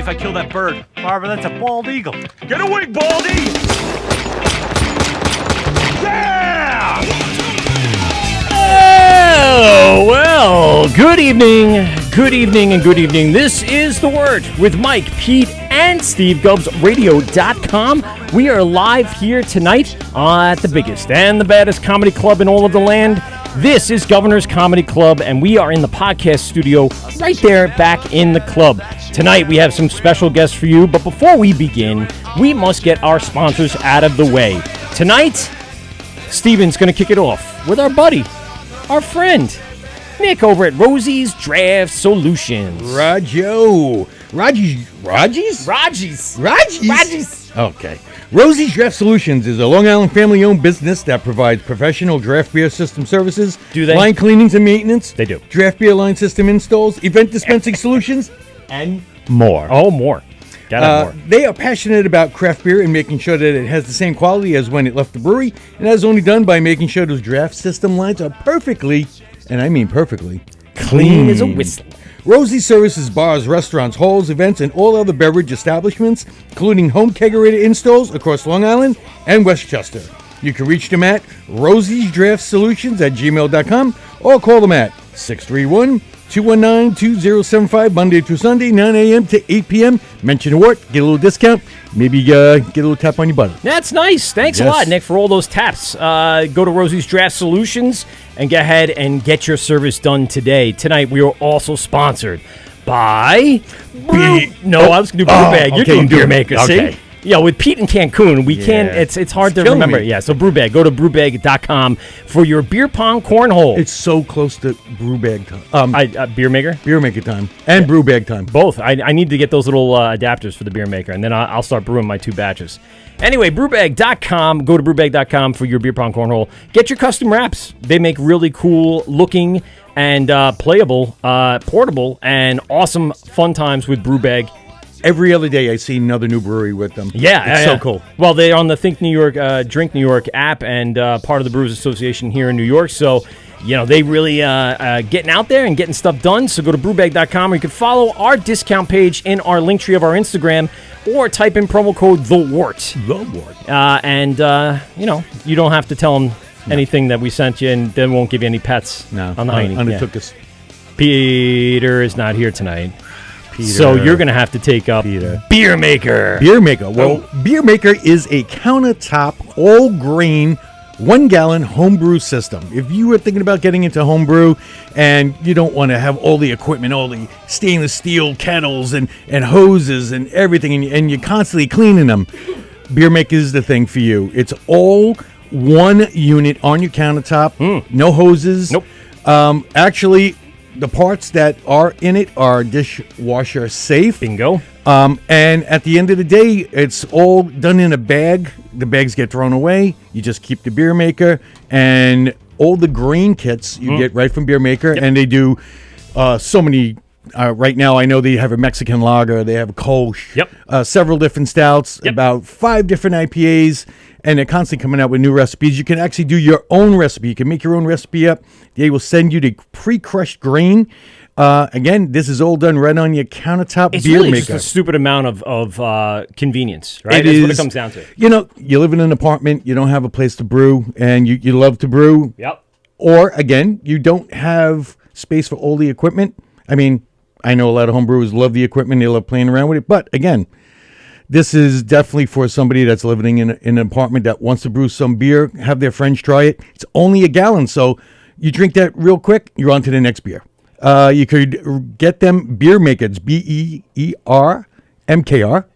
if I kill that bird. Barbara, that's a bald eagle. Get away, Baldy! Yeah! Oh, well, good evening, and good evening. This is The Word with Mike, Pete, and Steve, GubsRadio.com. We are live here tonight at the biggest and the baddest comedy club in all of the land. This is Governor's Comedy Club, and we are in the podcast studio right there back in the club. Tonight, we have some special guests for you, but before we begin, we must get our sponsors out of the way. Tonight, Steven's going to kick it off with our buddy, our friend, Nick over at Rosie's Draft Solutions. Raji's? Okay. Rosie's Draft Solutions is a Long Island family-owned business that provides professional draft beer system services. Do they? Line cleanings and maintenance. They do. Draft beer line system installs, event dispensing solutions, and more. Oh, more. Gotta more. They are passionate about craft beer and making sure that it has the same quality as when it left the brewery, and that is only done by making sure those draft system lines are perfectly, and I mean perfectly, Clean as a whistle. Rosie services bars, restaurants, halls, events, and all other beverage establishments, including home kegerator installs across Long Island and Westchester. You can reach them at rosiesdraftsolutions@gmail.com or call them at 631-219-2075, Monday through Sunday, 9 a.m. to 8 p.m. Mention Wort, get a little discount, maybe get a little tap on your butt. That's nice. Thanks a lot, Nick, for all those taps. Go to Rosie's Draft Solutions and go ahead and get your service done today. Tonight, we are also sponsored by... I was going to do Brewbag. You're doing Beer Maker, okay. see? Yeah, with Pete in Cancun, we can't. It's hard to remember. Me. Yeah, so Brewbag. Go to brewbag.com for your beer pong cornhole. It's so close to Brewbag time. Beer Maker? Beer Maker time and Brewbag time. Both. I need to get those little adapters for the Beer Maker, and then I'll start brewing my 2 batches. Anyway, brewbag.com. Go to brewbag.com for your beer pong cornhole. Get your custom wraps. They make really cool looking and playable, portable, and awesome fun times with Brewbag. Every other day I see another new brewery with them. Yeah. It's so cool. Well, they're on the Think New York, Drink New York app and part of the Brewers Association here in New York. So, they really getting out there and getting stuff done. So go to brewbag.com or you can follow our discount page in our link tree of our Instagram or type in promo code THEWORT. The Wort. You don't have to tell them anything that we sent you and they won't give you any pets on the hiney. Undertook us. Peter is not here tonight. So you're going to have to take up Beer Maker. Beer Maker. Well, Beer Maker is a countertop, all-grain, 1-gallon homebrew system. If you were thinking about getting into homebrew and you don't want to have all the equipment, all the stainless steel kettles and hoses and everything, and you're constantly cleaning them, Beer Maker is the thing for you. It's all one unit on your countertop, no hoses. Nope. Actually, the parts that are in it are dishwasher safe. Bingo. And at the end of the day, it's all done in a bag. The bags get thrown away. You just keep the Beer Maker. And all the grain kits you get right from Beer Maker. Yep. And they do so many. Right now, I know they have a Mexican lager. They have a Kolsch. Yep. Several different stouts. Yep. About 5 different IPAs. And they're constantly coming out with new recipes. You can actually do your own recipe. You can make your own recipe up. They will send you the pre-crushed grain. Again, this is all done right on your countertop. It's Beer really Maker. just a stupid amount of convenience, right? It That's is what it comes down to. You live in an apartment. You don't have a place to brew, and you love to brew. Yep. Or, again, you don't have space for all the equipment. I mean, I know a lot of home brewers love the equipment. They love playing around with it. But, again, this is definitely for somebody that's living in an apartment that wants to brew some beer, have their friends try it. It's only a gallon, so you drink that real quick, you're on to the next beer. You could get them Beer Makers, BEERMKR.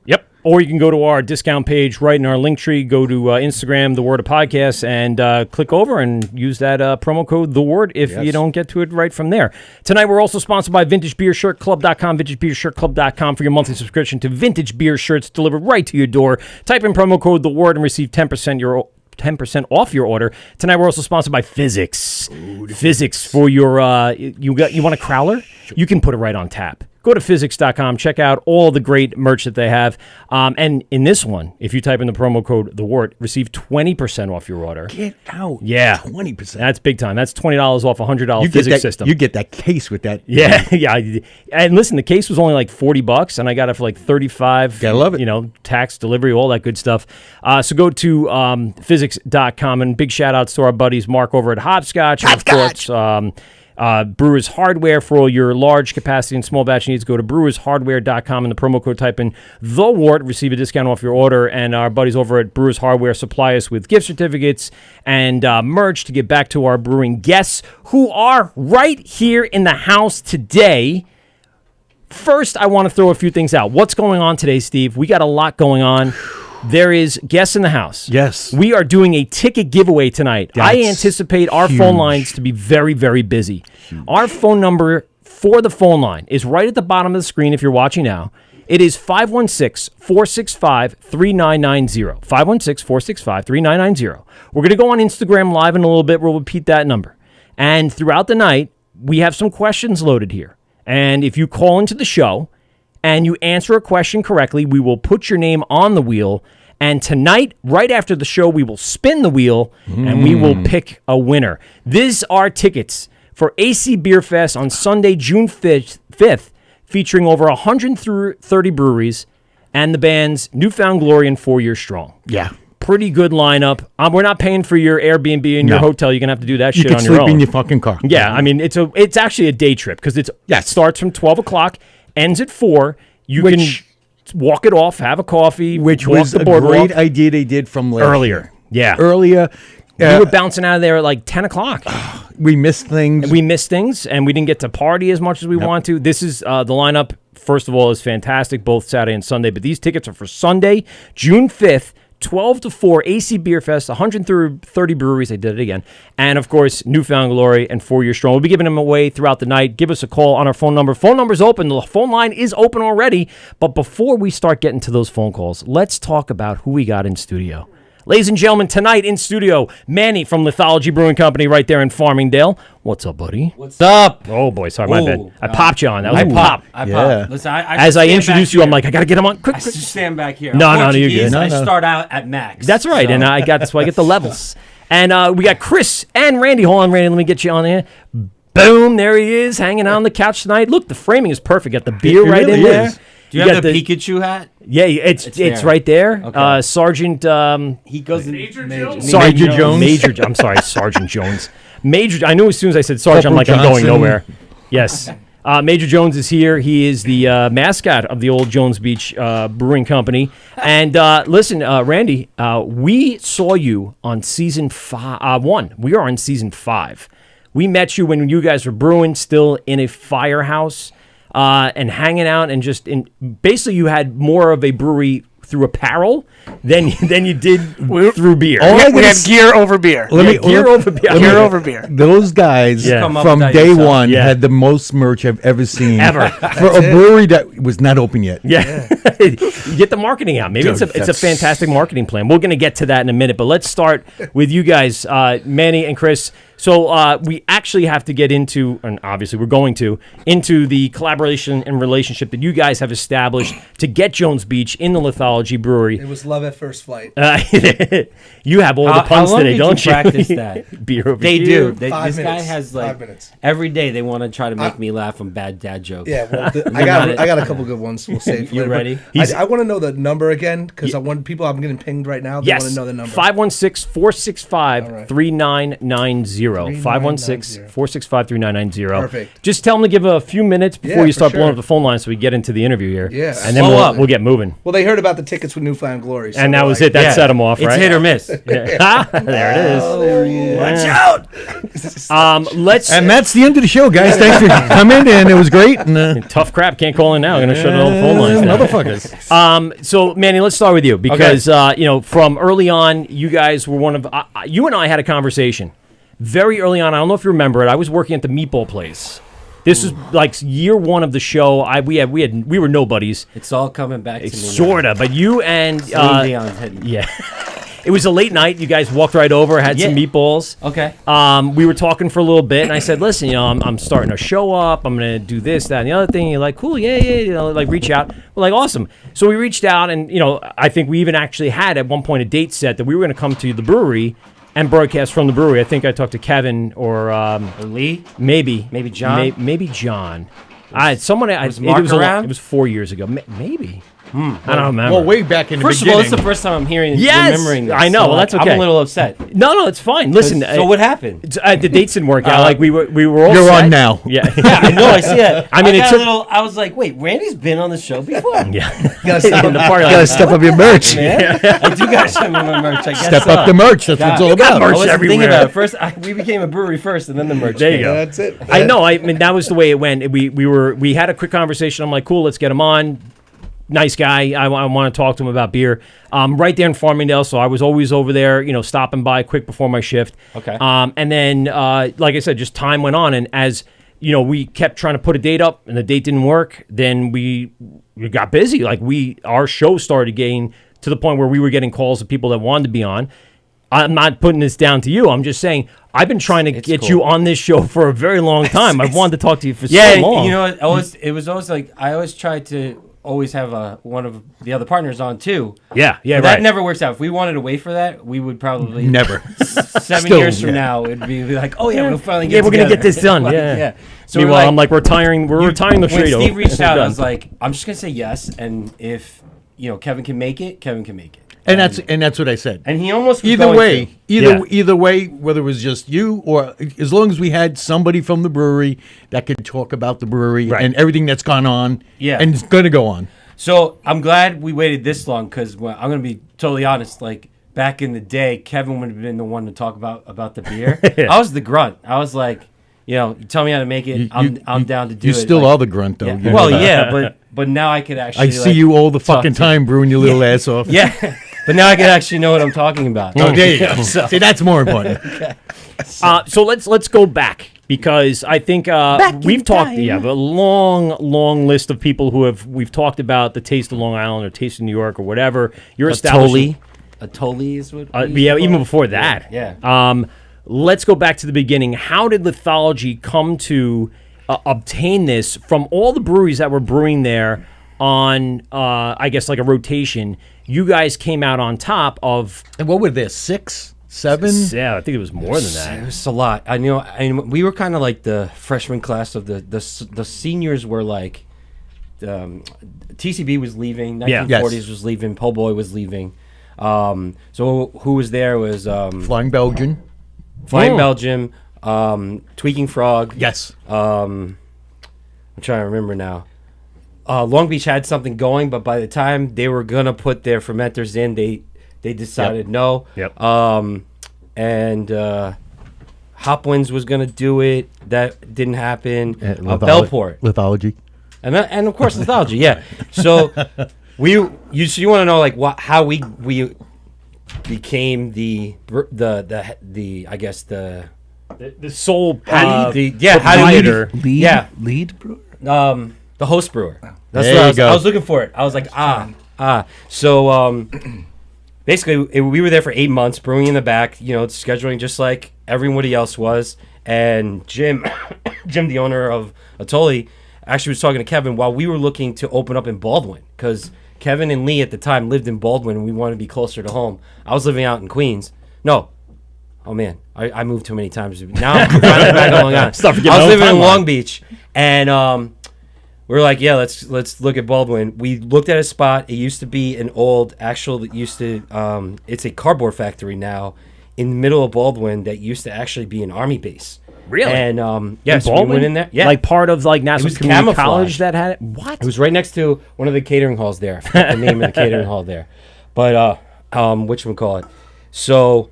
Yep. Or you can go to our discount page right in our link tree, go to Instagram, The Word of Podcast, and click over and use that promo code, The Word, if you don't get to it right from there. Tonight, we're also sponsored by VintageBeerShirtClub.com, VintageBeerShirtClub.com for your monthly subscription to vintage beer shirts delivered right to your door. Type in promo code, The Word, and receive 10% off your order. Tonight, we're also sponsored by Physics. Physics for your, you want a crowler? You can put it right on tap. go to physics.com, check out all the great merch that they have. And in this one, if you type in the promo code The Wort, receive 20% off your order. Get out. Yeah. 20%. That's big time. That's $20 off a $100 physics system. You get that case with that. Yeah, yeah. And listen, the case was only like $40, and I got it for like $35. Gotta love it. You know, tax, delivery, all that good stuff. So go to physics.com, and big shout outs to our buddies Mark over at Hopscotch. And of course, Brewers Hardware for all your large capacity and small batch needs. Go to brewershardware.com and the promo code type in The Wort, receive a discount off your order. And our buddies over at Brewers Hardware supply us with gift certificates and merch to give back to our brewing guests who are right here in the house today. First, I want to throw a few things out. What's going on today, Steve? We got a lot going on. There is guests in the house. Yes. We are doing a ticket giveaway tonight. I anticipate our phone lines to be very, very busy. Our phone number for the phone line is right at the bottom of the screen if you're watching now. It is 516-465-3990. 516-465-3990. We're going to go on Instagram Live in a little bit. We'll repeat that number. And throughout the night, we have some questions loaded here. And if you call into the show and you answer a question correctly, we will put your name on the wheel. And tonight, right after the show, we will spin the wheel and we will pick a winner. These are tickets for AC Beer Fest on Sunday, June 5th, featuring over 130 breweries and the bands Newfound Glory and 4 Years Strong. Yeah. Pretty good lineup. We're not paying for your Airbnb and your hotel. You're going to have to do that shit on your own. You can sleep in your fucking car. Yeah, I mean, it's actually a day trip because it starts from 12 o'clock, ends at 4. You can walk it off, have a coffee, which walk was the a boardwalk. great idea they did from Earlier. Yeah. Earlier. We were bouncing out of there at like 10 o'clock. We missed things. We missed things, and we didn't get to party as much as we want to. This is the lineup, first of all, is fantastic, both Saturday and Sunday. But these tickets are for Sunday, June 5th, 12 to 4, AC Beer Fest, 130 breweries. They did it again. And, of course, Newfound Glory and 4 Years Strong. We'll be giving them away throughout the night. Give us a call on our phone number. Phone number's open. The phone line is open already. But before we start getting to those phone calls, let's talk about who we got in studio. Ladies and gentlemen, tonight in studio, Manny from Lithology Brewing Company right there in Farmingdale. What's up, buddy? What's up? Oh, boy, sorry, my bad. I popped you on. That was I a pop. pop. Listen, As I introduce you, I'm like, I got to get him on. Quick. I stand back here. No, I'm you're good. Portuguese, I start out at max. That's right, so. and that's why I get the levels. And we got Chris and Randy. Hold on, Randy, let me get you on here. Boom, there he is, hanging out on the couch tonight. Look, the framing is perfect. Got the beer It right really in there. is. Do you have the Pikachu hat? Yeah, it's right there. Okay. Sergeant. He goes in Major Jones? I'm sorry, Sergeant Jones. Major. I knew as soon as I said Sergeant, I'm like, I'm going Johnson. nowhere. Yes. Major Jones is here. He is the mascot of the old Jones Beach Brewing Company. And listen, Randy, we saw you on season 1. We are on season 5. We met you when you guys were brewing, still in a firehouse. And hanging out and basically you had more of a brewery through apparel than you did through beer. We have gear over beer. Gear over beer. Gear over beer. Those guys Yeah. from day one Yeah. had the most merch I've ever seen. Ever. For a brewery that was not open yet. Yeah. You get the marketing out. Maybe Dude, it's a that's- fantastic marketing plan. We're going to get to that in a minute, but let's start with you guys, Manny and Chris. So we actually have to get into, and obviously we're going to, into the collaboration and relationship that you guys have established to get Jones Beach in the Lithology Brewery. It was love at first flight. You have all the How puns long today, did don't you you? practice that? Beer over They beer. do. 5 This guy minutes. has 5 minutes. every day they want to try to make me laugh on bad dad jokes. Yeah, well, I got I got a couple good ones. We'll save. for You later, ready? but I want to know the number again because I want people. I'm getting pinged right now. They want Yes, to know the number. 516-465-3990. 516-465-3990. Perfect. Just tell them to give a few minutes before Yeah, you for start blowing sure. up the phone line so we get into the interview here. Yeah. And then Slow up. we'll get moving. Well, they heard about the tickets with Newfound Glory, so And that they're was like, it. That Yeah. set them off, It's right? hit or miss. there it is. Oh, there he is. Watch out. Let's. And that's the end of the show, guys. Thanks for coming, and it was great. And Tough crap. Can't call in now. I'm going to shut all the phone lines down. motherfuckers. So, Manny, let's start with you because, from early on, you guys were one of you and I had a conversation very early on. I don't know if you remember it. I was working at the meatball place. This was like year 1 of the show. We were nobodies, It's all coming back to me. sorta. But you and Celine Dion's head. yeah. It was a late night. You guys walked right over, had some Yeah. meatballs. Okay. We were talking for a little bit, and I said, "Listen, I'm starting to show up. I'm gonna do this, that, and the other thing." You're like, "Cool, yeah, like reach out." We're like, "Awesome." So we reached out, and I think we even actually had at one point a date set that we were gonna come to the brewery and broadcast from the brewery. I think I talked to Kevin or Lee? maybe John? maybe John. Someone. Was Mark it was around? It was 4 years ago. Maybe. I don't remember. Well, way back in the First of beginning. all, this is the first time I'm hearing Yes! remembering this. I know, So, well, that's okay. I'm a little upset. No, it's fine. Listen. So what happened? The dates didn't work out. Like we were all. You're set. on now. Yeah. Yeah, I know. I see it. I mean, it got took- a little. I was like, wait, Randy's been on the show before. Yeah. You gotta step In the up, party You gotta lot. step up your merch. Man, I do got some of my merch. I guess Step so. up the merch. That's what it's all You got about. merch I wasn't everywhere. thinking about it. First, we became a brewery first, and then the merch. There you came. go. That's it. I know. I mean, that was the way it went. We had a quick conversation. I'm like, cool, let's get him on. Nice guy. I want to talk to him about beer. Right there in Farmingdale, so I was always over there, stopping by quick before my shift. Okay. And then, like I said, just time went on, and as we kept trying to put a date up, and the date didn't work. Then we got busy. Like our show started getting to the point where we were getting calls of people that wanted to be on. I'm not putting this down to you. I'm just saying I've been trying to get cool. you on this show for a very long time. I've wanted to talk to you for Yeah, so long. you know, it was always like I always tried to always have one of the other partners on too. Yeah, But right. that never works out. If we wanted to wait for that, we would probably Never. 7 Still, years from yeah. now it'd be like, oh yeah, we'll finally Yeah, get we're gonna together. get this done. Like, Yeah. So Meanwhile, we're I'm like, we're retiring the when Frito. Steve reached out, I Done. was like, I'm just gonna say yes, and if Kevin can make it, Kevin can make it. And that's what I said. And he almost was Either going way, to. either way, whether it was just you or as long as we had somebody from the brewery that could talk about the brewery Right. and everything that's gone on, Yeah. and it's going to go on. So I'm glad we waited this long because I'm gonna be totally honest. Like back in the day, Kevin would have been the one to talk about the beer. I was the grunt. I was like, you tell me how to make it. I'm down to do you it. still like, are the grunt, though. yeah. You know Well, that. yeah, but now I could actually. I see you all the talk fucking to- time brewing your little ass off. Yeah, but now I can actually know what I'm talking about. Oh, there you go. See, that's more important. So let's go back because I think we've talked. Yeah, a long list of people who we've talked about the Taste of Long Island or Taste of New York or whatever. You're establishing. Atoli is what. we Yeah, used to even call it. before that. Yeah. Let's go back to the beginning. How did Lithology come to obtain this from all the breweries that were brewing there on, I guess, like a rotation? You guys came out on top of. And what were there, 6, 7? Yeah, I think it was more than It that. was a lot. I knew. We were kind of like the freshman class of the seniors were like. TCB was leaving. 1940s Yes. was leaving. Po' Boy was leaving. So who was there was Flying Belgian. Flying Oh. Belgium, Tweaking Frog. Yes. I'm trying to remember now. Long Beach had something going, but by the time they were gonna put their fermenters in, they decided no. Yep. And Hopwinds was gonna do it. That didn't happen. Lithology. Bellport, and of course Lithology. Yeah. So you want to know like how we became the I guess the sole proprietor. Lead brewer. The host brewer. That's There what you I was, go. I was looking for it. I was like, So basically, we were there for 8 months, brewing in the back, scheduling just like everybody else was. And Jim, the owner of Atoli, actually was talking to Kevin while we were looking to open up in Baldwin because Kevin and Lee at the time lived in Baldwin and we wanted to be closer to home. I was living out in Queens. No. Oh, man. I moved too many times. Now I'm finally back on Long Island. Stop forgetting I was the living in timeline. Long Beach. And we were like, yeah, let's look at Baldwin. We looked at a spot. It used to be an old it's a cardboard factory now in the middle of Baldwin that used to actually be an army base. Really? And In so we Baldwin? went in there. Yeah. Like part of like Nassau was Community camouflage. College that had it? What? It was right next to one of the catering halls there. I forget the name of the catering hall there. But whatchamacallit. So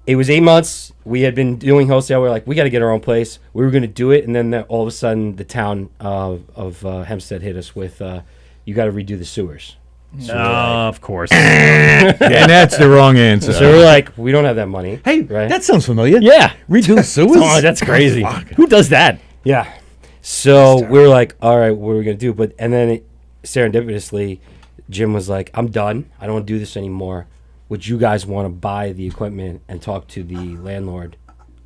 it was 8 months. We had been doing wholesale. We were like, we got to get our own place. We were going to do it. And then all of a sudden, the town of Hempstead hit us with, you got to redo the sewers. Of course. And that's the wrong answer. So we're like, we don't have that money. Hey, right? that sounds familiar. Yeah. Redo the sewers? Oh, that's crazy. Who does that? Yeah. So we were like, all right, what are we going to do? And then serendipitously, Jim was like, I'm done. I don't want to do this anymore. would you guys want to buy the equipment and talk to the landlord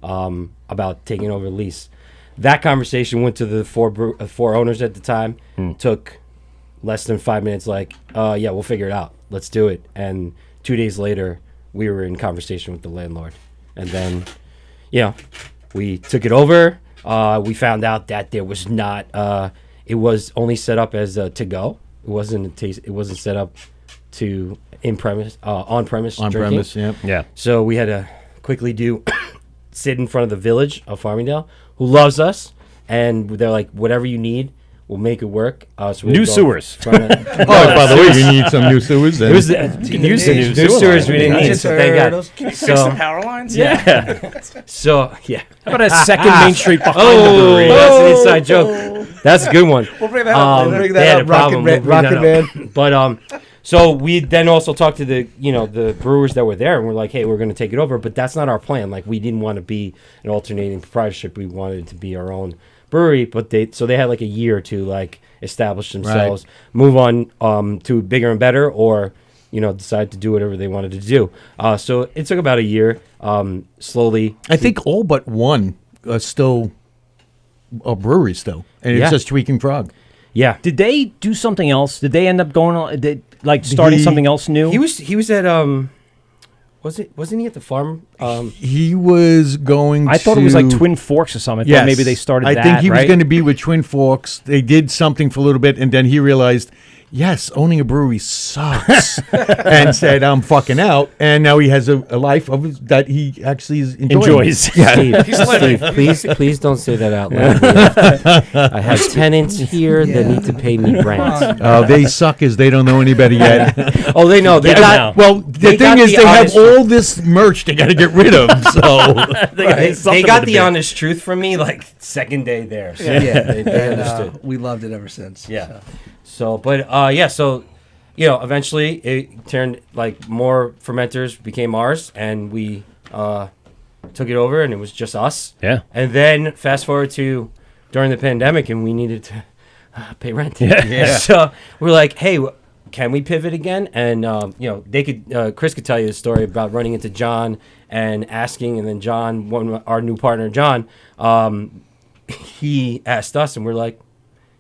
about taking over the lease? That conversation went to the four owners at the time. Took less than 5 minutes. Like, yeah, we'll figure it out. Let's do it. And 2 days later, we were in conversation with the landlord. And then, we took it over. We found out that there was not. It was only set up as to go. It wasn't It wasn't set up to on premise. On premise, yeah. Yeah. So we had to quickly sit in front of the village of Farmingdale, who loves us, and they're like, whatever you need, we'll make it work. So New sewers. Oh, by the way, you need some new sewers. It was new sewers we didn't need, so thank God. Fix the power lines? Yeah. So, yeah. How about a second Main Street behind the Oh, brewery? that's an inside joke. That's a good one. We'll bring that up. We'll bring They that had up. a problem. Rocket We'll bring that Man. up. But so we then also talked to the brewers that were there, and we're like, hey, we're going to take it over, but that's not our plan. Like, we didn't want to be an alternating proprietorship. We wanted it to be our own brewery, but they had like a year to like establish themselves, move on to bigger and better, or decide to do whatever they wanted to do. So it took about a year. Slowly, I think all but one are still a brewery still, and it's just Tweaking Frog. yeah. Did they do something else? Did they end up going on, starting something else new? He was at wasn't he at the farm? He was going. I thought it was like Twin Forks or something. I thought maybe they started that, I think he was right? going to be with Twin Forks. They did something for a little bit, and then he realized, yes, owning a brewery sucks, and said, I'm fucking out. And now he has a life of that he actually is Enjoys. Steve, please don't say that out loud. I have tenants here that need to pay me rent. They suck as they don't know any better yet. Oh, they know. They Yeah, got. now. Well, the got thing is, the they have honest- all this merch they got to get rid of. So They got the honest truth from me like second day there. So they And understood. we loved it ever since. Yeah. So, but eventually it turned like more fermenters became ours, and we took it over, and it was just us. Yeah. And then fast forward to during the pandemic, and we needed to pay rent. Yeah. So we're like, hey, can we pivot again? And they could. Chris could tell you the story about running into John and asking, and then John, our new partner, John, he asked us, and we're like,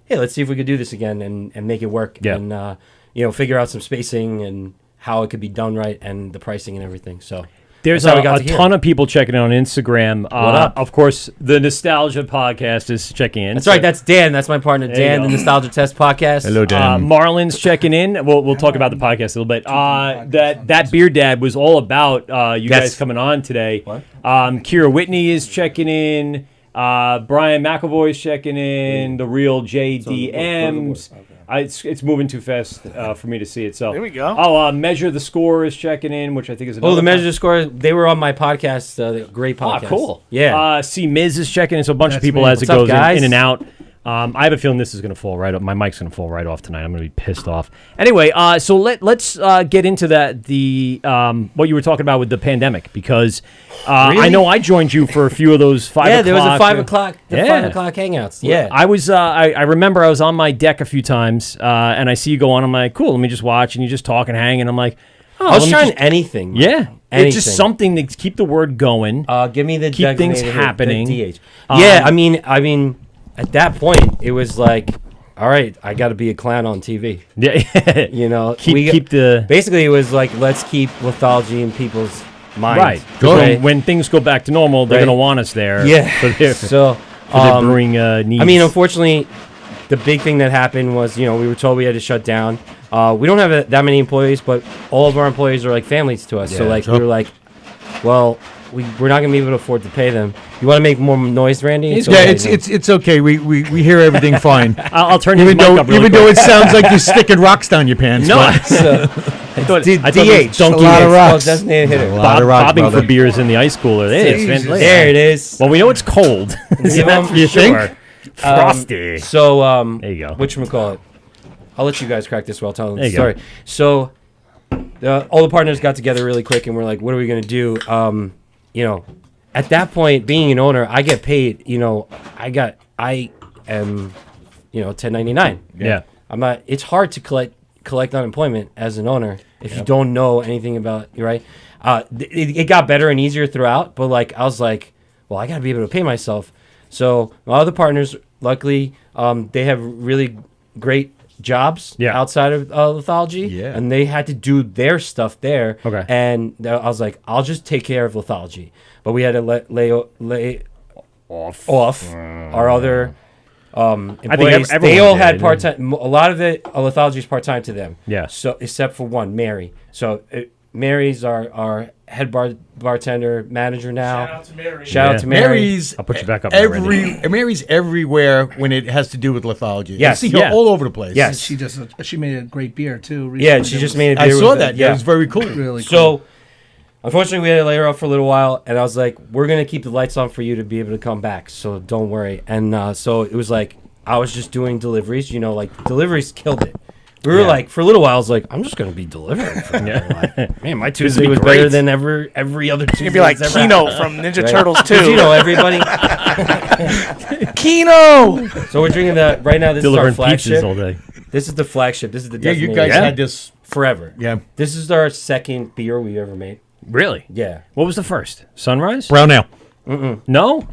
hey, let's see if we could do this again and make it work. Yeah. And figure out some spacing and how it could be done right and the pricing and everything. So There's that's how we a got to here. ton of people checking in on Instagram. What up? Of course, the Nostalgia Podcast is checking in. That's right. That's Dan. That's my partner, you Dan, go. the Nostalgia Test Podcast. hello, Dan. Marlon's checking in. We'll talk about the podcast a little bit. That Beer Dad was all about you Yes. guys coming on today. What? Kira Whitney is checking in. Brian McAvoy is checking in. The real JDMs. It's moving too fast for me to see it. So There we go. Oh, Measure the Score is checking in, which I think is another Oh, the Measure Score. They were on my podcast. The great podcast. Ah, cool. Yeah. C. Miz is checking in, so a bunch of That's people me. as it What's up, goes guys? in and out. I have a feeling this is going to fall right up. My mic's going to fall right off tonight. I'm going to be pissed off. Anyway, so let's get into what you were talking about with the pandemic, because I Really? know I joined you for a few of those 5 o'clock. Yeah, there was a 5 o'clock. The Yeah. 5 o'clock hangouts. Yeah. I was. I remember I was on my deck a few times, and I see you go on. I'm like, cool. Let me just watch, and you just talk and hang, and I'm like, oh, I was let me trying just- anything. man. Yeah, Anything. it's just something to keep the word going. Give me the Keep things designated happening. the DH. Yeah, I mean, at that point, it was like, all right, I got to be a clown on TV. Yeah, You know, keep the basically it was like, let's keep lithology in people's minds. right. Right. When things go back to normal, they're Right. going to want us there. Yeah. for their So, brewing needs. I mean, unfortunately, the big thing that happened was, we were told we had to shut down. We don't have that many employees, but all of our employees are like families to us. So, like, we were like, well, we're not going to be able to afford to pay them. You want to make more noise, Randy? yeah, okay, it's okay. We hear everything fine. I'll turn his even mic though up really even though quick. it sounds like you're sticking rocks down your pants. No, but- So, thought it DH. was Donkey a lot of Hits. rocks. Designated hitter. A lot of rocks, bobbing brother. for beers in the ice cooler. There it is. Well, we know it's cold. You know, for you think? sure. Frosty. So, There you go. whatchamacallit? I'll let you guys crack this while telling There the you go. story. So, all the partners got together really quick, and we're like, what are we going to do? At that point, being an owner, I get paid, I am, 1099. Yeah. I'm not, it's hard to collect unemployment as an owner. if you don't know anything about right. It got better and easier throughout, but like I was like, well, I got to be able to pay myself. So my other partners, luckily, they have really great jobs outside of lithology, and they had to do their stuff there. Okay. And I was like, I'll just take care of lithology, but we had to lay off our other employees. everyone They all did, had and- part-time. A lot of it, lithology is part-time to them. Yeah. So except for one, Mary. So Mary's our head bartender manager now. Shout out to Mary. Shout out to Mary. Mary's I'll put you back up there, Randy. Mary's everywhere when it has to do with lithology. Yes. I see her Yeah. all over the place. Yes. She made a great beer too. Yeah, recently. she It just was made a I beer saw with that. it. Yeah. It was very cool. really cool. So, unfortunately, we had to lay her off for a little while, and I was like, "We're gonna keep the lights on for you to be able to come back, so don't worry." And so it was like I was just doing deliveries. Like deliveries killed it. We were like, for a little while, I was like, "I'm just gonna be delivering." For like, man, my Tuesday be was great. better than every other Tuesday. You'd be like that's ever Kino happened. from Ninja Right? Turtles 2. 'Cause, everybody. Kino! So we're drinking that right now. This Delivering is our flagship. pizzas all day. This is the flagship. This is the Yeah, you designated guys had this. forever. Yeah. This is our second beer we ever made. Really? Yeah. What was the first? Sunrise? Brown ale. No?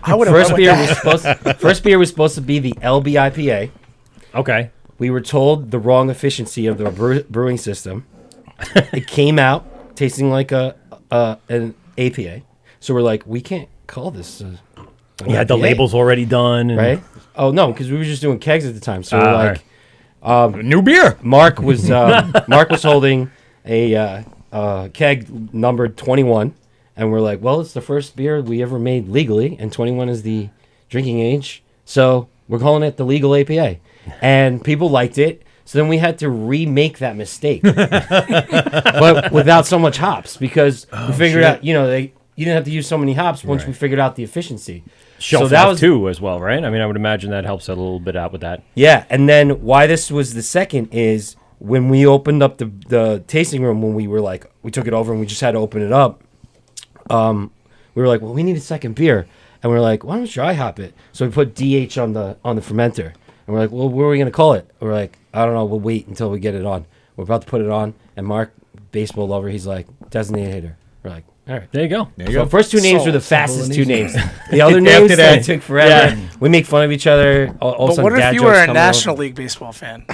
I would have First beer was supposed to be the LB IPA. Okay. We were told the wrong efficiency of the brewing system. It came out tasting like an APA. So we're like, we can't call this. You had the IPA, labels already done. And, right? Oh no, because we were just doing kegs at the time. So we're all like, New beer. Mark was holding a keg numbered 21, and we're like, well, it's the first beer we ever made legally, and 21 is the drinking age, so we're calling it the legal APA, and people liked it. So then we had to remake that mistake, but without so much hops, because we figured out, you didn't have to use so many hops once we figured out the efficiency. Shelf so that life was too as well, right? I mean, I would imagine that helps out a little bit out with that. Yeah, and then why this was the second is when we opened up the tasting room, when we were like, we took it over and we just had to open it up. We were like, well, we need a second beer, and we were like, why don't you dry hop it? So we put DH on the fermenter, and we're like, well, what are we gonna call it? We're like, I don't know, we'll wait until we get it on. We're about to put it on, and Mark, baseball lover, he's like, designated hitter. We're like, all right. There you go. So the first two names were the Simple fastest and two easy. names. The other names After that- that took forever. Yeah. We make fun of each other. All of a But sudden, what if dad you jokes were a come National out. League baseball fan?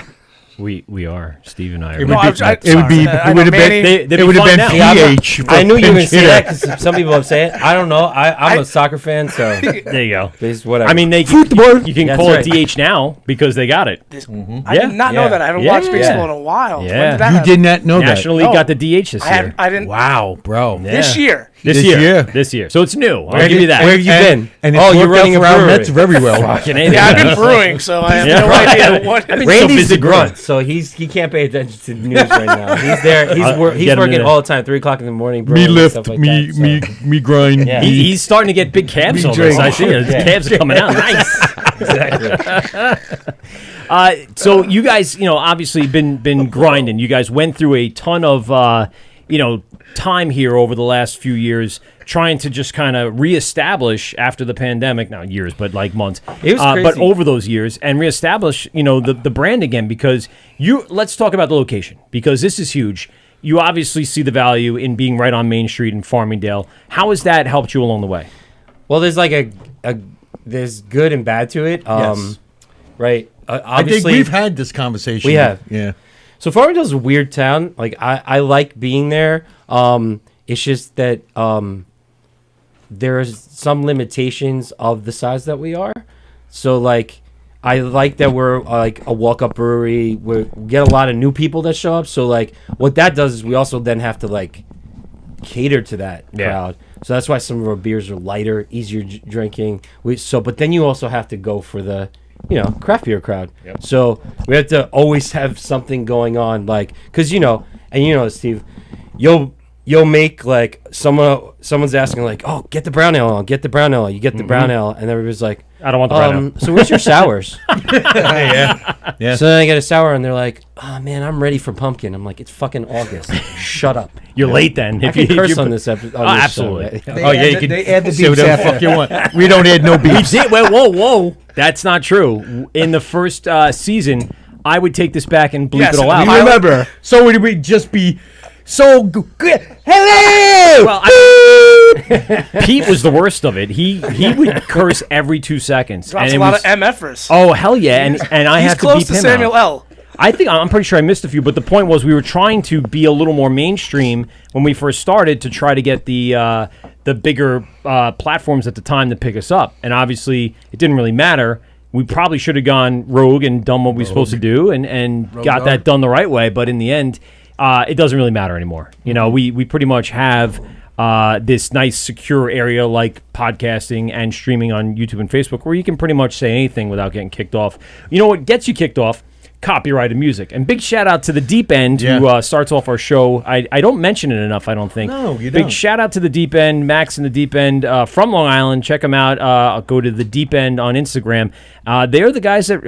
We are. Steve and I are. It No, would be. I- It would be. I It know would have Manny- been. they'd It would have be been fine now. PH. I knew you were going to say pinch that hitter. because some people have said it. I don't know. I'm a soccer fan, so There you go. it's whatever. I mean, Football. you can That's call right. it DH now because they got it. I did not know Yeah. that. I haven't Yeah. watched baseball Yeah. in a while. When Yeah. did that You happen? did not know National that. League No. got the DH this year. I didn't. Wow, bro. This Yeah. year. This This year. year. This year. So it's new. I'll Where give you that. Where have you been? And Oh, it's you're worked running out a for our brewery. Mets very well. Fucking Yeah, I've been brewing, so I have Yeah. no idea what. Randy's the busy grunt, so he can't pay attention to the news right now. He's there. He's get him working in. all the time, 3:00 in the morning. Me brewing and lift, stuff like me that, so. me grind. Yeah. He's starting to get big calves Me on this. drink. I see it. His Yeah. calves are coming out. Nice. Exactly. So you guys, obviously been grinding. You guys went through a ton of, time here over the last few years, trying to just kind of reestablish after the pandemic. Not years, but like months. It was But crazy. over those years and reestablish, the brand again because Let's talk about the location because this is huge. You obviously see the value in being right on Main Street in Farmingdale. How has that helped you along the way? Well, there's like there's good and bad to it. Yes. Right. I think Obviously, we've had this conversation. We have. Yeah. So Farmingdale's a weird town. Like I like being there. It's just that there's some limitations of the size that we are. So like I like that we're like a walk-up brewery. We get a lot of new people that show up. So like what that does is we also then have to like cater to that crowd. So that's why some of our beers are lighter, easier drinking. But then you also have to go for the craft beer crowd. Yep. So we have to always have something going on, like, because Steve, you'll make like someone's asking like, oh, get the brown ale on, get the brown ale. You get the brown ale, and everybody's like, I don't want the brown ale. So where's your sours? Yeah. So then I get a sour, and they're like, oh man, I'm ready for pumpkin. I'm like, it's fucking August. Shut up. You're late then. I can curse on this episode. Absolutely. Oh yeah, you can They add the say whatever beeps the fuck after. you want. We don't add no beeps. Whoa. That's not true. In the first season, I would take this back and bleep Yes, it all out. We remember. So would we just be so good? Hello. Well, Pete was the worst of it. He would curse every 2 seconds. Drops and a it lot was- of MFers. Oh hell yeah! And I He's have to close beep to him Samuel out. L. I'm pretty sure I missed a few, but the point was we were trying to be a little more mainstream when we first started to try to get the bigger platforms at the time to pick us up, and obviously it didn't really matter. We probably should have gone rogue and done what we were supposed to do and got that done the right way, but in the end, it doesn't really matter anymore. You know, we pretty much have this nice secure area like podcasting and streaming on YouTube and Facebook where you can pretty much say anything without getting kicked off. You know what gets you kicked off? Copyrighted music. And big shout out to the Deep End who starts off our show. I don't mention it enough, I don't think. No, you Big don't. shout out to the Deep End, Max and the Deep End from Long Island. Check them out. I'll go to the Deep End on Instagram. They're the guys that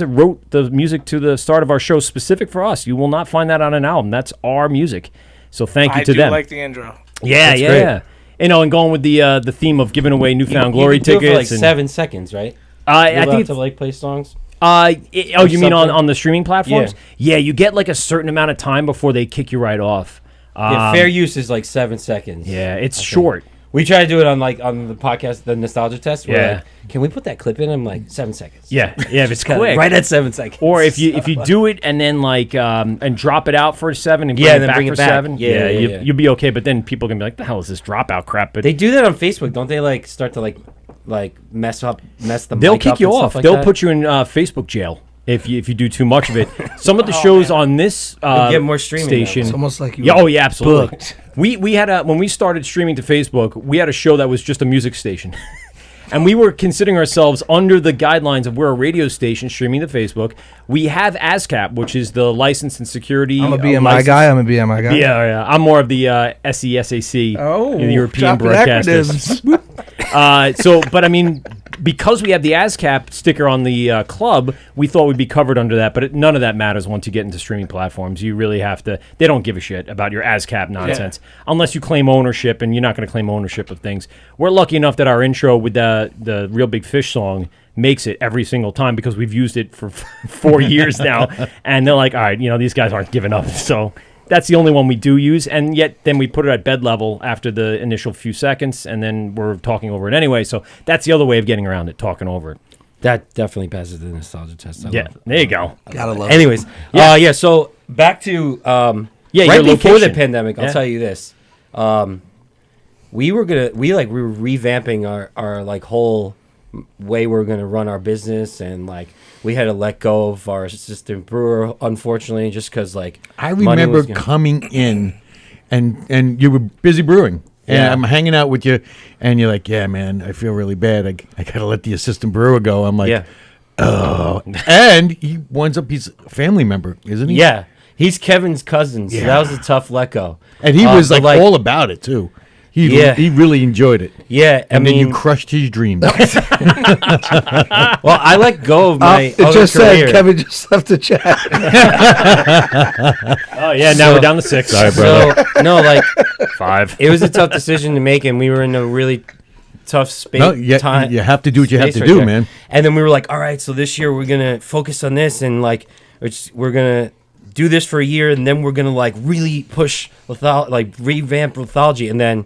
wrote the music to the start of our show specific for us. You will not find that on an album. That's our music. So thank you I to do them. like the intro. Yeah. You know, and going with the theme of giving away newfound glory you can do tickets. it for like and, 7 seconds, right? I You're allowed think to like play songs. you mean something? on the streaming platforms? Yeah, you get like a certain amount of time before they kick you right off. Yeah, fair use is like 7 seconds. Yeah, it's short. We try to do it on the podcast, the nostalgia test. Where Yeah. like, can we put that clip in? I'm like 7 seconds. Yeah, if it's Kinda quick. right at 7 seconds. Or if you do it and then like and drop it out for 7 and bring Yeah, it and then back bring for it back. 7, Yeah, you'll be okay. But then people can be like, "The hell is this dropout crap?" But They do that on Facebook, don't they? Like start to like mess the they'll mic kick up you and stuff off. like They'll that? put you in Facebook jail if you do too much of it. Some of the shows on this get more streaming now. station. It's almost like you. Yeah, oh yeah, absolutely. booked. We had when we started streaming to Facebook, we had a show that was just a music station. And we were considering ourselves under the guidelines of we're a radio station streaming to Facebook. We have ASCAP, which is the license and security. I'm a BMI guy. Yeah. I'm more of the SESAC, Oh, the European drop the broadcasters. acronyms. But I mean, because we have the ASCAP sticker on the club, we thought we'd be covered under that. But none of that matters once you get into streaming platforms. You really have to. They don't give a shit about your ASCAP nonsense unless you claim ownership, and you're not going to claim ownership of things. We're lucky enough that our intro with the Real Big Fish song makes it every single time because we've used it for 4 years now, and they're like, all right, these guys aren't giving up, so. That's the only one we do use, and yet then we put it at bed level after the initial few seconds, and then we're talking over it anyway. So that's the other way of getting around it, talking over it. That definitely passes the nostalgia test. I love it. There you go. Gotta love. Anyways, so back to Yeah, right your before the location. pandemic, I'll Yeah. tell you this. We were revamping our like whole way we're gonna run our business, and like we had to let go of our assistant brewer, unfortunately, just because like I money remember was gonna- coming in, and you were busy brewing, and Yeah. I'm hanging out with you, and you're like, "Yeah, man, I feel really bad. I gotta let the assistant brewer go." I'm like, yeah, "Oh," and he winds up he's a family member, isn't he? yeah. He's Kevin's cousin, so that was a tough let go. and he was but, like all about it too. He Yeah. he really enjoyed it. Yeah, And then you crushed his dreams. well, I let go of my It other just career. said Kevin just left the chat. Oh yeah, now we're down to 6. Sorry, So no, like 5. it was a tough decision to make, and we were in a really tough space. No, you have to do what you have space to right do, there. man. And then we were like, all right, so this year we're gonna focus on this, and like we're gonna do this for a year, and then we're gonna like really push revamp lithology, and then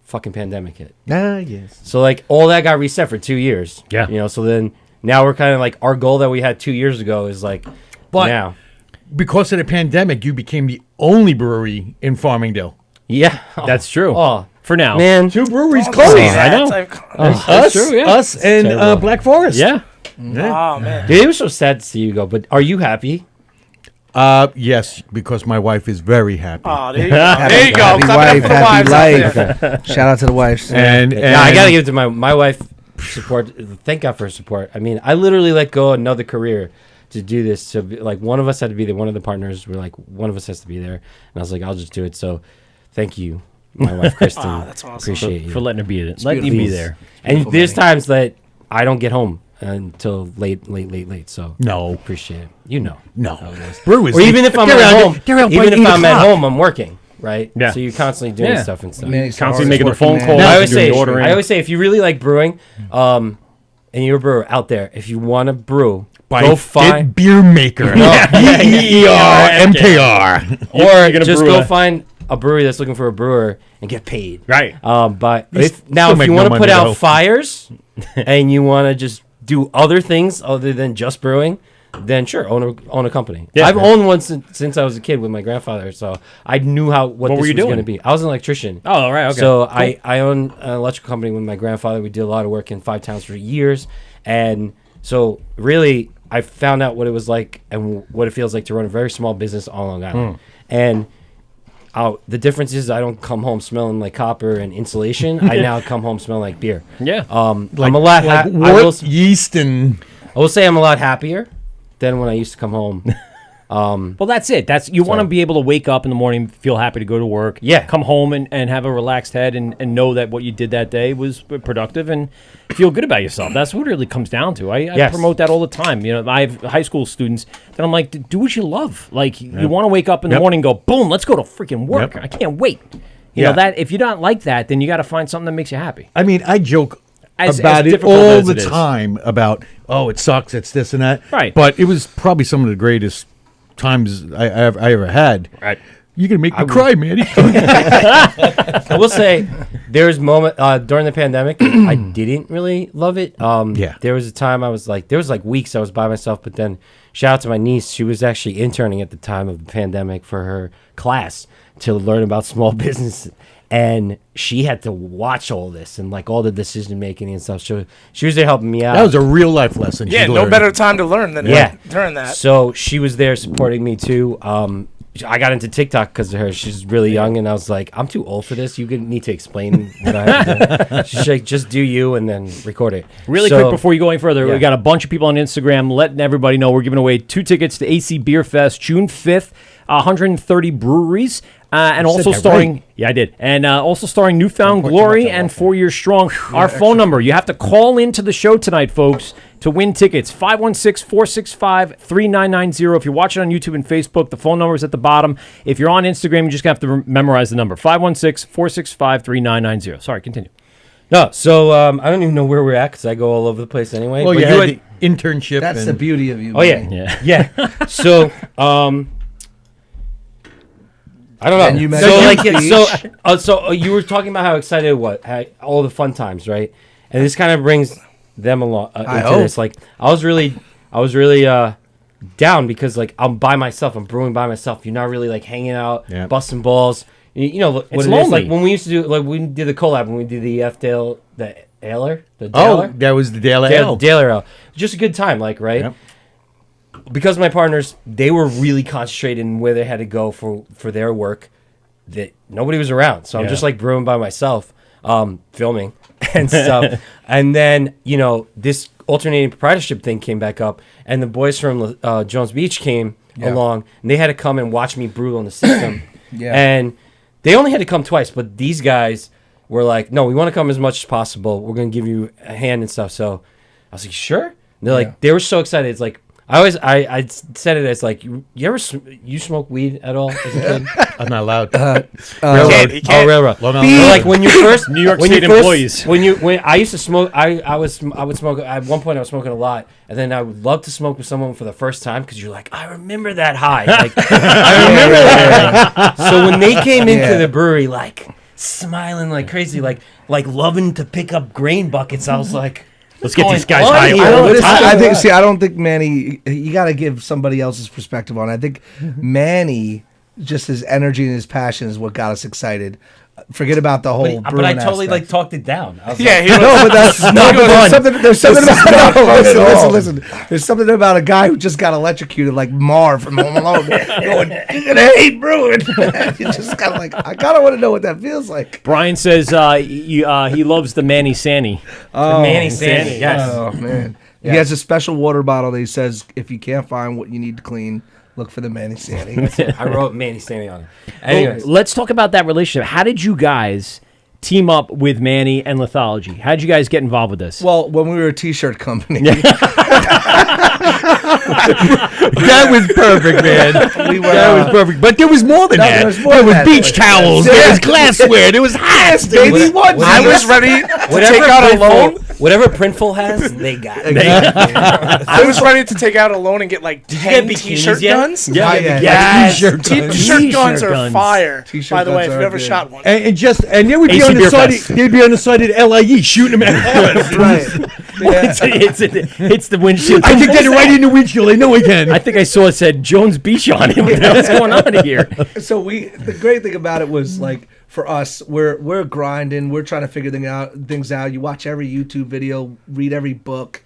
fucking pandemic hit. Yes. So like all that got reset for 2 years. Yeah. So then now we're kind of like our goal that we had 2 years ago is like But- now. Because of the pandemic, you became the only brewery in Farmingdale. Yeah. That's true. Oh For now. man. 2 breweries Oh, closed. I know. Us, true, yeah. us, and terrible. Black Forest. Yeah. Oh man. Dude, it was so sad to see you go, but are you happy? Yes, because my wife is very happy. Oh, there you go. Happy- There you go. happy Clap it up wife, for the happy wives out there. life. Shout out to the wives. and Yeah, I gotta give it to my wife. Support. Thank God for her support. I mean, I literally let go of another career to do this. So like, one of us had to be there. One of the partners were like, one of us has to be there, and I was like, I'll just do it. So, thank you, my wife Kristen. That's awesome. Appreciate you For letting her be there. Letting you be Please. there. And beautiful, there's Manny. times that I don't get home until late. So No. appreciate it. You know. no, how it is. brewers. Or even if I'm they're at out- home, they're out by even if 8 I'm at o'clock. home, I'm working. Right. Yeah. So you're constantly doing Yeah. stuff and stuff. Manny's the Constantly hardest making the working phone man. calls. I always doing say, the ordering. if you really like brewing, and you're a brewer out there, if you want to brew, by Go Fit find- Beer Maker. BEERMKR. Or gonna just brew go a- find a brewery that's looking for a brewer and get paid. Right. But You if still you make no want to money, put out though. fires and you want to just do other things other than just brewing, then sure, own a company. Yeah. I've owned one since I was a kid with my grandfather, so I knew what this were you was going doing? to be. I was an electrician. Oh, all right. Okay. So I own an electrical company with my grandfather. We did a lot of work in 5 towns for years, and so really I found out what it was like and what it feels like to run a very small business on Long Island. And the difference is I don't come home smelling like copper and insulation. I now come home smelling like beer. Yeah. I'm a lot. I Wort, yeast, and will say I'm a lot happier than when I used to come home. Well, that's it. You want to be able to wake up in the morning, feel happy to go to work. Yeah. Come home and have a relaxed head and know that what you did that day was productive and feel good about yourself. That's what it really comes down to. I Yes. promote that all the time. You know, I have high school students that I'm like, do what you love. Like, you want to wake up in the Yep. morning and go, boom, let's go to freaking work. Yep. I can't wait. You Yeah. know, that if you don't like that, then you got to find something that makes you happy. I mean, I joke As about it difficult all as the it is. time about, oh, it sucks, it's this and that. Right. But it was probably some of the greatest times I ever had. Right. You're going to make me cry, Manny. I will say there's during the pandemic I didn't really love it. Yeah. There was a time I was like, there was like weeks I was by myself, but then shout out to my niece. She was actually interning at the time of the pandemic for her class to learn about small business. And she had to watch all this and like all the decision making and stuff. So she was there helping me out. That was a real life lesson. Yeah, she no learned. better time to learn than during that. So she was there supporting me too. I got into TikTok because of her. She's really young, and I was like, I'm too old for this. You need to explain what I have to do. She's like, just do you and then record it. Really So- quick before you go any further, yeah. we got a bunch of people on Instagram letting everybody know we're giving away 2 tickets to AC Beer Fest June 5th, 130 breweries, and also that starring. right. Yeah, I did, and also starring Newfound Glory and 4 Years Strong. Our phone number, you have to call into the show tonight, folks, to win tickets. 516-465-3990. If you're watching on YouTube and Facebook, the phone number is at the bottom. If you're on Instagram, you just have to memorize the number. 516-465-3990. Sorry, continue. No, so I don't even know where we're at because I go all over the place anyway. Well, But you you had had- the internship. That's and the beauty of you. Oh yeah, man. Yeah. yeah. So I don't know. And you So mentioned so you were talking about how excited all the fun times, right? And this kind of brings them along into hope. this. Like I was really down because like I'm by myself. I'm brewing by myself. You're not really like hanging out, Yeah. busting balls. You know what It's it is. lonely. Like when we used to do, like we did the collab when we did the Dale, the Ailer, the Oh, Daler? that was the Dale Dale, Ale. Daler Ale. Just a good time, like right. Yep. Because my partners, they were really concentrated in where they had to go for their work. That nobody was around, so I'm Yeah. just like brewing by myself, filming and stuff. And then this alternating proprietorship thing came back up, and the boys from Jones Beach came along, and they had to come and watch me brew on the system. Yeah. And they only had to come twice, but these guys were like, "No, we want to come as much as possible. We're going to give you a hand and stuff." So I was like, "Sure." And they're like, they were so excited. It's like I said it as like, you ever you smoke weed at all as a kid? I'm not allowed. Railroad. he can't. Railroad. Long So, Island like when you first New York when State you first- employees. when I used to smoke, I would smoke. At one point, I was smoking a lot, and then I would love to smoke with someone for the first time because you're like, I remember that high. Like I remember that. So when they came into Yeah. the brewery, like smiling like crazy, like loving to pick up grain buckets, I was like, Let's get these going guys on high. here? I don't, What is I going think. on? See, I don't think Manny. You got to give somebody else's perspective on it. I think Manny, just his energy and his passion, is what got us excited. Forget about the whole. But I brewing totally aspect. like talked it down. I was Yeah, like, he was, No, but that's no, but fun. there's something about not fun at all. listen. There's something about a guy who just got electrocuted like Marv from Home Alone. Going, you're gonna hate brewing. You just kind of like, I kind of want to know what that feels like. Brian says he loves the Manny Sanny. Manny Sandy. Yes. Oh man, he has a special water bottle that he says if you can't find what you need to clean, look for the Manny Sandy. I wrote Manny Sandy on it. Anyways. Well, let's talk about that relationship. How did you guys team up with Manny and Lithology? How did you guys get involved with this? Well, when we were a T-shirt company, That was perfect, man. we were. That was perfect. But there was more than No, that. there was more There than was that. beach towels. Yeah. There was glassware. There was hats. There was baby, what? I was ready to Whatever take out a playful- loan Whatever Printful has, they got it. I was ready to take out a loan and get like 10 get t-shirt bikinis yet? guns. Yeah, Yes. T-shirt guns. T-shirt guns T-shirt are guns. fire. T-shirt By the way, guns if are you've ever good. shot one. And they would be AC on the Beer side. Fest. They'd be on the side of the LIE shooting them at Right. Yeah. It's the windshield. I can get it right in the windshield. I know I can. I think I saw it said Jones Beach on it. What the hell's going on here? So the great thing about it was like for us, we're grinding, we're trying to figure things out. You watch every YouTube video, read every book,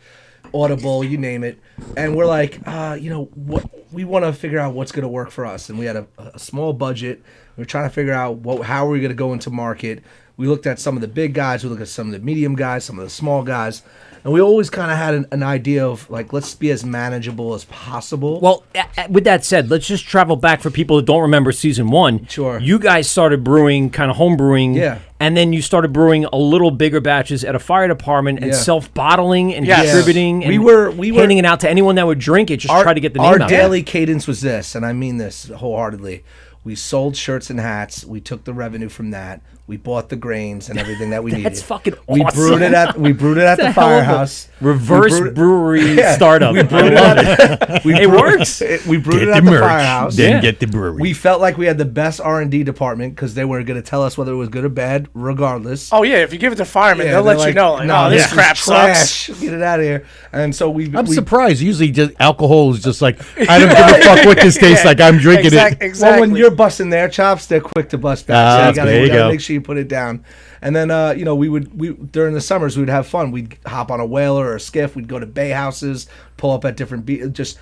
Audible, you name it, and we're like, what we want to figure out what's going to work for us. And we had a small budget. We were trying to figure out how are we going to go into market. We looked at some of the big guys, we looked at some of the medium guys, some of the small guys. And we always kind of had an idea of like, let's be as manageable as possible. Well, with that said, let's just travel back for people that don't remember season 1. Sure. You guys started brewing, kind of home brewing. Yeah. And then you started brewing a little bigger batches at a fire department and Yeah. self-bottling and Yes. distributing. We and were handing it out to anyone that would drink it, just try to get the name our out. daily cadence was this, and I mean this wholeheartedly. We sold shirts and hats. We took the revenue from that. We bought the grains and everything that we needed. That's fucking We awesome. brewed it at the Hell of a firehouse. Reverse We brewed- brewery Yeah. startup. We I brewed it love at- it. we It brewed- works. We brewed Get it the at the merch, firehouse. then Yeah. get the brewery. We felt like we had the best R&D department because they were going to tell us whether it was good or bad, regardless. Oh yeah, if you give it to firemen, Yeah, they'll they're let you know. Like, "No, oh, this is crap sucks. trash. Get it out of here." And so we I'm surprised. Usually, just alcohol is just like I don't give a fuck what this tastes Yeah. like. I'm drinking it. Exactly. Well, when you're busting their chops, they're quick to bust back. Ah, So you gotta, there you go. make sure you put it down. And then, we during the summers we would have fun. We'd hop on a whaler or a skiff. We'd go to bay houses, pull up at different just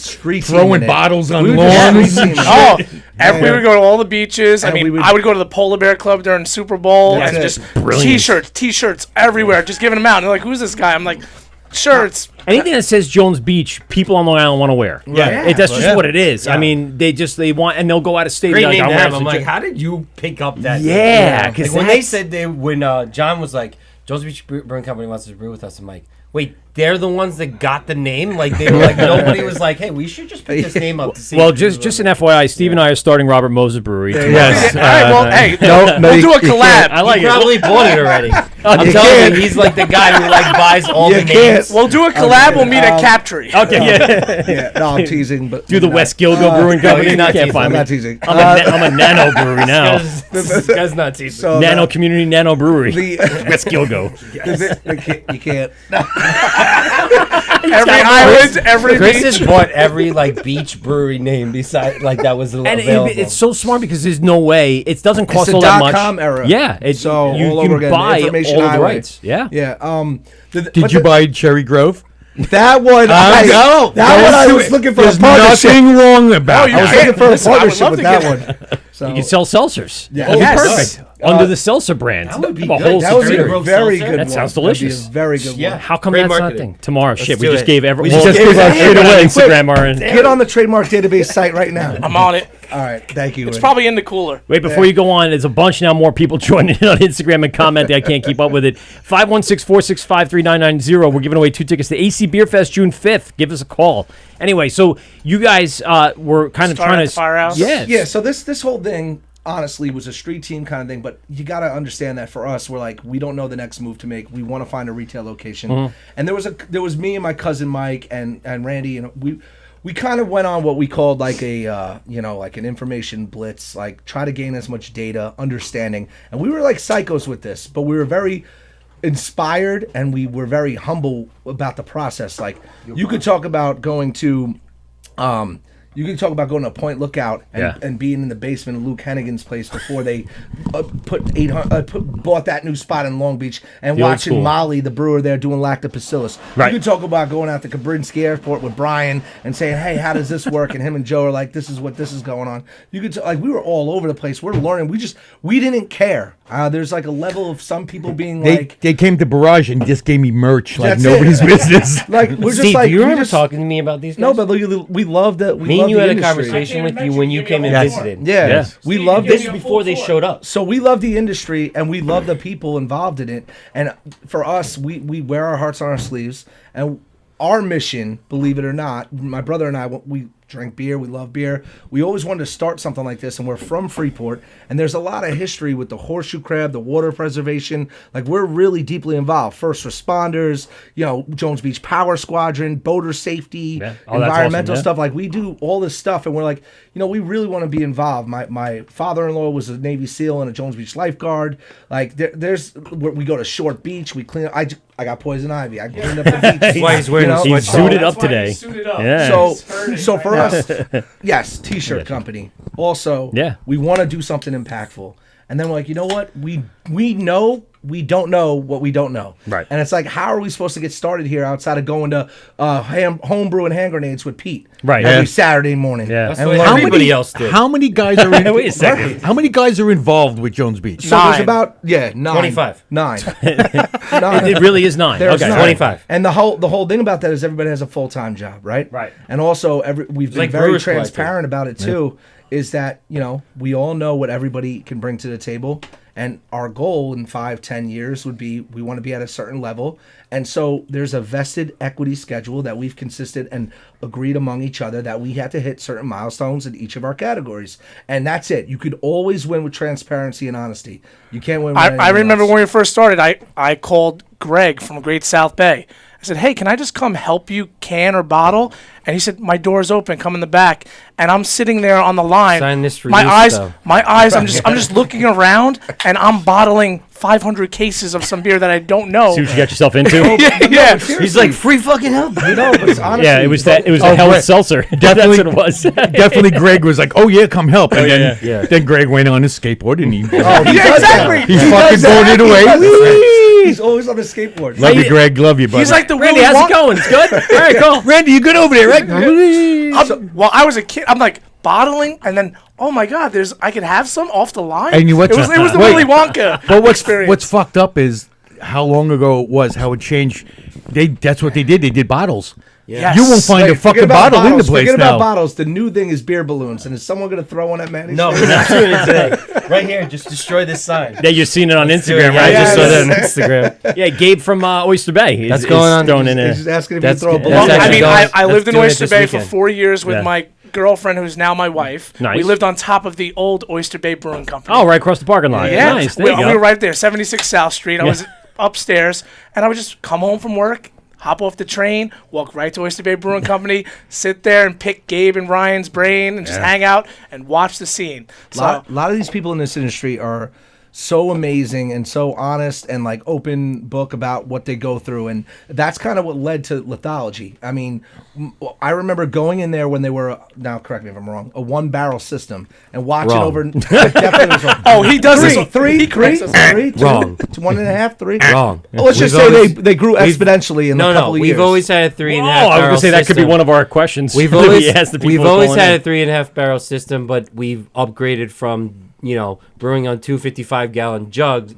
street Throwing teaming it. bottles on We would just lawns. street team it. Oh, and we would go to all the beaches. I And we mean, would- I would go to the Polar Bear Club during Super Bowl That's and it. just t-shirts everywhere, just giving them out. And they're like, "Who's this guy?" I'm like, "Shirts." Anything that says Jones Beach, people on Long Island want to wear. Yeah. That's just Yeah. what it is. I mean, they want, and they'll go out of state. Great and be name like, to "I have. want I'm to like, how did you pick up that? Yeah, name? 'cause Like, when they that's- said when John was like, Jones Beach Brewing Company wants to brew with us, I'm like, wait, they're the ones that got the name? Like they were like, nobody was like, hey, we should just pick this name up to see. Well, if just people an FYI, Steve and I are starting Robert Moses Brewery. Yes. All right, well, hey, no, we'll do a you collab. can't. I like he it. probably bought it already. I'm You telling can't. you, he's like the guy who like buys all You the can't. names. We'll do a collab. We'll meet at Captree. Okay, yeah. Yeah, no, I'm teasing, but Do the West Gilgo Brewing Company. he's not You can't teasing. find I'm me. not teasing. I'm a nano brewery now. This guy's not teasing. So Nano community, nano brewery. the, West Gilgo. you can't. Every island, every Chris beach. has bought every like beach brewery name beside like that was And available. it's so smart because there's no way it doesn't cost the all that much. .com era. Yeah, it's So you all can over again, buy information all of the highway. rights. Yeah. Yeah. Did you buy Cherry Grove? that one? No. That one I was looking for a There's partnership. nothing wrong about you I was it. can't. looking for a Listen, I would partnership love with to that get one. So You can sell seltzers. Yeah. That'd be Yes. perfect. Under the seltzer brand. That would be The good. whole That that would be Cherry a Grove very seltzer? good That one. sounds That'd be a delicious. very good Yeah. one. How come Great that's marketing. nothing? Tomorrow, shit. We do just it. gave every. We Well, just gave our it. shit away. Quick. Instagram our. Get on the trademark database site right now. I'm on it. All right, thank you. It's probably in the cooler. Wait, before you go on, there's a bunch now more people joining in on Instagram and commenting. I can't keep up with it. 516-465-3990. We're giving away 2 tickets to AC Beer Fest June 5th. Give us a call. Anyway, so you guys were kind of Started trying at to. the firehouse? Yeah, so this whole thing honestly was a street team kind of thing, but you got to understand that for us, we're like, we don't know the next move to make. We want to find a retail location. And there was me and my cousin Mike and Randy, and we kind of went on what we called like a like an information blitz, like try to gain as much data, understanding. And we were like psychos with this, but we were very inspired and we were very humble about the process. Like you could talk about going to you can talk about going to a Point Lookout and being in the basement of Luke Hennigan's place before they bought that new spot in Long Beach and The old watching school. Molly, the brewer there, doing lactobacillus. Right. You can talk about going out to Kabrinski Airport with Brian and saying, "Hey, how does this work?" And him and Joe are like, "This is what this is going on." You could like we were all over the place. We're learning. We didn't care. There's like a level of some people being like. They came to Barrage and just gave me merch like That's nobody's it. business. Like we're just Steve, like do you we remember just- talking to me about these guys? No, but we love that. me and you the had a industry. conversation with you when you came and Yes. visited. Yeah, Yeah. we love This this. is before they showed up. So we love the industry and we love the people involved in it. And for us, we wear our hearts on our sleeves. And our mission, believe it or not, my brother and I, we drink beer. We love beer. We always wanted to start something like this, and we're from Freeport, and there's a lot of history with the horseshoe crab, the water preservation. Like, we're really deeply involved. First responders, Jones Beach Power Squadron, boater safety, environmental stuff. Like, we do all this stuff, and we're like, we really want to be involved. My father-in-law was a Navy SEAL and a Jones Beach lifeguard. Like, we go to Short Beach. We clean. I got poison ivy. I cleaned up the beach. That's why he's wearing He's suited up today. Yeah. So for us, yes, T-shirt company. Also, we want to do something impactful. And then we're like, you know what? We know we don't know what we don't know. Right. And it's like, how are we supposed to get started here outside of going to homebrew and hand grenades with Pete? Right. Every Saturday morning. Yeah. That's And what everybody else did. How many guys are in, Wait a second. How many guys are involved with Jones Beach? So there's about 9. 25. 9. It really is 9. There's Okay. 9. 25. And the whole thing about that is everybody has a full-time job, right? Right. And also we've been like very Brewers transparent about it too. Is that we all know what everybody can bring to the table, and our goal in 5-10 years would be we want to be at a certain level, and so there's a vested equity schedule that we've consisted and agreed among each other that we had to hit certain milestones in each of our categories, and that's it. You could always win with transparency and honesty. You can't win with I remember else. when we first started, I called Greg from Great South Bay. I said, hey, can I just come help you can or bottle? And he said, my door's open, come in the back. And I'm sitting there on the line. Sign this for my you, eyes, though. I'm just looking around, and I'm bottling 500 cases of some beer that I don't know. See what you got yourself into? yeah. He's like, free fucking help. But it's honestly, Yeah, it was a hell Greg. seltzer. Definitely- That's what it was. Definitely, Greg was like, "Oh yeah, come help." And yeah. then Greg went on his skateboard and he Yeah, exactly. he's fucking going it away. He's always on his skateboard. Love you, Greg. Love you, buddy. He's like the Randy, Willy how's it Wonka- going? It's good? All right, cool. Randy, you good over there, right? Well, I was a kid. I'm like bottling, and then oh my god, I could have some off the line. And you what? It was the Wait. Willy Wonka But experience. what's fucked up is how long ago it was, how it changed. That's what they did. They did bottles. Yes. You won't find a Forget fucking about bottle in the bottles. place Forget now. about bottles. The new thing is beer balloons. And is someone going to throw one at Manny? No, we're not doing it today. Right here, just destroy this sign. Yeah, you've seen it on Do it. Instagram, Yeah, right? I just saw Yes. that on Instagram. Yeah, Gabe from Oyster Bay. That's going on. Thrown in there. He's just asking if That's you throw a good. balloon. That's Well, I actually mean, going- I lived in let's do it Oyster this Bay for weekend. 4 years with Yeah. my girlfriend, who's now my wife. Nice. We lived on top of the old Oyster Bay Brewing Company. Oh, right across the parking lot. yeah. Nice. There we, you we go. were right there, 76 South Street. I was upstairs, and I would just come home from work, hop off the train, walk right to Oyster Bay Brewing Company, sit there and pick Gabe and Ryan's brain and just hang out and watch the scene. A lot of these people in this industry are so amazing and so honest and like open book about what they go through, and that's kind of what led to Lithology. I mean, I remember going in there when they were, now correct me if I'm wrong, a 1-barrel system and watching Wrong. over. Definitely was wrong. Oh, he does this. Three, He corrects us. 3, 2, Wrong. 1.5, 3. Wrong. Let's just We've say always- they grew exponentially in a couple of we've years. always had a 3.5 Oh, I was barrel going to say that could be system. one of our questions. We've that we always asked the people we've always calling had in. a 3.5 barrel system, but we've upgraded from brewing on 2 55-gallon jugs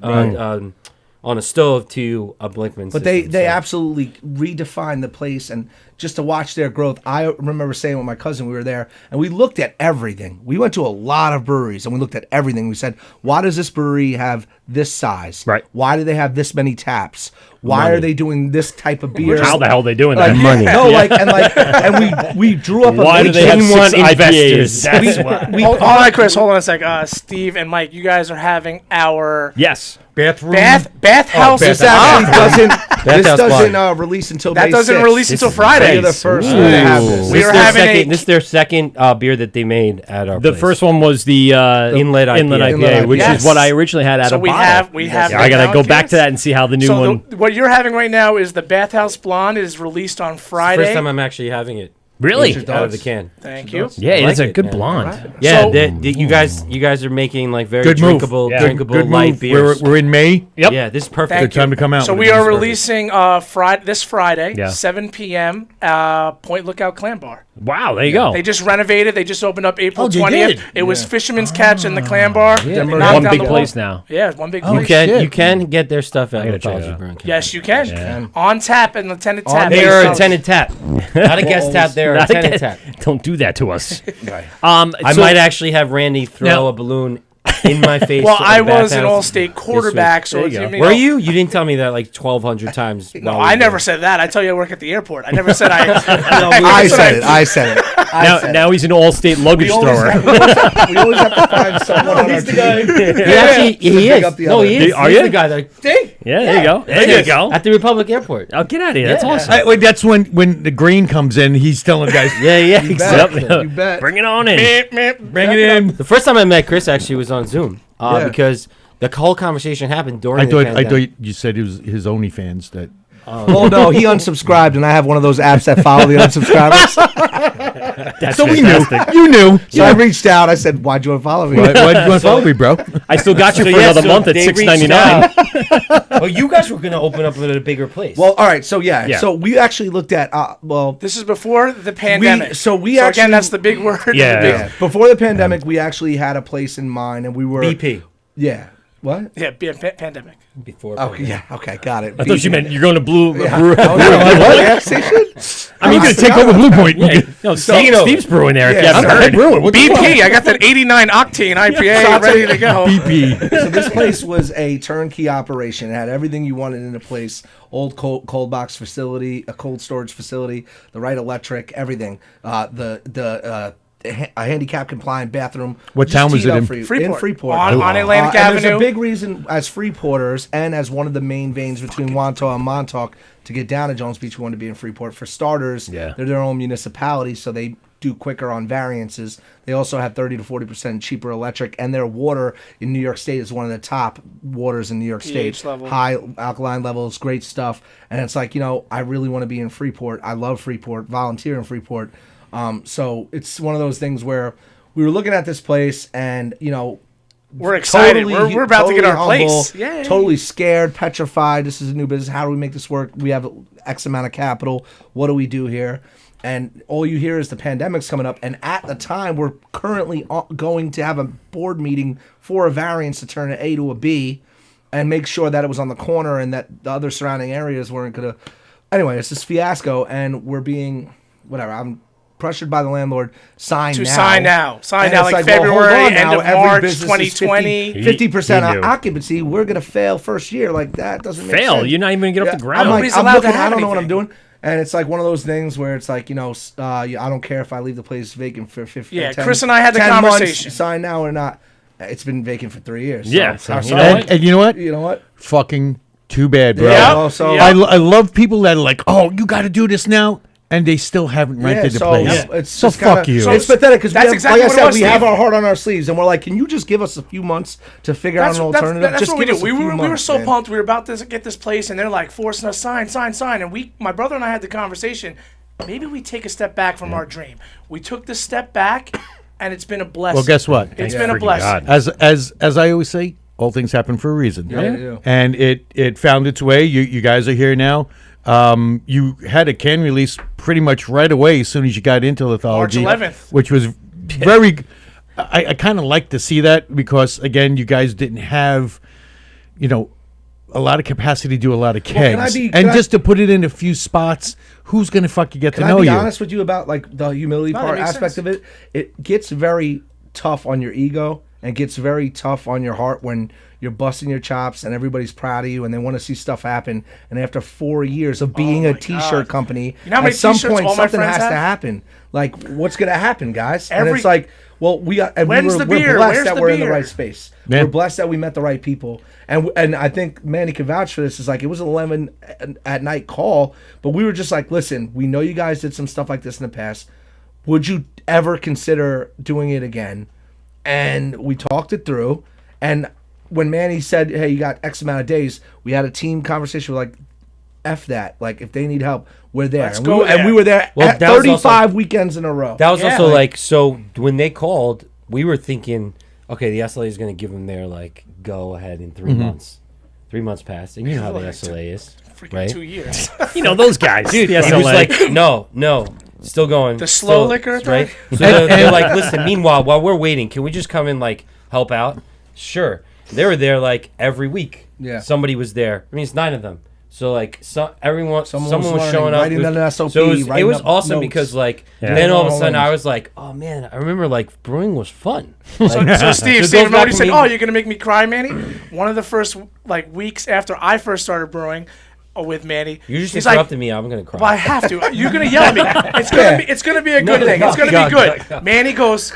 on a stove to a Blinkman. But they absolutely redefined the place, and just to watch their growth. I remember saying with my cousin, we were there, and we looked at everything. We went to a lot of breweries, and we looked at everything. We said, why does this brewery have this size? Right. Why do they have this many taps? Why are they doing this type of beer? How the hell are they doing Like, that? money. No, and we drew up Why a do they have Genuine 6 investors. IPAs? That's why. Hold on, Chris. Hold on a sec. Steve and Mike, you guys are having our Yes. Bathroom. bathhouse. This actually doesn't. This Bathhouse doesn't Blind. release until That May doesn't 6th. release until Friday. They're the first Ooh. to have this. We are having This is their second beer that they made at our The place. first one was the Inlet IPA. IPA, which Yes. is what I originally had out So of we bottle. have Yeah, I got to go back to that and see how the new So one. what you're having right now is the Bathhouse Blonde. It is released on Friday. First time I'm actually having it Really? out of the can. Thank you. Yeah, I it's like a it, good man. blonde. Yeah, So- you guys are making like very Good move. drinkable, Yeah. drinkable Good light move. beers. We're in May. Yep. Yeah, this is perfect. Thank Good time to come out. So with we it. are perfect. releasing this Friday, Yeah. 7 p.m. Point Lookout Clam Bar. Wow, there you go. They just renovated. They just opened up April Oh, they 20th. did? It was Fisherman's Catch in the Clam Bar. They knocked One down big the place wall. now. Yeah, one big You place. can shit. you can get their stuff at gotta check it Lithology out. Brewing Company. Yes, you can. On tap and attended On tap. May They are a 6th. tenant tap, not a guest tap. They're a Not tenant again. tap. Don't do that to us. I So- might actually have Randy throw Now- a balloon in my face. Well, at I the was an bathhouse all-state quarterback, so There it's, you go. Were you? You didn't tell me that like 1,200 times. No, I never said that. I tell you, I work at the airport. I never said I. I said it. I said it. Now he's an all-state luggage thrower. We always have to find someone on our team. He Pick is. up the No, other. he is. Are He's you? the guy that Yeah, there you go. There you go. at the Republic Airport. Oh, get out of here. That's awesome. Wait, that's when the green comes in. He's telling guys, Yeah, You exactly. bet. You bet. Bring it on in. bring it in. The first time I met Chris actually was on Zoom Yeah. because the whole conversation happened during I the thought pandemic. you said it was his OnlyFans that. Well, no, he unsubscribed, and I have one of those apps that follow the unsubscribers. That's So we knew. fantastic. You knew. So I reached out. I said, "Why'd you want to follow me?" Why'd you want to follow me, bro? I still got you for yeah, another so month at they reached $6.99. out. Well, you guys were going to open up at a bigger place. Well, all right. So yeah. Yeah. So we actually looked at This is before the pandemic. so again, actually- that's the big word. Yeah. yeah, before the pandemic, we actually had a place in mind, and we were BP Yeah. What? Yeah, pandemic. before. Oh yeah. Okay. Got it. I thought you meant you're going to Oh, no, what? Gas station? I mean, You're going to take over Blue Point. Yeah, no, Steve's brewing there. If you haven't I'm heard. brewing. What the fuck? BP. I got that 89 octane IPA ready to go. BP. So this place was a turnkey operation. It had everything you wanted in a place: old cold box facility, a cold storage facility, the right electric, everything. A handicap compliant bathroom. What Just town was teed it up in? for you. Freeport. In Freeport. On Atlantic And there's Avenue. a big reason as Freeporters and as one of the main veins between Wantagh and Montauk to get down to Jones Beach, we wanted to be in Freeport. For starters, Yeah. they're their own municipality, so they do quicker on variances. They also have 30 to 40% cheaper electric, and their water in New York State is one of the top waters in New York State. pH level. High alkaline levels, great stuff. And it's like, I really want to be in Freeport. I love Freeport, volunteer in Freeport. So it's one of those things where we were looking at this place and, We're excited. totally- We're about to get our totally humble, place. Yeah. Totally scared, petrified. This is a new business. How do we make this work? We have X amount of capital. What do we do here? And all you hear is the pandemic's coming up. And at the time, we're currently going to have a board meeting for a variance to turn an A to a B and make sure that it was on the corner and that the other surrounding areas weren't going to. Anyway, it's this fiasco, and we're being, whatever, I'm pressured by the landlord, sign To now. sign now. Sign And now, it's like well, hold February, on end now. of Every March business is 2020. 50% He knew. occupancy. We're going to fail first year. Like, that doesn't make Fail. sense. You're not even going to get off the ground. I'm like, Nobody's I'm allowed to looking, I have don't know what I'm anything. doing. And it's like one of those things where it's like, I don't care if I leave the place vacant for 50 Yeah, 10 Chris and I had the 10 months, conversation. sign now or not. It's been vacant for 3 years. Yeah, So, so you know what? And you know what? you know what? Fucking too bad, bro. Yep. Also, Yep. I love people that are like, oh, you got to do this now, and they still haven't rented the so place. it's So just fuck kinda, you. It's pathetic because That's exactly like I what it said, was, we have Steve. our heart on our sleeves, and we're like, can you just give us a few months to figure out an alternative? That's just what we give do. us a We few were months, so man. pumped. We were about to get this place, and they're like forcing us sign. And my brother and I had the conversation. Maybe we take a step back from our dream. We took the step back, and it's been a blessing. Well, guess what? It's been a freaking blessing. God. As I always say, all things happen for a reason. Yeah, they do. And it found its way. You guys are here now. You had a can release pretty much right away as soon as you got into lithology, March 11th. which was very. I kind of like to see that because again, you guys didn't have, a lot of capacity to do a lot of kegs, can I- just to put it in a few spots. Who's gonna fucking get Can to I know be you? honest with you about like the humility No, that part makes aspect sense. of it? It gets very tough on your ego and gets very tough on your heart when you're busting your chops and everybody's proud of you and they want to see stuff happen. And after 4 years of being a my T-shirt God. company, You know how many at some T-shirts point all my something friends has to have? happen. Like, what's gonna happen, guys? And Every- it's like, well, we're When's the beer? blessed Where's that the we're in the beer? right space. Yeah. We're blessed that we met the right people. And I think Manny can vouch for this. Is like, it was an 11 at night call, but we were just like, listen, we know you guys did some stuff like this in the past. Would you ever consider doing it again? And we talked it through. And when Manny said, hey, you got X amount of days, we had a team conversation. We're like, F that. Like, if they need help, we're there. Let's And go we, were- and there. we were there Well, at that was 35 weekends in a row. That was Yeah. also like, so when they called, we were thinking, okay, the SLA is going to give them their like go ahead in 3 months. 3 months passed, and you know how the SLA is, Freaking right? 2 years. Those guys. Dude, the he was SLA. like, no, still going. The slow still- liquor right? thing? So they're like, listen, meanwhile, while we're waiting, can we just come and like help out? Sure. They were there like every week. Yeah. Somebody was there. I mean, it's 9 of them. So like someone was learning, showing up. writing an SOP, So it writing was up awesome notes. because like Yeah. then all of a Yeah. sudden I was like, oh man, I remember like brewing was fun. So Steve, So it goes remember back you to said, me- "Oh, you're gonna make me cry, Manny." One of the first like weeks after I first started brewing with Manny, You just he's interrupted me. I'm gonna cry. Well, I have to. You're gonna yell at me. It's gonna be a good thing. It's gonna be good. Manny goes,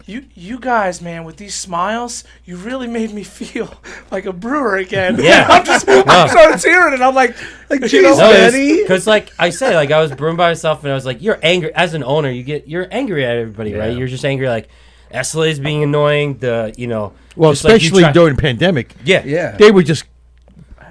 you guys, man, with these smiles, you really made me feel like a brewer again. Yeah. I started tearing, and I'm like, you know, No, Manny. because like I said, like I was brewing by myself, and I was like, you're angry as an owner. You're angry at everybody, right? You're just angry, like SLA's being annoying. Well, just like you especially try- during the pandemic. Yeah. They were just.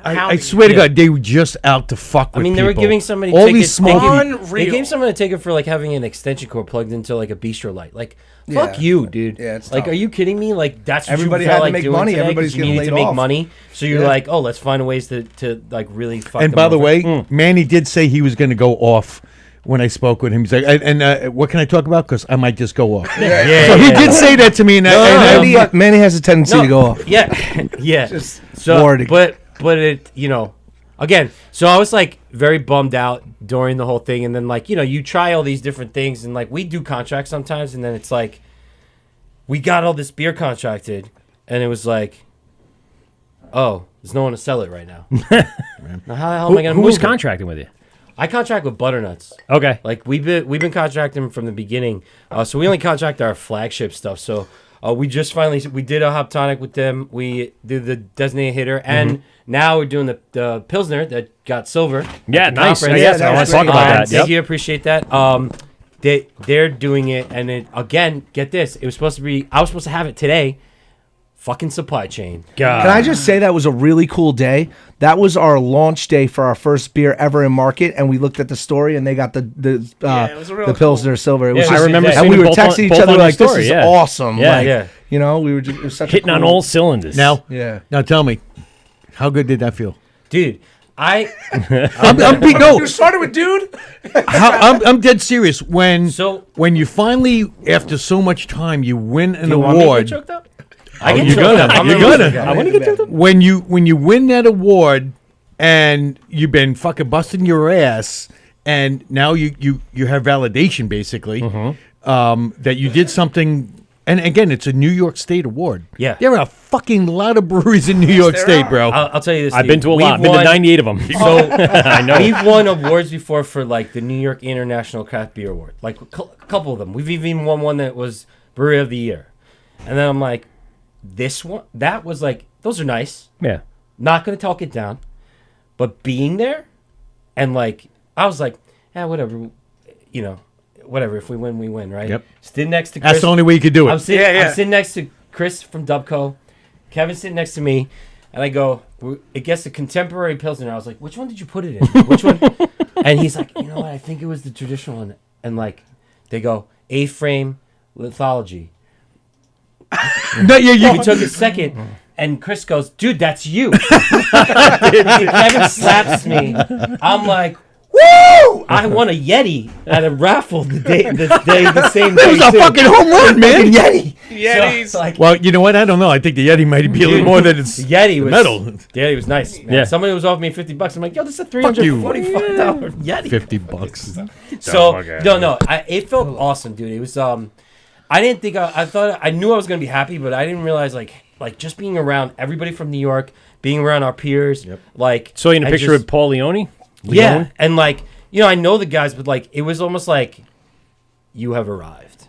I Hounding swear to you. God, they were just out to fuck with I mean, they were people. giving somebody all tickets. these small. Unreal. They gave someone a ticket for like having an extension cord plugged into like a bistro light. Like, fuck you, dude. Yeah, it's like, tough. are you kidding me? Like, that's what Everybody you felt had to like make doing money. today 'cause Everybody's you getting needed to laid make off. money. So you're Yeah. like, oh, let's find ways to like really fuck. And them by the over. way, Manny did say he was going to go off when I spoke with him. He's like, and what can I talk about? Because I might just go off. yeah, So he yeah. did say that to me, and, I, Manny has a tendency to go off. Yeah, yeah. Just so, boring. but it, again. So I was like very bummed out during the whole thing, and then like you try all these different things, and like we do contracts sometimes, and then it's like we got all this beer contracted, and it was like, oh, there's no one to sell it right now. Now how the hell am I gonna Who was move it? contracting with you? I contract with Butternuts. Okay. Like we've been contracting from the beginning, so we only contract our flagship stuff. So we just we did a hop tonic with them. We did the designated hitter, and now we're doing the pilsner that got silver. Yeah, at the nice. conference. Yes, I want to talk about that. Thank Yep. you, appreciate that. They're doing it, and it again. Get this, it was supposed to be. I was supposed to have it today. Fucking supply chain. God. Can I just say that was a really cool day? That was our launch day for our first beer ever in market, and we looked at the story, and they got it was real the Pilsner Silver. It was I just, remember and seeing we it were both on- texting each both other on your like, "This story, is yeah. awesome!" Yeah. Like, Yeah. we were just it was such Hitting a on cool, all cylinders. now, Yeah. now tell me, how good did that feel? Dude, I'm You started with dude. I'm dead serious. When So- you finally, after so much time, you win an you want me to get award. choked up? I get you're choked gonna. up. I'm You're a gonna. loser guy. I want to get choked up. When you win that award, and you've been fucking busting your ass, and now you have validation basically that you did something. And again, it's a New York State award. Yeah. There are a fucking lot of breweries in New York State, bro. I'll tell you this. I've Steve. been to a lot. I've We've been to won- 98 of them. So I know. we've won awards before for like the New York International Craft Beer Award, like a couple of them. We've even won one that was Brewery of the Year, and then I'm like, this one, that was like, those are nice. Yeah. Not gonna talk it down, but being there, and like I was like, whatever, whatever. If we win, we win, right? Yep. Sitting next to Chris. That's the only way you could do I'm it. sitting, Yeah, yeah. I'm sitting next to Chris from Dubco. Kevin's sitting next to me, and I go, it gets the contemporary Pilsner. I was like, which one did you put it in? Which one? And he's like, you know what? I think it was the traditional one. And like, they go, A-frame lithology. No, We took a second, and Chris goes, dude, that's you. And Kevin slaps me. I'm like, woo! I won a Yeti at a raffle the same day. It was a too. fucking home run, man. Yeti. Yetis. So, like, Well, you know what? I don't know. I think the Yeti might be a little more than it's the Yeti was metal. The Yeti was nice. Man. Yeah. Somebody was offering me $50. I'm like, yo, this is a you. $345 Yeti. $50. So no, it felt awesome, dude. It was I didn't think I thought I knew I was gonna be happy, but I didn't realize like just being around everybody from New York, being around our peers, like So you in a I picture just- with Paul Leone? yeah, and like I know the guys, but like it was almost like you have arrived.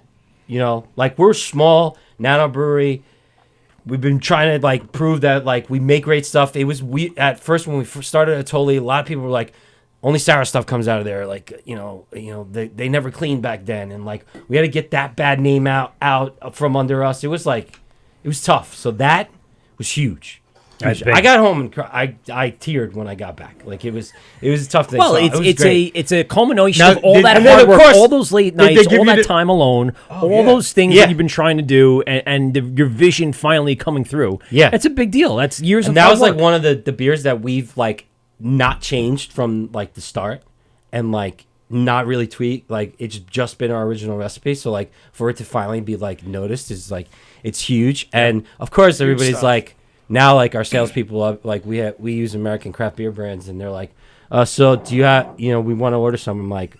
Like we're small nano brewery. We've been trying to like prove that like we make great stuff. It was at first when we first started at Totally, a lot of people were like, only sour stuff comes out of there. Like they never cleaned back then, and like we had to get that bad name out from under us. It was tough. So that was huge. That's Huge. big. I got home and I teared when I got back. Like it was a tough thing. Well, So it's it was it's great. it's a culmination Now, of all did- that and then, hard of work, course, all those late they nights, give all you that the- time alone, all yeah. those things Yeah. that you've been trying to do, and your vision finally coming through. Yeah. That's a big deal. That's years And of that hard was like work. one of the beers that we've like not changed from like the start, and like not really tweaked. Like it's just been our original recipe. So like for it to finally be like noticed is like it's huge. And of course everybody's stuff. like, now like our salespeople like we use American craft beer brands, and they're like, so do you have we want to order some? I'm like,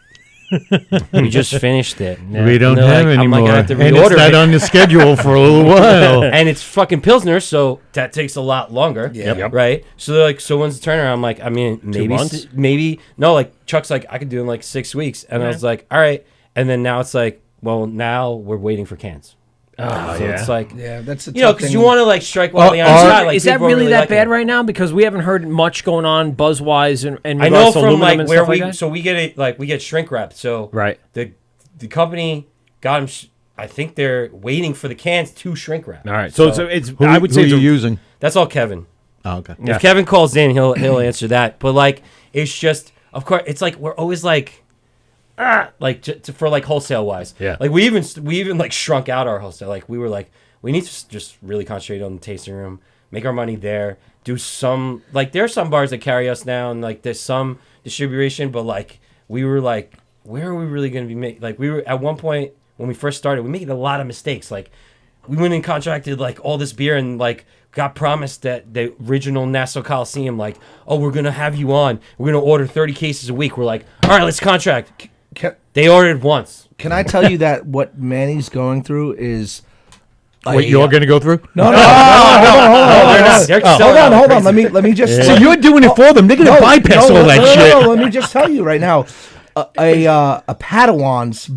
we just finished it. We don't And they're have like, I'm like, anymore. I have to And it's reorder not it. on the schedule for a little while. And it's fucking Pilsner, so that takes a lot longer. Yeah. Right? So they're like, so when's the turnaround? I'm like, I mean, months? maybe. No, like, Chuck's like, I could do it in like 6 weeks. And I was like, all right. And then now it's like, well, now we're waiting for cans. So it's like, Yeah, that's a because you want to like strike while the iron's hot. Like, is that people are really that liking bad it. right now? Because we haven't heard much going on buzz-wise and I know regards to from aluminum like and where stuff we, like that? so we get it, like, we get shrink wrapped. So Right. the company got them, I think they're waiting for the cans to shrink wrap. All right. So it's Who, I would who say are it's you a- using? That's all Kevin. Oh, okay. Yeah. If Kevin calls in, he'll answer that. But like, it's just, of course, it's like we're always like, like for like wholesale wise. Yeah. Like we even like shrunk out our wholesale. Like we were like, we need to just really concentrate on the tasting room, make our money there, do some like there are some bars that carry us now, and like there's some distribution, but like we were like, where are we really going to be making? Like we were at one point when we first started, we made a lot of mistakes. Like we went and contracted like all this beer and like got promised that the original Nassau Coliseum, like, oh, we're going to have you on. We're going to order 30 cases a week. We're like, all right, let's contract. They ordered once. Can I tell you that what Manny's going through is... What you're going to go through? No, They're selling out hold crazy. on. Let me just... So you're doing it for them. They're going to bypass all that shit. No, let me just tell you right now. A Padawan's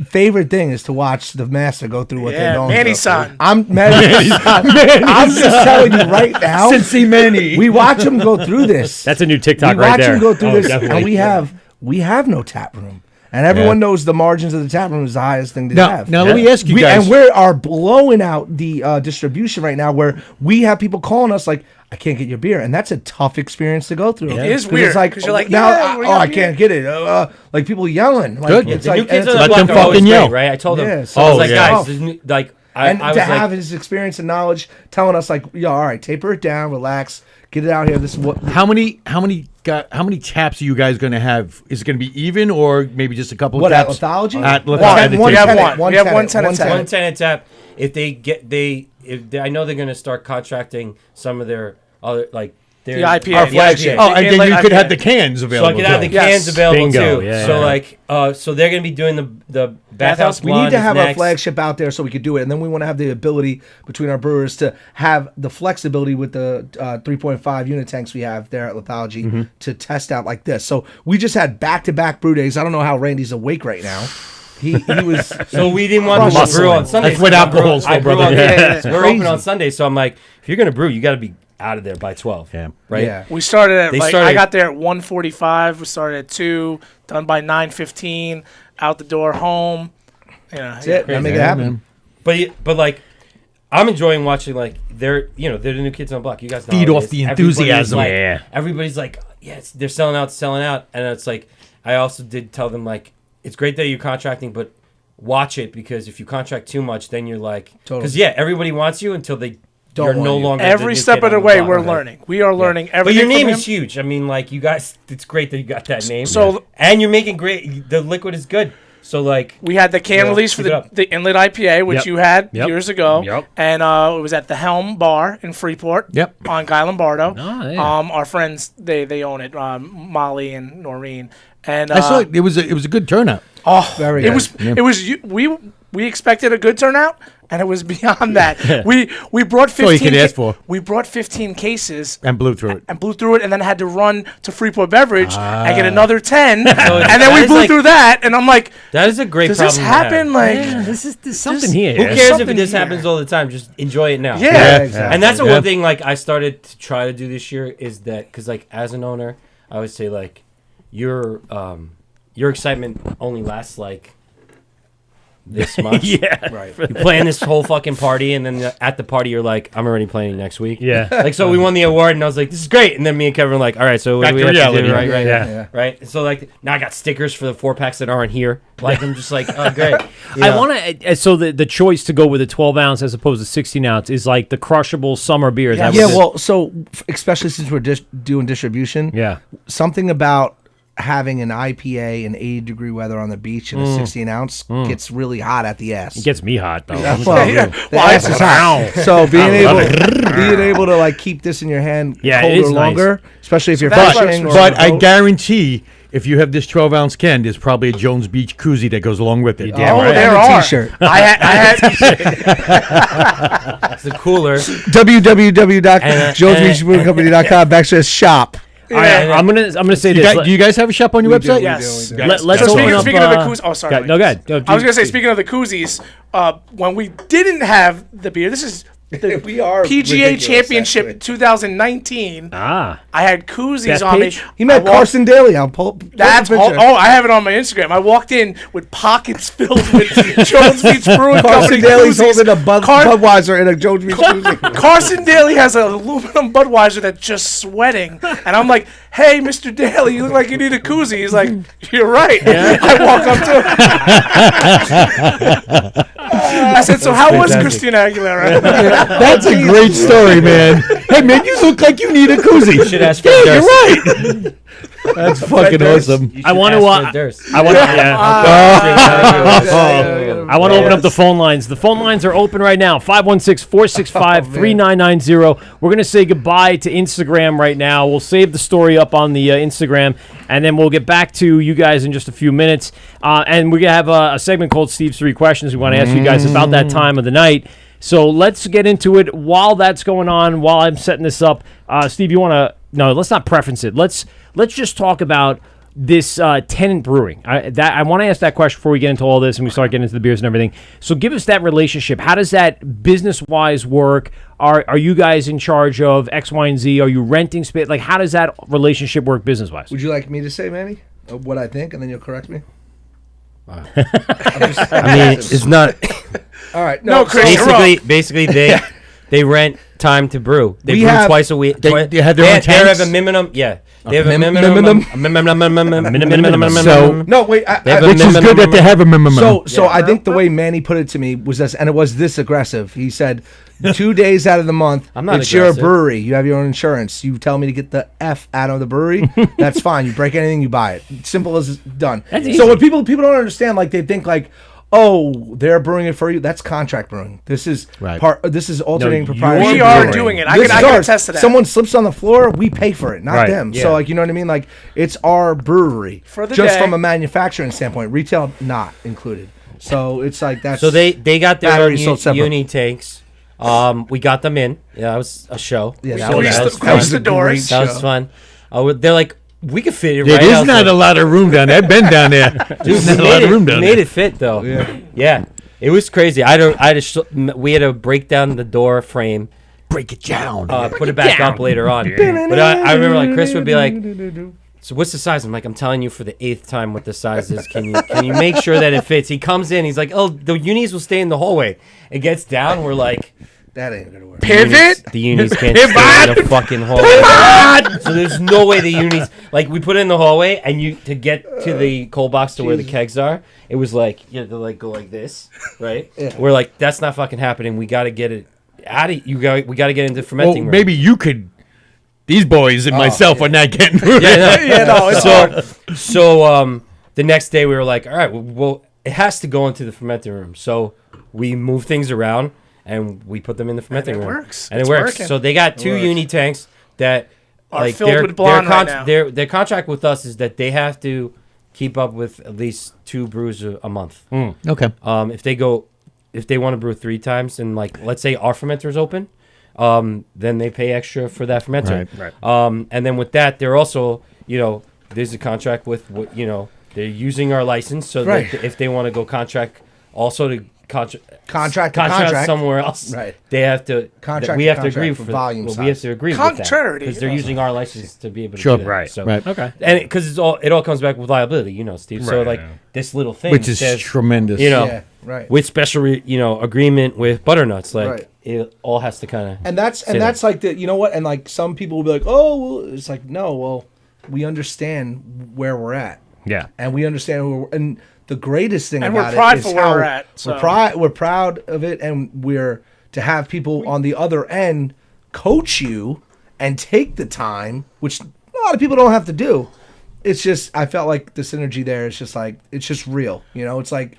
favorite thing is to watch the master go through what they're Yeah, going Manny's through. son. I'm just telling you right now. Cincy Manny. We watch him go through this. That's a new TikTok we right watch there. him go through this, definitely. and we have no tap room, and everyone knows the margins of the tap room is the highest thing they have. Now let me ask you guys. And we are blowing out the distribution right now, where we have people calling us like, I can't get your beer, and that's a tough experience to go through. It is 'Cause weird, It's like 'cause you're like, now, yeah, we got I beer. can't get it. Like people yelling. Like, Good. It's The like, new kids on and the it's Let block them are always fucking yell. great, right? I told them. Yeah, so I was it's like, yeah. guys, this new, like, I and was to like, have his experience and knowledge telling us like, yeah, all right, taper it down, relax, get it out here. This is what. How many taps are you guys going to have? Is it going to be even, or maybe just a couple What, of at taps? Lithology? At One. Lithology. We have tenant, one. We have one tenant, tenant. one tenant tap. If I know they're going to start contracting some of their other like their The IPA. Our the flagship. IPA. Oh, and Yeah, then like you could IPA. have the cans So available. I could have the too. cans Yes. available Bingo, too. yeah, So yeah. like, so they're going to be doing the bathhouse. We need to have our flagship out there so we could do it, and then we want to have the ability between our brewers to have the flexibility with the 3.5 unit tanks we have there at Lithology to test out like this. So we just had back-to-back brew days. I don't know how Randy's awake right now. He was. So we didn't want to Muscle. brew on Sundays. That's what alcohol's I for, brew brother. on- Yeah. We're Crazy. open on Sunday, so I'm like, if you're going to brew, you got to be out of there by 12. Yeah. Right. Yeah. We started at They like started- I got there at 1:45. We started at 2, done by 9:15. Out the door, home. That's it. Crazy. I make it Yeah, happen. man. But like, I'm enjoying watching like they're the new kids on the block. You guys know Feed how it off is. the Everybody's enthusiasm. Like, Yeah. Everybody's like, yes, they're selling out, and it's like I also did tell them like it's great that you're contracting, but watch it because if you contract too much, then you're like, because Totally. everybody wants you until they Don't you're want no you. longer Every the new step kid of the on way, block, we're right? learning. We are learning But everything. your name from is him. huge. I mean, like you guys, it's great that you got that name. So- and you're making great. The liquid is good. So like, We had the can Yeah, release for keep it up. the Inlet IPA, which Yep. you had Yep. years ago, Yep. and it was at the Helm Bar in Freeport. Yep. On Guy Lombardo. Oh, yeah. Our friends, they own it. Molly and Noreen. And I saw it. It was a good turnout. Oh, Very it good. was it was we expected a good turnout, and it was beyond that. we brought 15. all you could ask for. We brought 15 cases And blew through it. and blew through it, and then had to run to Freeport Beverage and get another 10, and that then we is blew like- through that, and I'm like, that is a great does problem. this to have. happen? Like, Yeah, there's something Just- here. Who There's cares if something this here. happens all the time? Just enjoy it now. yeah. exactly. And that's the Yeah. one thing like I started to try to do this year is that because like as an owner, I would say like your excitement only lasts like this much. Yeah. Right. You plan this whole fucking party, and then at the party you're like, I'm already planning next week. Yeah. Like so, we won the award, and I was like, this is great. And then me and Kevin were like, all right, so what Back do we to have reality. to do? Right, Yeah. Yeah. right. So like now I got stickers for the 4-packs that aren't here. Like I'm just like, oh great. You I know? want to. So the choice to go with a 12 ounce as opposed to 16 ounce is like the crushable summer beer. Is that Yeah, what it is? well, so especially since we're doing distribution, Yeah. something about having an IPA in 80-degree weather on the beach in a 16-ounce gets really hot at the ass. It gets me hot though. The ass is hot. So being able to like keep this in your hand Yeah, it colder is nice. longer, especially if you're that's fishing. what- or But on a I boat. guarantee if you have this 12-ounce can, there's probably a Jones Beach koozie that goes along with it. damn Oh, right. there And a are. t-shirt. I had It's the cooler. www.jonesbeachbrewingcompany.com/shop. I'm gonna say You this. guys, do you guys have a shop on your website? Yes. Let's So open up. speaking of the koozies, oh sorry. No, go ahead. I was gonna say, speaking of the koozies, when we didn't have the beer, this is the We are PGA ridiculous, Championship actually. 2019. Ah, I had koozies Best on page? me. He met I walked- Carson Daly. I'll pull up That's the all. picture. Oh, I have it on my Instagram. I walked in with pockets filled with Jones Beach Brewing Carson Company Daly's koozies. holding a Budweiser in a Jones Beach koozie. Carson Daly has an aluminum Budweiser that's just sweating, and I'm like, "Hey, Mr. Daly, you look like you need a koozie." He's like, "You're right." I walk up to him. I said, "So how was Christina Aguilera?" That's a great story, man. Hey, man, you look like you need a koozie. Should ask Yeah, Fred you're Durst. right. That's fucking awesome. You I should wanna ask wa- Fred Durst. I want to. Yeah. I want to open up the phone lines. The phone lines are open right now. 516-465-3990. We're going to say goodbye to Instagram right now. We'll save the story up on the Instagram, and then we'll get back to you guys in just a few minutes. And we're going to have a segment called Steve's 3 Questions. We want to ask you guys about that time of the night. So let's get into it. While that's going on, while I'm setting this up, Steve, you want to... No, let's not preference it. Let's just talk about this tenant brewing. I want to ask that question before we get into all this and we start getting into the beers and everything. So give us that relationship. How does that business-wise work? Are you guys in charge of X, Y, and Z? Are you renting space? Like, how does that relationship work business-wise? Would you like me to say, Manny, what I think, and then you'll correct me? I mean, it's not. All right. No, Chris, you're wrong. Basically, they rent time to brew. They We brew have- twice a week. They have their own They have tanks? a minimum. Yeah, they have a minimum? minimum. So- No, wait. They have a Which is good that they have a minimum. So I think the way Manny put it to me was this, and it was this aggressive. He said, 2 days out of the month, I'm not it's your aggressive. brewery. You have your own insurance. You tell me to get the F out of the brewery. That's fine. You break anything, you buy it. Simple as done. That's So easy. when people don't understand, like they think like, oh, they're brewing it for you. That's contract brewing. This is Right. This is alternating you're proprietary. We are brewing. doing it. I This can is ours. attest to that. Someone slips on the floor, we pay for it, not Right. them. Yeah. So like, you know what I mean? Like it's our brewery For the just day. from a manufacturing standpoint. Retail not included. So it's like that's So they got their own Batteries sold separate. uni tanks. We got them in. Yeah, that was a show. Yeah, We that closed was- the- that was closed the a doors. great That was show. fun. They're like, we could fit it There right is out not there. a lot of room down there. I've been down there. There's not a lot of room down made there. it fit though. Yeah. It was crazy. We had to break down the door frame, Break it down. put it back up later on. But I remember like Chris would be like, "So what's the size?" I'm like, "I'm telling you for the 8th time what the size is. Can you make sure that it fits?" He comes in. He's like, "Oh, the unis will stay in the hallway." It gets down. We're like, That ain't gonna work. Pivot. The unis can't stay in the fucking hallway. So there's no way the unis, like we put it in the hallway, and to get to the cold box to where the kegs are, it was like you had to like go like this, right? Yeah. We're like, that's not fucking happening. We got to get it out of we got to get into Well, fermenting room. maybe you could. These boys and myself are not getting through it. Yeah, no, it's hard. So the next day we were like, all right, well, it has to go into the fermenting room. So we move things around and we put them in the fermenting room. works. And It's it works. working. So they got 2 uni tanks that Are like filled with blonde right now. their contract with us is that they have to keep up with at least 2 brews a month. Okay. If they want to brew 3 times and like let's say our fermenter is open, then they pay extra for that fermenter. Right. And then with that, they're also, there's a contract with what, they're using our license so Right. that if they want to go contract also to Contract to contract contract. somewhere else, Right. they have to Contract we to have to agree contract for for volume well, we have size. to agree with Contrary, that because they're you know. using our license to be able to Sure. do that. Right. So, Right. Okay. and because it all comes back with liability, Steve. So Right, like yeah. this little thing, Which is says, tremendous. Yeah, right. with special agreement with butternuts, like Right. it all has to kind of And that's like the, you know what? And like some people will be like, oh, well, it's like, no, well, we understand where we're at. Yeah. And we understand who we're, and the greatest thing And we're about prideful it is where how we're at, so. we're proud of it, and we're to have people on the other end coach you and take the time, which a lot of people don't have to do, it's just I felt like the synergy there is just like it's just real. You know, it's like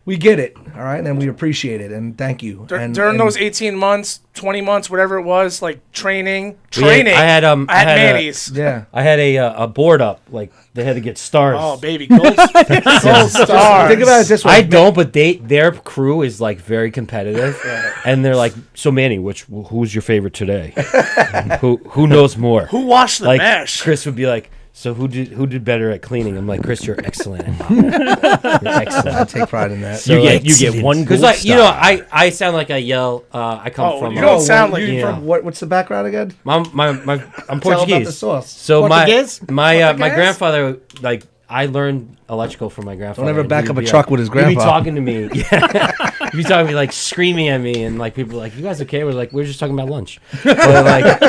we get it, all right, and we appreciate it, and thank you. During And those 18 months, 20 months, whatever it was, like training. I had Manny's. yeah. I had a board up, like they had to get stars. Oh, baby. Gold stars. Think about it this way. I don't, but their crew is like very competitive, and they're like, so Manny, who's your favorite today? who knows more? Who washed the like mesh? Chris would be like, so who did better at cleaning? I'm like, Chris, you're excellent. You're I excellent. take pride in that. So, you get one because gold like you know, I sound like I yell. I come from. you don't sound like you you. from what's the background again? I'm Tell about Portuguese. the sauce. So Portuguese? my grandfather, like, I learned electrical from my grandfather. Don't ever and back he'd up a be truck like- with his He'd be grandpa. talking to me. Yeah. He'd be talking to me, like, screaming at me, and like people were like, "You guys okay?" We're like, "We're just talking about lunch." But like,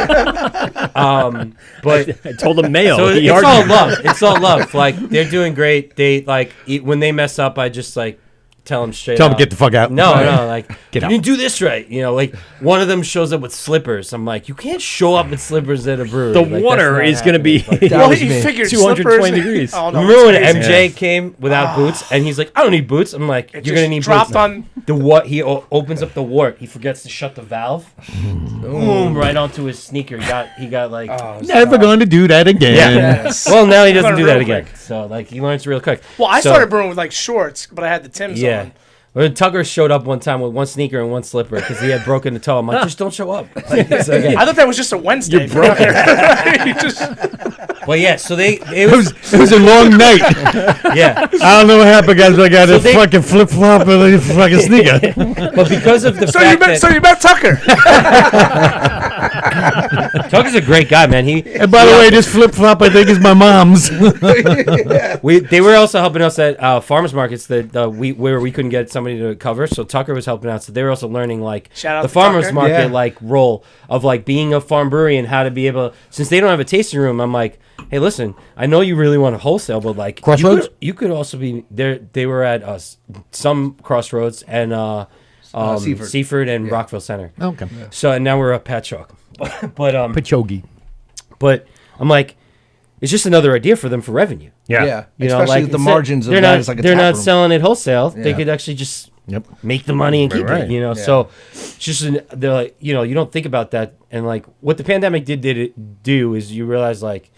but I told him Mayo. so He it's all argued. love. It's all love. Like they're doing great. They like when they mess up, I just like tell them straight. Tell them out. get the fuck out. No, like Get you out. didn't do this right. You know, like one of them shows up with slippers. I'm like, you can't show up with slippers at a brewery. The Like, that's water not is going to happening. be Like, Well, was he me. figured 220 slippers. degrees. Oh, no, Remember when it's crazy. MJ came without boots, and he's like, "I don't need boots." I'm like, It "You're just gonna need dropped boots." on. The what? He opens up the wart. He forgets to shut the valve. Boom! Right onto his sneaker. He got like. Never going to do that again. Yes. Well, now he doesn't Learn do that real again. quick. So like he learns real quick. Well, I So- started brewing with like shorts, but I had the Timbs Yeah. on. When Tucker showed up one time with one sneaker and one slipper because he had broken the toe. I'm like, just don't show up. Like, it's okay. I thought that was just a Wednesday. You just, Well, yeah. So it It was was a long night. yeah. I don't know what happened, guys. But I got So a they- fucking flip flop and a fucking sneaker. But because of the so you fact met Tucker. that Tucker's a great guy, man. And by the way, this flip flop I think is my mom's. They were also helping us at farmers markets where we couldn't get somebody to cover. So Tucker was helping out. So they were also learning like Shout out the to farmers Tucker. market Yeah. like role of like being a farm brewery and how to be able. Since they don't have a tasting room, I'm like, hey, listen, I know you really want to wholesale, but like Crossroads? you could also be there. They were at some Crossroads and Seaford and Rockville Center. Okay. So and now we're at Pat Chalk. but Pachogi. but I'm like, it's just another idea for them for revenue. Yeah. You know, Especially like with the instead- margins of they're that not, is like a they're tap not room. selling it wholesale. They Yeah. could actually just Yep. make the money and keep Right. it. You know, Yeah. so it's just they're like, you know, you don't think about that. And like what the pandemic did do is you realize like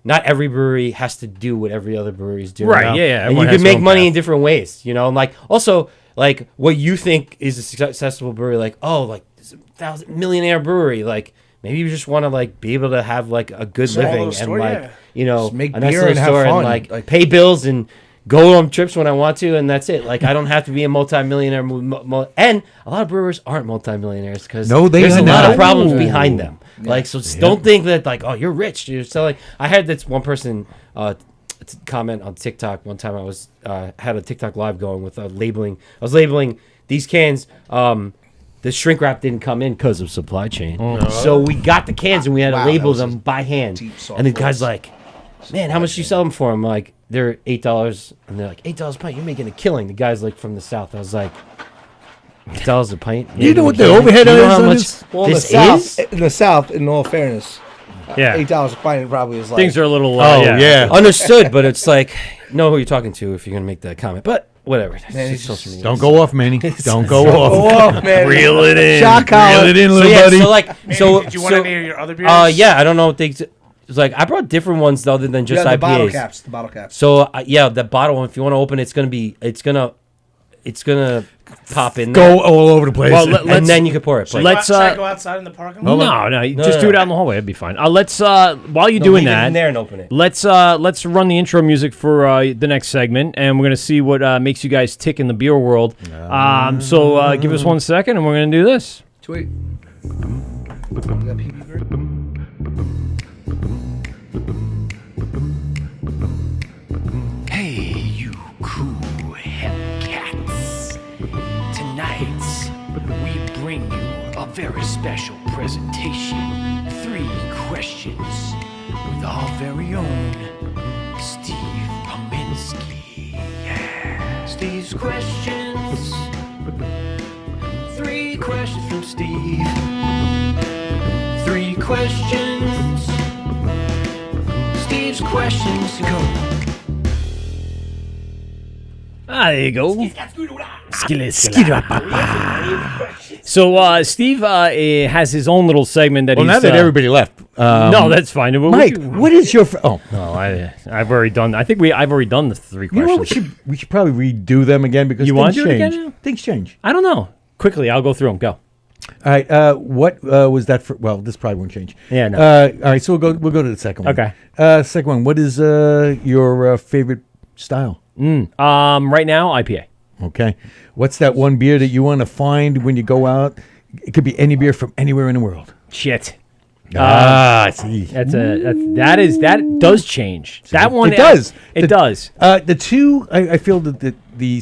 not every brewery has to do what every other brewery is doing. Right, now. yeah, yeah, And everyone you has can their make own money path. in different ways. You know, and like also like what you think is a successful brewery, like oh, like this 1,000-millionaire brewery, like. Maybe you just want to like be able to have like a good Small living little store, and like yeah. you know Just make a nice beer little and have store fun, and like like- pay bills and go on trips when I want to and that's it. Like I don't have to be a multimillionaire. And a lot of brewers aren't multimillionaires because No, they there's are a lot not. of problems Ooh. behind them. Like so, don't think that like oh you're rich. You're selling. I had this one person comment on TikTok one time. I was had a TikTok live going with labeling. I was labeling these cans. The shrink wrap didn't come in because of supply chain. So we got the cans and we had to Wow, label that was them by hand. deep, soft And the guy's voice. like, man, how much do you sell them for? I'm like, they're $8. And they're like, $8 a pint. You're making a killing. The guy's like from the South. I was like, $8 a pint? You know what the Making a overhead killing? You know is how on much this? Well, in the this South, is? in the South, in all fairness, Yeah. $8 a pint probably is like Things are a little. Oh, yeah. Understood, but it's like, know who you're talking to if you're going to make that comment. But whatever. Man, It's social media. Don't go off, Manny. Don't go Go off. off, man. Reel it in. Shot collar. Reel it in, So little yeah, buddy. so like, so Did you want so, any of your other beers? yeah, I don't know what they. It's like I brought different ones other than just Yeah, the IPAs. bottle caps. The bottle caps. So yeah, the bottle. If you want to open it, it's gonna pop in there, Go all over the place. Well, let's- and then you can pour it. Should Like, let's, should I uh, go outside in the parking No, lot? no, No, just no, do it no. out in the hallway. It'd be fine. Let's while you're no, doing leave it in that, there and open it. let's run the intro music for the next segment, and we're gonna see what makes you guys tick in the beer world. So give us 1 second, and we're gonna do this. Tweet. You got PB grip? Hey, you cool hep cats. Tonight, we bring you a very special presentation. 3 questions with our very own Steve Pominski. Yeah. Steve's questions. 3 questions from Steve. 3 questions. Steve's questions go. There you go. So Steve has his own little segment that Well, he's... now that everybody left. no, that's fine. Mike, what is your... Oh, No, I've already done... I think I've already done the three you know questions. what? We should probably redo them again because You things want to do it change. again now? Things change. I don't know. Quickly, I'll go through them. Go. All right. What was that for? Well, this probably won't change. Yeah, no. All right. So we'll go to the second one. Okay. Second one. What is your favorite style? Right now, IPA. Okay. What's that one beer that you want to find when you go out? It could be any beer from anywhere in the world. Shit. See. That does change. That one It does. It does. The two, I feel that the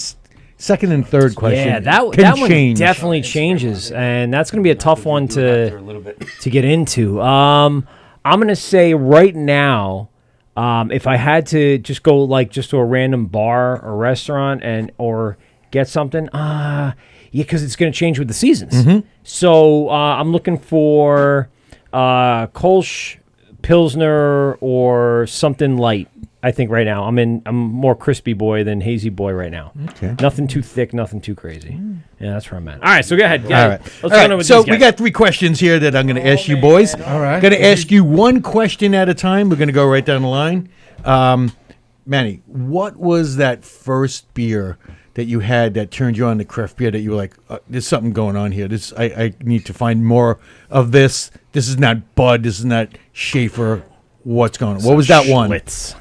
second and third question Yeah, that can one change. definitely changes, and that's going to be a tough one to get into. I'm going to say right now, if I had to just go just to a random bar or restaurant or get something, because it's going to change with the seasons. Mm-hmm. So I'm looking for Kolsch, Pilsner, or something light. I think right now I'm more crispy boy than hazy boy right now. Okay. Nothing too thick, nothing too crazy. Yeah, that's where I'm at. All right, so go ahead. All right. Let's All go right. with So these we guys. got 3 questions here that I'm going to ask you boys. All right. Going to ask you one question at a time. We're going to go right down the line. Manny, what was that first beer that you had that turned you on to craft beer that you were like, there's something going on here. I need to find more of this. This is not Bud. This is not Schaefer. What's going on? What was that one? Schlitz.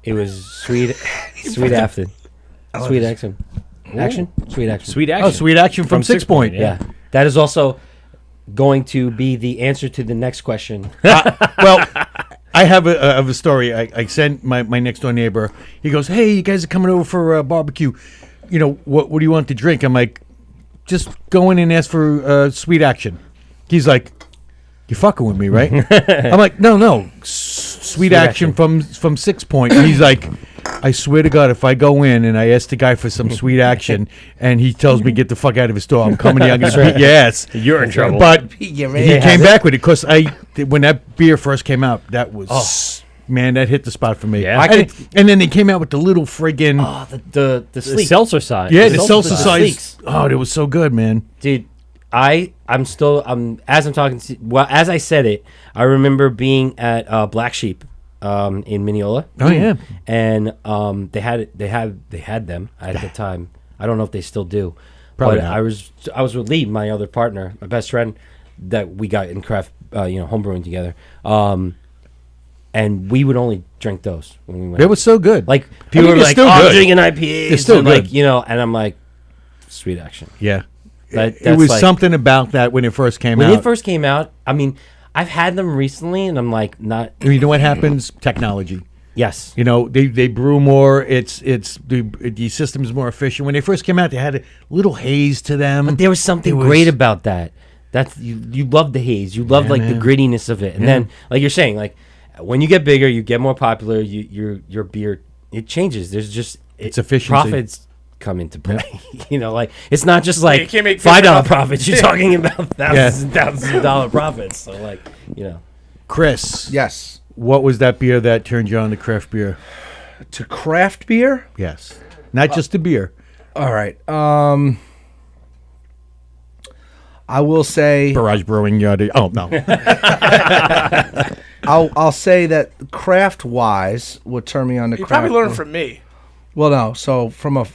It was Sweet Afton. Sweet Action. Sweet Action. Sweet action. Oh, Sweet Action from 6 Point. Yeah. That is also going to be the answer to the next question. Well, I have a story. I sent my next door neighbor. He goes, "Hey, you guys are coming over for barbecue. You know, what do you want to drink?" I'm like, "Just go in and ask for Sweet Action." He's like, "You fucking with me, right?" I'm like, "No, Sweet Action from 6 Point." And he's like, "I swear to God, if I go in and I ask the guy for some Sweet Action and he tells me get the fuck out of his store, I'm coming here. I'm gonna beat your ass." You're in trouble. But he came back with it because when that beer first came out, that was man, that hit the spot for me. Yeah. And then they came out with the little friggin' The the sleek. seltzer side. yeah, the seltzer salsa size. size. Oh, it was so good, man. Dude, I'm talking to, well, as I said it, I remember being at Black Sheep in Mineola. Oh yeah. And they had them at the time. I don't know if they still do. Probably but not. I was with Lee, my other partner, my best friend, that we got in craft homebrewing together. And we would only drink those when we went. It was so good. like I people mean, were it's like, still "Oh, I'm good. drinking IPAs." It's still and good. like, and I'm like, Sweet Action. Yeah. That- It that's was like- something about that when it first came When out. they first came out, I mean, I've had them recently, and I'm like, not. You know what happens? Technology. Yes. You know, they brew more. It's the system's more efficient. When they first came out, they had a little haze to them. But there was something It was- great about that. That's you love the haze. You love like the grittiness of it, and then like you're saying, like when you get bigger, you get more popular. Your beer it changes. There's just It's efficiency. Profits come into play. Like it's not just you like can't make beer $5 for nothing. profits. You're talking about thousands and thousands of dollar profits. So like Chris, Yes. what was that beer that turned you on to craft beer? To craft beer? Yes, not just the beer. All right. I will say Barrage Brewing Yard. Oh no, I'll say that craft wise would turn me on to You craft. probably learned from me. Well, no. So from a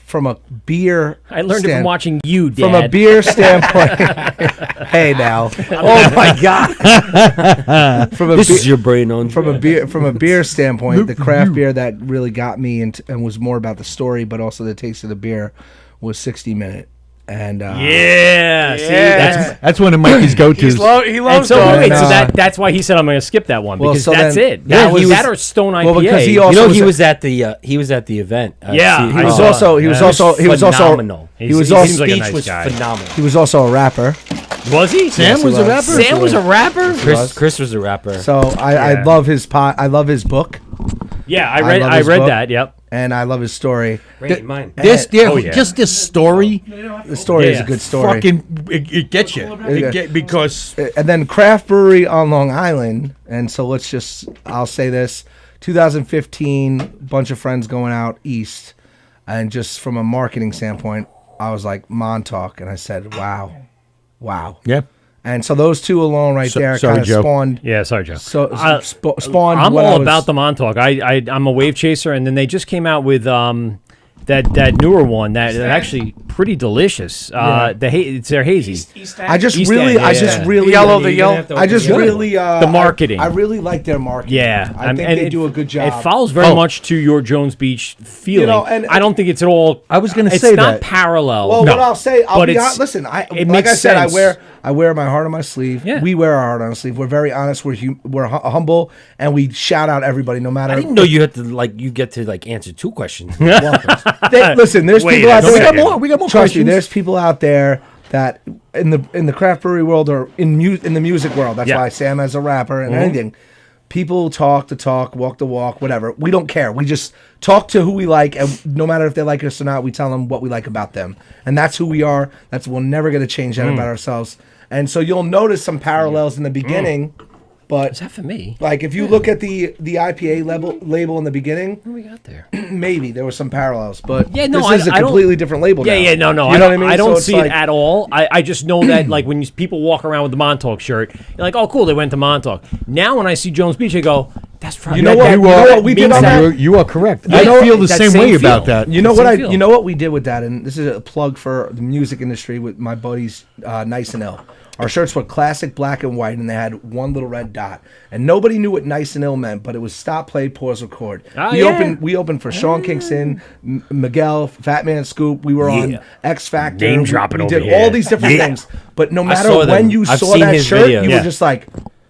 beer, I learned it from watching you, Dad. From a beer standpoint. Hey now. oh my god, From a this be- is your brain on from a beer standpoint, the craft beer that really got me and was more about the story, but also the taste of the beer, was 60 Minute. And Yeah. See, Yeah. that's one of Mikey's go-tos. He and loves so dogs. wait, so And, that's why he said I'm going to skip that one Well, because so that's then- it. Yeah, That was he was- that or Stone IPA. Well, because he also he was was at the event. Yeah, he I was saw also it. he was Yeah. also he was also phenomenal. he was He also seems like a Speech nice was guy. phenomenal. he was also a rapper. Was he? Sam Yes, was he a was. rapper. Sam was a rapper. Chris was a rapper. So I Yeah. love his pot. I love his book. Yeah, I love read his book, that. Yep. and I love his story. Right, mine. Just this story. The story is a good story. Fucking, it gets you. Because And then craft brewery on Long Island, and so I'll say this: 2015, bunch of friends going out east, and just from a marketing standpoint, I was like Montauk, and I said, wow. yeah. And so those two alone right there sorry, kind of Joe. spawned. Yeah, sorry, Joe. So spawned. I'm what I all was- about the Montauk. I'm a wave chaser, and then they just came out with that newer one that actually pretty delicious. It's their hazy. I just East really, End, I yeah. just really, The yellow. I just really, The marketing. I really like their marketing. Yeah, I think they do a good job. It follows very much to your Jones Beach feeling. and- I don't think it's at all. I was gonna it's say not that. parallel. Well, No. what I'll say, I'll But be it's- honest. Listen, it like makes I said, sense. I wear my heart on my sleeve. Yeah. We wear our heart on our sleeve. We're very honest. We're humble, and we shout out everybody, no matter. I didn't know you had to you get to answer 2 questions. Listen, there's Wait people a out there. second. We got more Trust me, questions. there's people out there that in the craft brewery world or in the music world. That's Yeah. why Sam as a rapper and anything. People talk the talk, walk the walk, whatever. We don't care. We just talk to who we like, and no matter if they like us or not, we tell them what we like about them, and that's who we are. We're never going to change that about ourselves. And so you'll notice some parallels in the beginning, but Is that for me? like if you look at the IPA label in the beginning, What do we got there? maybe there were some parallels, but Yeah, no, this is a I don't- completely different label. Yeah, now. yeah, no. You know I what don't, I mean? I don't So it's see like- it at all. I just know that like when people walk around with the Montauk shirt, you're like, oh, cool, they went to Montauk. Now when I see Jones Beach, I go, that's probably You know what? You know what we did means on that? You are correct. Yeah, I feel the that same same way feel. about that. You know Same what feel. you know what we did with that, and this is a plug for the music industry with my buddies Nice and Ill. Our shirts were classic black and white, and they had one little red dot, and nobody knew what Nice and Ill meant, but it was stop, play, pause, record. Oh, we yeah. opened for Sean Kingston, Miguel, Fat Man Scoop. We were on X Factor. Name dropping We over did here. all these different things, but no matter saw them. when you I've saw seen that his shirt, videos. you Yeah. were just like,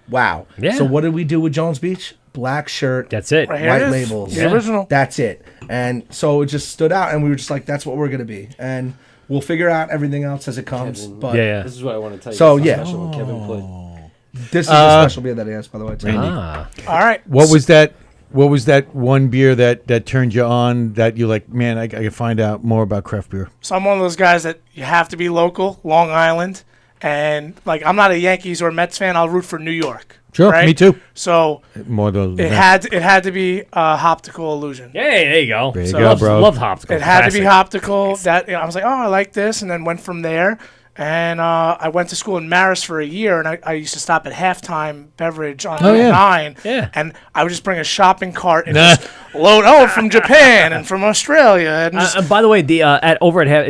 wow. Yeah. So what did we do with Jones Beach? Black shirt. That's it. Right here White it is. labels. The original. That's it. And so it just stood out, and we were just like, that's what we're going to be. And we'll figure out everything else as it comes. But Yeah. This is what I want to tell you. So, This is yeah. special when Kevin played. this is a special beer that he has, by the way. Too. Ah. All right. What was that? What was that one beer that turned you on? That you like? Man, I can find out more about craft beer. So I'm one of those guys that you have to be local, Long Island, and like I'm not a Yankees or Mets fan. I'll root for New York. Sure, right? me too. So More than it had to be Optical Illusion. Hey, there you go. There you So go, love, bro. Love Hoptical. It had to be Classic. Optical. That I was like, oh, I like this, and then went from there. And I went to school in Marist for a year, and I used to stop at Halftime Beverage on Oh, yeah. 9. Yeah. And I would just bring a shopping cart and just load from Japan and from Australia and just By the way, the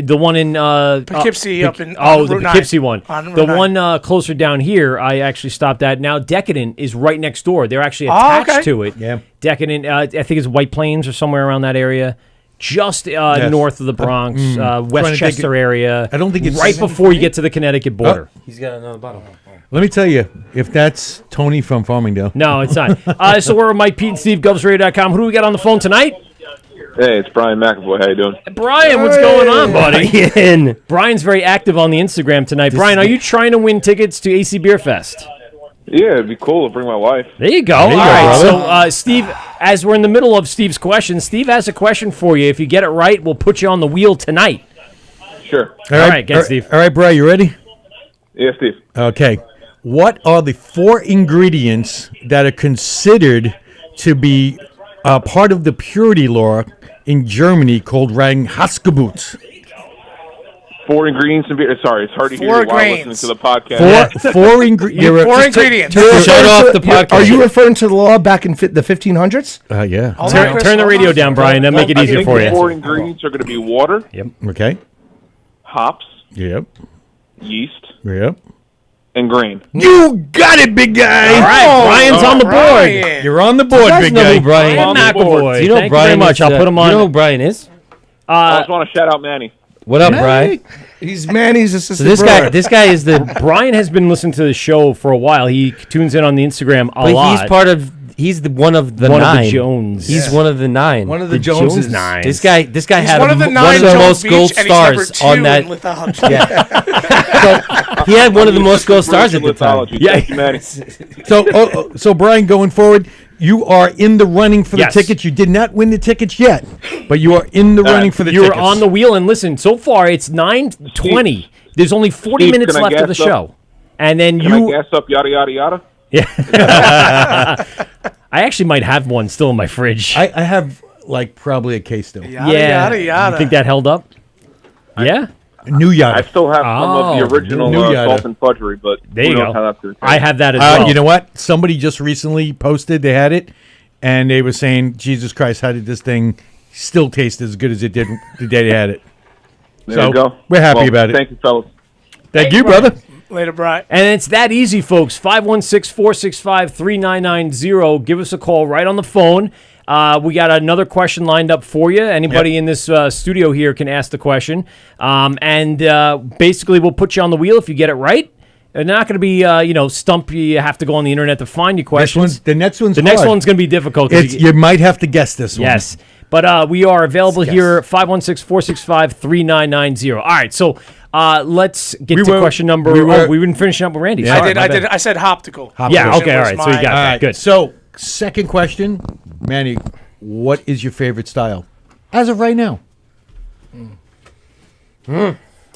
the one in Poughkeepsie up in oh on the Route 9. Poughkeepsie one, On Route the 9. one closer down here. I actually stopped at. Now Decadent is right next door. They're actually Oh, attached okay. to it. Yeah. Decadent. I think it's White Plains or somewhere around that area. Just north of the Bronx, trying to Westchester think area. I don't think it's- right before you get to the Connecticut border. He's got another bottle. Let me tell you, if that's Tony from Farmingdale. No, it's not. So we're Mike Pete and Steve GovsRadio.com. Who do we got on the phone tonight? Hey, it's Brian McAvoy. How you doing? Brian, what's going on, buddy? Brian's very active on the Instagram tonight. Brian, are you trying to win tickets to AC Beer Fest? Yeah, it'd be cool to bring my wife. There you go. There you All go, right. brother. So, Steve, as we're in the middle of Steve's question, Steve has a question for you. If you get it right, we'll put you on the wheel tonight. Sure. All right, get Steve. All right, Brian, you ready? Yeah, Steve. Okay. What are the 4 ingredients that are considered to be part of the purity law in Germany called Reinheitsgebot? 4 ingredients in beer. Sorry, it's hard to hear 4 you while grains. listening to the podcast. Four ingredients. 4 ingredients. Shut off the podcast. Are you referring to the law back in the 1500s? Yeah. Hold on, Turn, Chris, turn the hold radio on. down, Brian. That'll make it I easier think for the you. 4 ingredients are going to be water, Okay. hops, Yep. yeast, Yep. and grain. You got it, big guy. All right, Brian's on the board. Brian. You're on the board, guys big know guy. who Brian Brian on the board. McAvoy. Do you know Thank Brian you very much. is, I'll put him on. You know who Brian is? I just want to shout out Manny. What up, Brian? He's Manny's assistant. So this brewer. guy, this guy is the. Brian has been listening to the show for a while. He tunes in on the Instagram a But lot. he's part of. He's the one of the One of the 9. Jones. He's one of the 9. One of the Jones Joneses. nine. This guy He's had one of the 9 one of the Jones most Beach, gold and he's number stars 2 on that. in lithology. Yeah. He had one of the most gold stars at the time. Lithology. Yeah. Thank you, Manny. So Brian, going forward, you are in the running for the Yes. tickets. You did not win the tickets yet, but you are in the running for the You're tickets. on the wheel, and listen, so far it's 9:20. There's only 40 Steve, minutes can I left of the gas up? show. And then Can I gas up yada yada yada? I actually might have one still in my fridge. I have like probably a case still. Yada, yada, yada. You think that held up? Yeah. New I yada. still have some of the original new yada. salt and fudgery, but There who you knows go. how that's going to I have that as well. You know what? Somebody just recently posted they had it, and they were saying, "Jesus Christ, how did this thing still taste as good as it did the day they had it?" There So, you go. we're happy about it. Thank you, fellas. Thank you, brother. Later, Brian. And it's that easy, folks. 516-465-3990. Give us a call right on the phone. We got another question lined up for you. Anybody in this studio here can ask the question. Basically, we'll put you on the wheel if you get it right. They're not going to be, stump you. You have to go on the internet to find your questions. The next one's The next hard. one's going to be difficult. 'cause You might have to guess this one. Yes. But we are available here, 516-465-3990. All right, so let's get to question number... we didn't finish up with Randy. Yeah. Sorry, I did. I said hoptical. Yeah, okay, all Was right. So you got my- that. All right, Good. So, second question, Manny, what is your favorite style as of right now?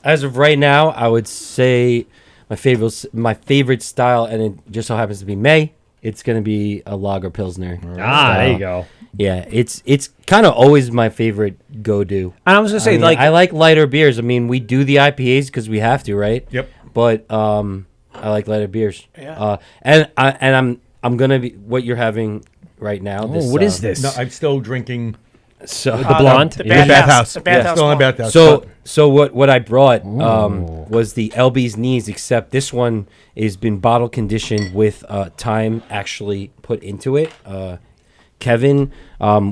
As of right now, I would say my favorite style, and it just so happens to be May. It's gonna be a lager pilsner. There you go. Yeah, it's kind of always my favorite go-do. And I was going to say, I like lighter beers. I mean, we do the IPAs because we have to, right? Yep. But I like lighter beers. Yeah. And I'm gonna be what you're having right now. what is this? No, I'm still drinking So The blonde? The Yeah. bathhouse. The Yeah, bathhouse. still on one. bathhouse. So what I brought was the LB's Knees, except this one has been bottle conditioned with time actually put into it. Kevin,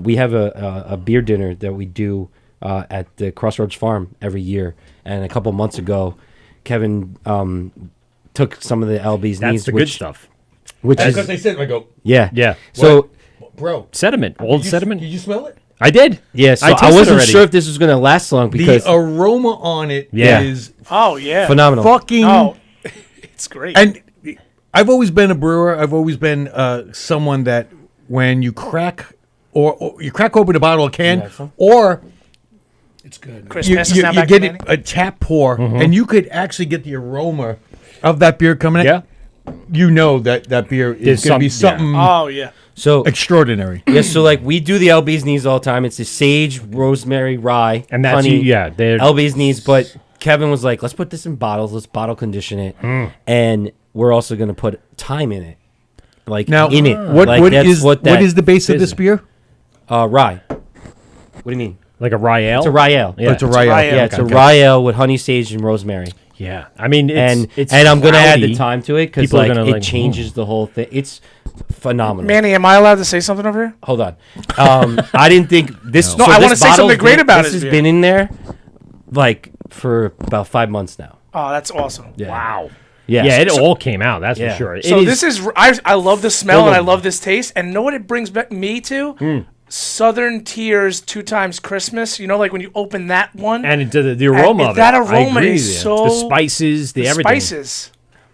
we have a beer dinner that we do at the Crossroads Farm every year, and a couple months ago, Kevin took some of the LB's That's Knees, the good stuff. which That's is what they said. I go, Yeah. So bro, Sediment. Old sediment. Did you smell it? I did. yeah, so I I, tasted wasn't already. sure if this was gonna last long because The aroma on it is Yeah. Oh yeah. phenomenal. fucking. Oh, it's great. And I've always been a brewer. I've always been someone that when you crack or you crack open a bottle of can, or It's good. Christmas you is now back get to it, Manny. a tap pour, and you could actually get the aroma of that beer coming in. Yeah. You know that beer is There's going to be some- something Oh yeah. So extraordinary. yeah, so like we do the LB's Knees all the time. It's the sage, rosemary, rye, And that's, honey, they're... LB's Knees. But Kevin was like, let's put this in bottles. Let's bottle condition it, and we're also gonna put thyme in it, like Now, in it. what Like, what that's is what what is the base of this beer? rye? What do you mean? Like a rye ale? It's a rye ale. Yeah. Oh, it's a rye ale. rye ale. Yeah, it's a rye ale with honey, sage, and rosemary. Yeah. I mean, it's And I'm gonna add cloudy. the time to it because People are like gonna, it like, changes the whole thing. It's phenomenal. Manny, am I allowed to say something over here? Hold on. I didn't think this. No, so I this wanna say something bottle's great been- about this. his Has beer. been in there like for about 5 months now. Oh, that's awesome. Yeah. Wow. Yeah. Yeah, it all came out, that's Yeah. for sure. So this is I love the smell Hold and I on. love this taste. And know what it brings back me to? Southern Tiers 2 Times Christmas. You know, like when you open that one. And the aroma of it. that I aroma agree is with you. so- The spices, the everything. spices.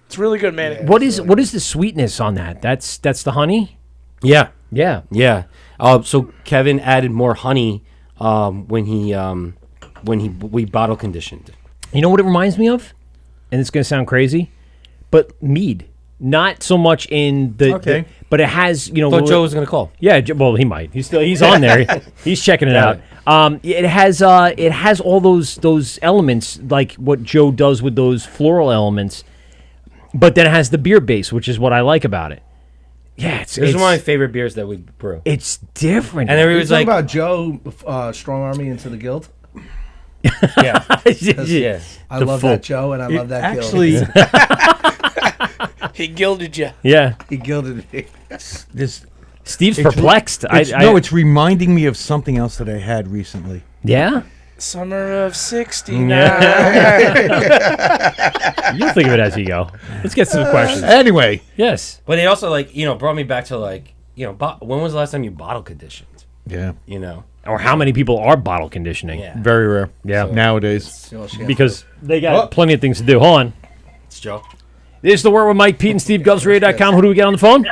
It's really good, Manny. What is the sweetness on that? That's the honey? Yeah. Yeah. Yeah. So Kevin added more honey when we bottle conditioned. You know what it reminds me of? And it's going to sound crazy, but mead. Not so much in the... Okay. but it has, I thought Joe was gonna call. Yeah, well, he might. He's on there. He's checking it out. It has all those elements like what Joe does with those floral elements, but then it has the beer base, which is what I like about it. Yeah, This is one of my favorite beers that we brew. it's different. And Are you everybody's talking like, about Joe Strong Army into the guild? yeah, yeah. I The love full- that Joe, and I love that Actually, guild. He gilded you. yeah. He gilded me. this Steve's perplexed. it's reminding me of something else that I had recently. Yeah. Summer of '69. You'll think of it as you go. Let's get some questions. Anyway, Yes. But it also like brought me back to like when was the last time you bottle conditioned? yeah, Or how many people are bottle conditioning? Yeah. very rare. Yeah. Nowadays. Because they got plenty of things to do. Hold on. It's Joe. This is the Word with Mike, Pete, and Steve, GovsRadio.com. Who do we get on the phone?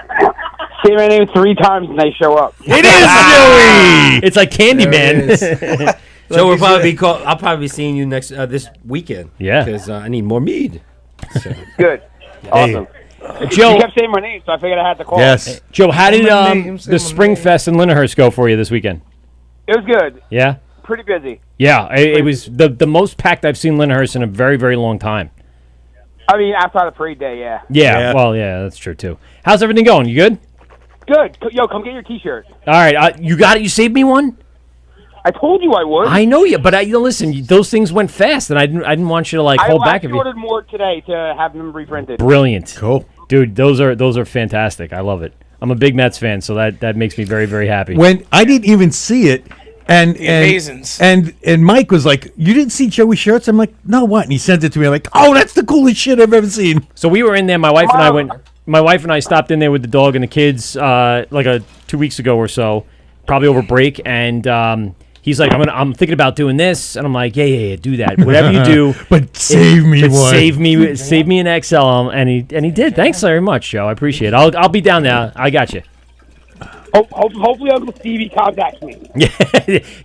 Say my name 3 times and they show up. It is Joey. It's like Candyman. So I'll probably be seeing you next this weekend. Yeah. Because I need more mead. So. Good. Awesome. Joe, You kept saying my name, so I figured I had to call. Yes. Joe, how did name, say the my Spring name. Fest in Lyndhurst go for you this weekend? It was good. Yeah? Pretty busy. Yeah, it was the most packed I've seen Lyndhurst in a very, very long time. I mean, outside of parade day, yeah. Yeah, well, yeah, that's true, too. How's everything going? You good? Good. Yo, come get your T-shirt. All right, you got it? You saved me one? I told you I would. I know you, but listen, those things went fast, and I didn't want you to, hold back. I ordered more today to have them reprinted. Brilliant. Cool. Dude, those are fantastic. I love it. I'm a big Mets fan, so that makes me very, very happy. When I didn't even see it, and Amazins. and Mike was like, "You didn't see Joey's shirts?" I'm like, "No, what?" And he sent it to me. I'm like, "Oh, that's the coolest shit I've ever seen." So we were in there. My wife and I stopped in there with the dog and the kids 2 weeks ago or so, probably over break. And he's like, "I'm thinking about doing this," and I'm like, "Yeah, do that. Whatever you do, But save me one. save me an XL." And he did. Thanks very much, Joe. I appreciate it. I'll be down there. I got you. Hopefully Uncle Stevie contacts me.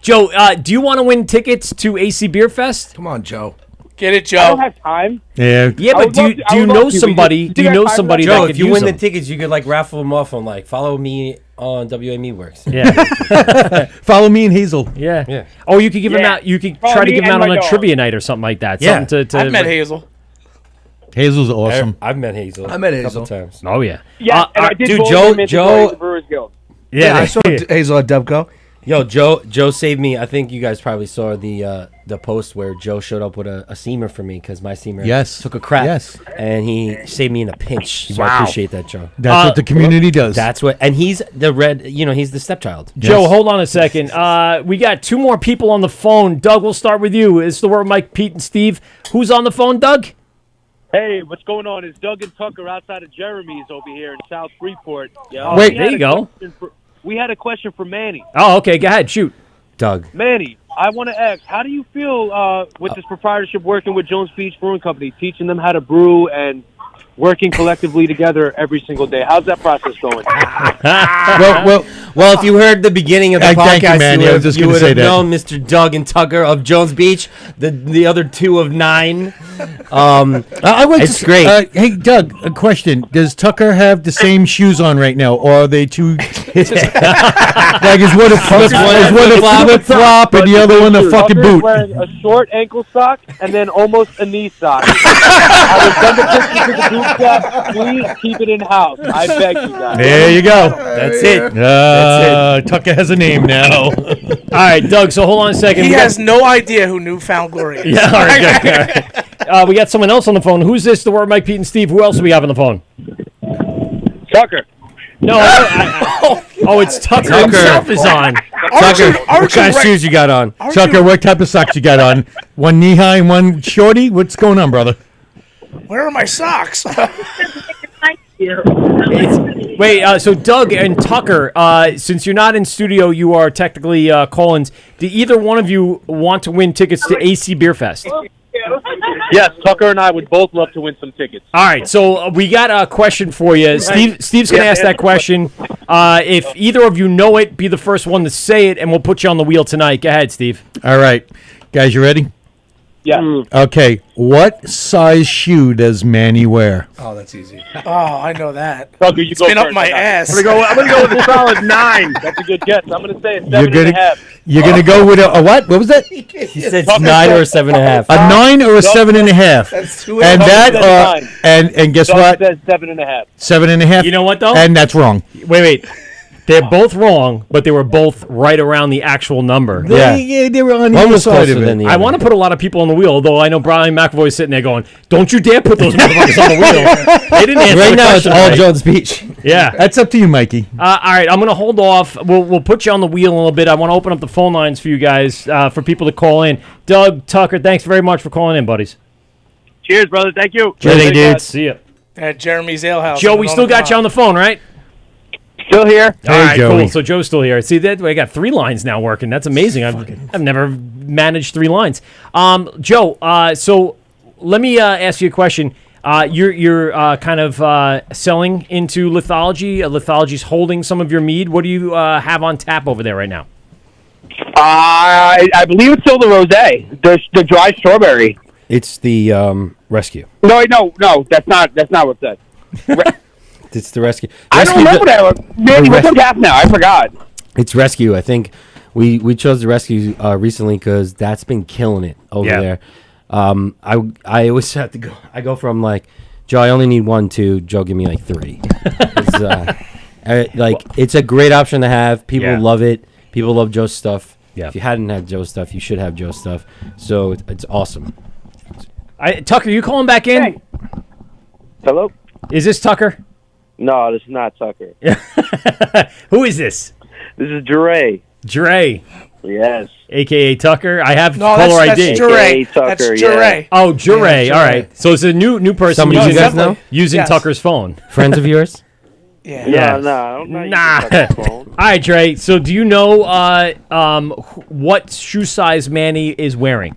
Joe, do you want to win tickets to AC Beer Fest? Come on, Joe. Get it, I Joe. don't have time. Yeah. Yeah, I but would do love you to- I do you would know love to. somebody? Do Do you you know guys somebody Joe, that could if you use win the them? tickets, you could raffle them off on follow me on WME Works. Yeah, Follow me and Hazel. yeah. Yeah. Oh, you could give them Yeah. out. You could Follow try to me give them and out on my a dog. trivia night or something like that. Yeah. Something to I've met Hazel. Hazel's awesome. I've met Hazel. I met a couple Hazel. times. Oh yeah. Yeah, and I did dude, vote Joe- him into Joe- joining the Brewers Guild. Yeah, I saw Hazel at Dubco. Yo, Joe saved me. I think you guys probably saw the post where Joe showed up with a seamer for me because my seamer Yes. took a crap. Yes. And he saved me in a pinch. So I appreciate that, Joe. That's what the community does. That's what, and he's he's the stepchild. Joe, hold on a second. We got 2 more people on the phone. Doug, we'll start with you. It's the word Mike, Pete, and Steve. Who's on the phone, Doug? Hey, what's going on? It's Doug and Tucker outside of Jeremy's over here in South Freeport. Yeah, Wait. There you go. We had a question for Manny. Oh, okay. Go ahead. Shoot. Doug. Manny, I want to ask, how do you feel with this proprietorship working with Jones Beach Brewing Company, teaching them how to brew and working collectively together every single day? How's that process going? Well, if you heard the beginning of the Thank you, podcast, man. I was just you gonna would say have that. known Mr. Doug and Tucker of Jones Beach, the other 2 of 9. I would It's great. Hey, Doug, a question. Does Tucker have the same shoes on right now, or are they two? Like, is one a flip flop and the other one a fucking Tucker's boot? wearing a short ankle sock and then almost a knee sock. I would send a picture to the group chat. Please keep it in house. I beg you guys. There you go. That's it. Tucker has a name now. All right, Doug. So hold on a second. He We got- has no idea who Newfound Glory is. Yeah, all right, good. We got someone else on the phone. Who's this? The word Mike, Pete, and Steve. Who else do we have on the phone? Tucker. No. It's Tucker himself is on. Tucker, what kind of shoes you got on? Tucker, what type of socks you got on? One knee high and one shorty? What's going on, brother? Where are my socks? So Doug and Tucker, since you're not in studio, you are technically call-ins. Do either one of you want to win tickets to AC Beer Fest? Yes, Tucker and I would both love to win some tickets. All right, so we got a question for you. Steve's going to ask that question. If either of you know it, be the first one to say it, and we'll put you on the wheel tonight. Go ahead, Steve. All right. Guys, you ready? Yeah. Okay. What size shoe does Manny wear? Oh, that's easy. Oh, I know that. Tucker, you It's go been up first. my ass. I'm gonna go with a solid 9. That's a good guess. I'm gonna say a 7.5. You're gonna go with a what? What was that? He said 9 or 7.5. A 9 or a 7.5? That's 2 And Doug that said and guess Doug what? says 7.5. 7.5. You know what, though? And that's wrong. Wait. They're both wrong, but they were both right around the actual number. They were on One either was side closer of than it. the I other. want to put a lot of people on the wheel, though I know Brian McAvoy's sitting there going, don't you dare put those motherfuckers on the wheel. They didn't answer Right the now, it's question all right. Jones Beach. Yeah. That's up to you, Mikey. All right, I'm going to hold off. We'll put you on the wheel a little bit. I want to open up the phone lines for you guys, for people to call in. Doug, Tucker, thanks very much for calling in, buddies. Cheers, brother. Thank you. Cheers, dudes. See ya. At Jeremy's Ale House. Joe, we still got you on the phone, right? Still here. All right, Joey. cool. So Joe's still here. See, that I got 3 lines now working. That's amazing. I've never managed 3 lines. Joe, so let me ask you a question. You're kind of selling into lithology. Lithology's holding some of your mead. What do you have on tap over there right now? I believe it's still the rosé, the dry strawberry. It's the rescue. No, that's not what's that. It's the rescue. I don't remember that. Manny, what's on tap now? I forgot. It's rescue. I think we chose the rescue recently because that's been killing it over there. I always have to go. I go from like, Joe, I only need 1, 2. Joe, give me like 3. It's a great option to have. People love it. People love Joe's stuff. Yeah. If you hadn't had Joe's stuff, you should have Joe's stuff. So it's awesome. Tucker, you calling back in? Hey. Hello? Is this Tucker? No, this is not Tucker. Who is this? This is Dre. Dre. Yes. AKA Tucker. I have No, caller that's ID. Dre. Tucker, That's yeah. Dre. Oh, Dre. Yeah, All right. So it's a new person Somebody you guys know? using Yes. Tucker's phone. Friends of yours? Yeah. Yeah. No, I'm not Nah. using Tucker's phone. All right, Dre. So do you know what shoe size Manny is wearing?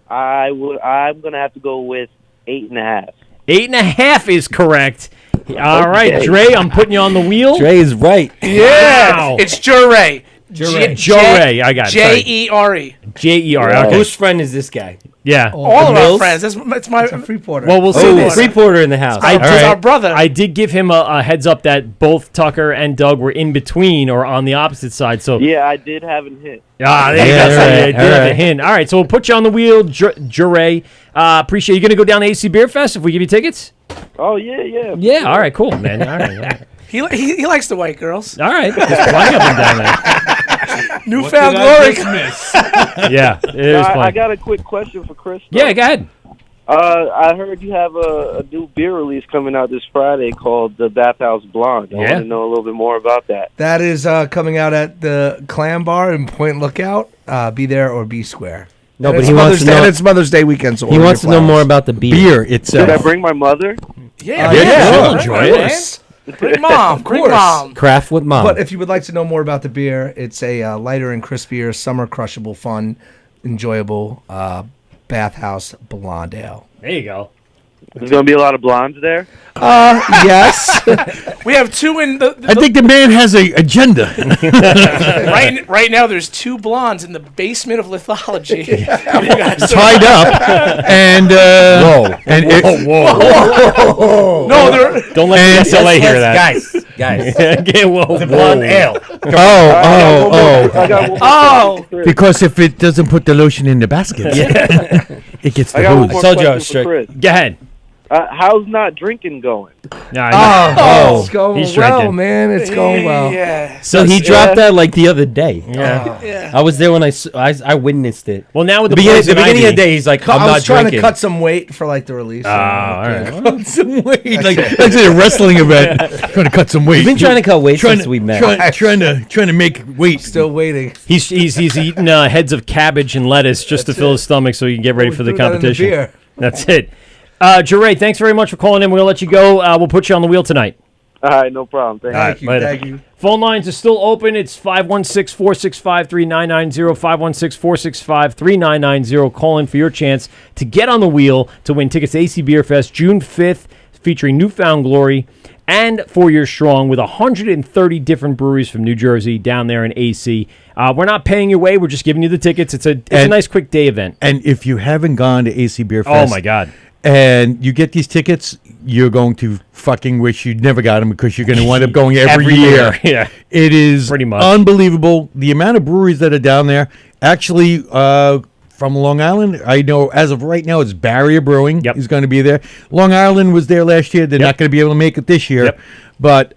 I'm going to have to go with 8.5. 8.5 is correct. All right, Dre, I'm putting you on the wheel. Dre is right. Yeah. Wow. It's Jure. Jure, I got it. Sorry. Jere. J-E-R. Yeah. Okay. Whose friend is this guy? Yeah. All of our Mills? friends. It's my. It's a Freeporter. Well, we'll see Oh, this. Freeporter in the house. It's our brother. I did give him a heads up that both Tucker and Doug were in between or on the opposite side. So Yeah, I did have a hint. there you Yeah, go. So all right, you did all have a right. hint. All right, so we'll put you on the wheel, Jure. Appreciate you. Going to go down to AC Beer Fest if we give you tickets? Oh, yeah. Yeah. All right. Cool, man. All right. He likes the white girls. All right. There's plenty of them down there. Newfound glory. Yeah. It is I plenty. got a quick question for Chris. Yeah. Go ahead. I heard you have a new beer release coming out this Friday called the Bathhouse Blonde. I want to know a little bit more about that. That is coming out at the Clam Bar in Point Lookout. Be there or be square. No, And but it's he wants Mother's to Day, know. and it's Mother's Day weekend, so He order wants to your know more flowers. about the beer. Beer Should I itself. bring my mother? Yeah. she'll Bring enjoy her, it. man. Bring mom. Bring course. mom. Craft with mom. But if you would like to know more about the beer, it's a lighter and crispier, summer crushable, fun, enjoyable Bathhouse Blonde Ale. There you go. There's going to be a lot of blondes there. Yes. We have 2 in the I think the man has a agenda. right now. There's 2 blondes in the basement of lithology. Tied up. And No, they're Don't let the SLA hear that. Guys. Okay, whoa, Blonde ale. I got one more Oh. question for Chris. because if it doesn't put the lotion in the basket, it gets I the got one hose. more told you I question was for strict. Chris. Go ahead. How's not drinking going? Yeah, It's going He's well, drinking. man. It's going well. Yeah. So he dropped that like the other day. Yeah. Yeah. I was there when I witnessed it. Well, now with The the beginning poison of the ivy- day, he's like, I'm I not was trying drinking. to cut some weight for like the release. all right. Wait, like that's a wrestling event. Trying to cut some weight. We've been trying to cut weight Trying since to- we met. Trying to make weight. Still waiting. He's eating heads of cabbage and lettuce just to fill his stomach so he can get ready We for the threw that in the competition. beer. That's it. Jure, thanks very much for calling in. We'll let you go. We'll put you on the wheel tonight. All right, no problem. Thank you. Thank you. later. Thank you. Phone lines are still open. It's 516-465-3990, 516-465-3990. Call in for your chance to get on the wheel to win tickets to AC Beer Fest June 5th, featuring Newfound Glory and 4 Years Strong with 130 different breweries from New Jersey down there in AC. We're not paying your way. We're just giving you the tickets. It's a nice quick day event. And if you haven't gone to AC Beer Oh, Fest, my God. and you get these tickets, you're going to fucking wish you'd never got them because you're going to wind up going every year. Yeah. It is Pretty much. unbelievable. The amount of breweries that are down there. Actually, from Long Island, I know as of right now, it's Barrier Brewing Yep. is going to be there. Long Island was there last year. They're not going to be able to make it this year. Yep. But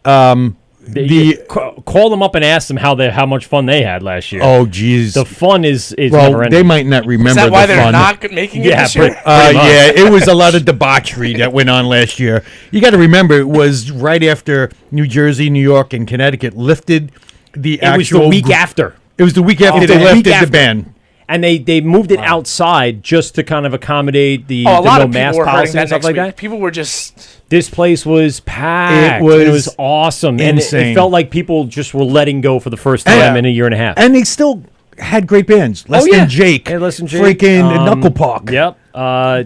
Call them up and ask them how much fun they had last year. oh, geez. The fun is never Well, ending. they might not remember Is that why the they're fun. not making it Yeah, this year? pretty much. Yeah, it was a lot of debauchery that went on last year. You got to remember, it was right after New Jersey, New York, and Connecticut lifted the It was actual. the week after. It was the week after The they week lifted after. the ban. And they moved it outside just to kind of accommodate the, Oh, a the lot no of people mask were hurting policy that and stuff next like week. that. People were just. This place was packed. It was It was awesome. And it insane. felt like people just were letting go for the first time in a year and a half. And they still had great bands. Less yeah. Than Jake. Hey, Less Than Jake. Freaking Knuckle Puck. Yep.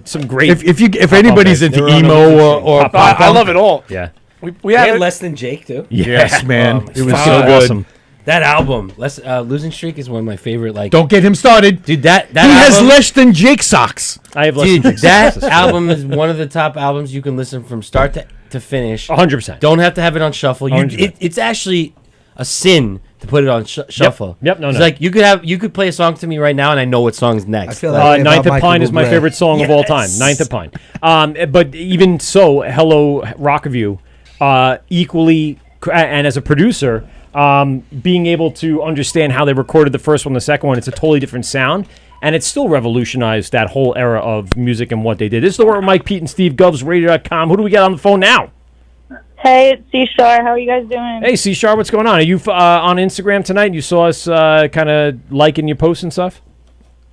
Some great. If anybody's bands. into They were on emo or Pop pop I punk, love it all. Yeah. We We had had it. Less Than Jake too. Yes, man. Oh, It was fuck. so good. Awesome. That album, Losing Streak, is one of my favorite. Like, Don't get him started. dude, that He has album, Less Than Jake socks. I have Less dude, Than Jake. that album is one of the top albums you can listen from start to finish. 100%. Don't have to have it on shuffle. 100%. It's actually a sin to put it on shuffle. Yep, no, It's no. like you could play a song to me right now, and I know what song's next. I feel that way about Ninth of Michael Pine is my Bublé. favorite song of all time. Yes. Ninth of Pine. But even so, Hello Rock of You, equally, and as a producer, being able to understand how they recorded the first one, the second one, it's a totally different sound. And it still revolutionized that whole era of music and what they did. This is the Word with Mike, Pete, and Steve Govs, radio.com. Who do we got on the phone now? Hey, it's C-Shar. How are you guys doing? Hey, C Sharp, what's going on? Are you on Instagram tonight? You saw us kind of liking your posts and stuff?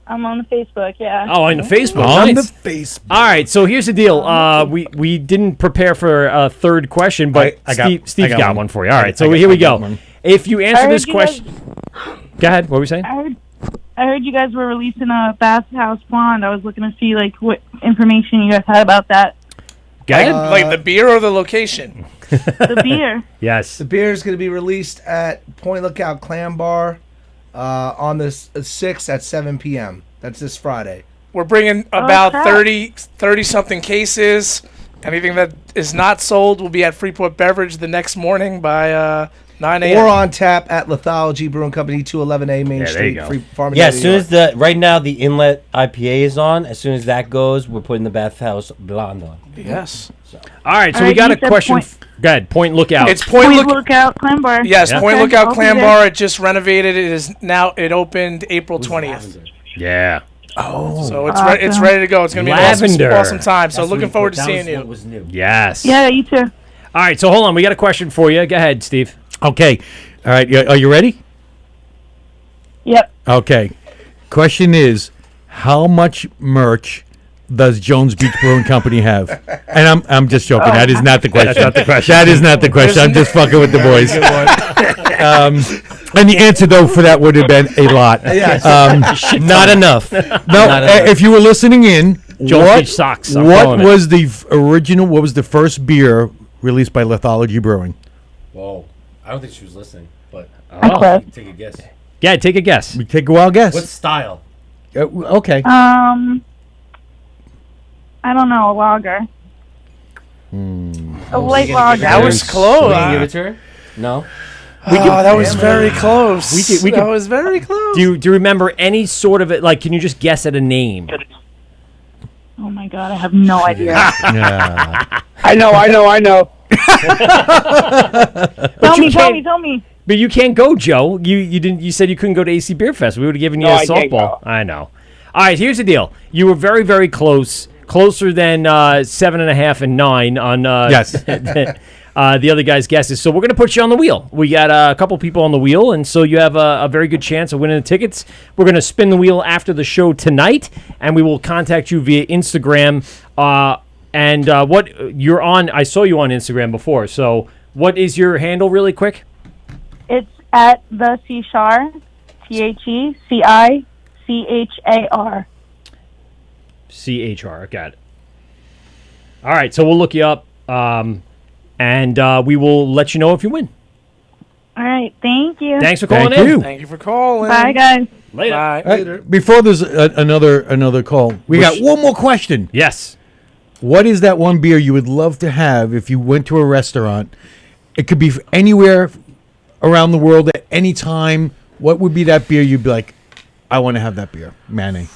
I'm on the Facebook, yeah. Oh, on the Facebook. On Nice. the Facebook. All right, so here's the deal. We didn't prepare for a third question, but I got- Steve I got got one. one for you. All right, I so got- here we I got go. one. If you answer I heard this you question, go ahead. What were we saying? I heard you guys were releasing a Bathhouse Blonde. I was looking to see like what information you guys had about that. Go ahead. Like the beer or the location? The beer. Yes. The beer is going to be released at Point Lookout Clam Bar on the 6th at 7 p.m. That's this Friday. We're bringing about Okay. 30 something cases. Anything that is not sold will be at Freeport Beverage the next morning by 9 a.m. Or on tap at Lithology Brewing Company, 211A Main there Street, you go. Farmingdale, Yeah, as New soon York. as right now the inlet IPA is on, as soon as that goes, we're putting the Bathhouse Blonde on. Yes. All right, so All we right, got you a said question. Point- Go ahead. Point Lookout. It's Point Point Lookout Clam Bar. Yes, Yeah. Point Okay, Lookout I'll be Clam there. Bar. It just renovated. It is now. It opened April 20th. yeah. So it's Awesome. it's ready to go. It's gonna be an Lavender. awesome time. So That's what looking we forward put- to that seeing was you. what was new. Yes. Yeah, you too. All right, so hold on. We got a question for you. Go ahead, Steve. Okay. All right. Are you ready? Yep. Okay. Question is, how much merch does Jones Beach Brewing Company have? And I'm just joking. That is not the question. That's not the question. That is not the question. I'm just fucking with the boys. And the answer though for that would have been a lot. Not enough. No, Not enough. if you were listening in, Jones Beach Socks, I'm what calling it. was the original? What was the first beer released by Lithology Brewing? Whoa, I don't think she was listening, but Okay. take a guess. Yeah, take a guess. We take a wild guess. What style? Okay. I don't know, a lager. A light lager. That was close. Can you give it to her? No. That was very close. we that could- was very close. Do you remember any sort of it? Like, can you just guess at a name? Oh my god, I have no idea. Yeah. I know. Tell me. But you can't go, Joe. You didn't. You said you couldn't go to AC Beer Fest. We would have given you No, a I can't softball. go. I know. All right, here's the deal. You were very, very close. Closer than 7.5 and 9 on Yes. the other guy's guesses. So we're going to put you on the wheel. We got a couple people on the wheel, and so you have a very good chance of winning the tickets. We're going to spin the wheel after the show tonight, and we will contact you via Instagram. And what you're on, I saw you on Instagram before. So what is your handle, really quick? It's at the C-Shar, TheCichar. CHR. Got it. All right, so we'll look you up, and we will let you know if you win. All right, thank you. Thanks for calling Thank in. you. Thank you for calling. Bye, guys. Later. Bye. All right, before there's another call, we got one more question. Yes. What is that one beer you would love to have if you went to a restaurant? It could be anywhere around the world at any time. What would be that beer you'd be like, I want to have that beer? Manny.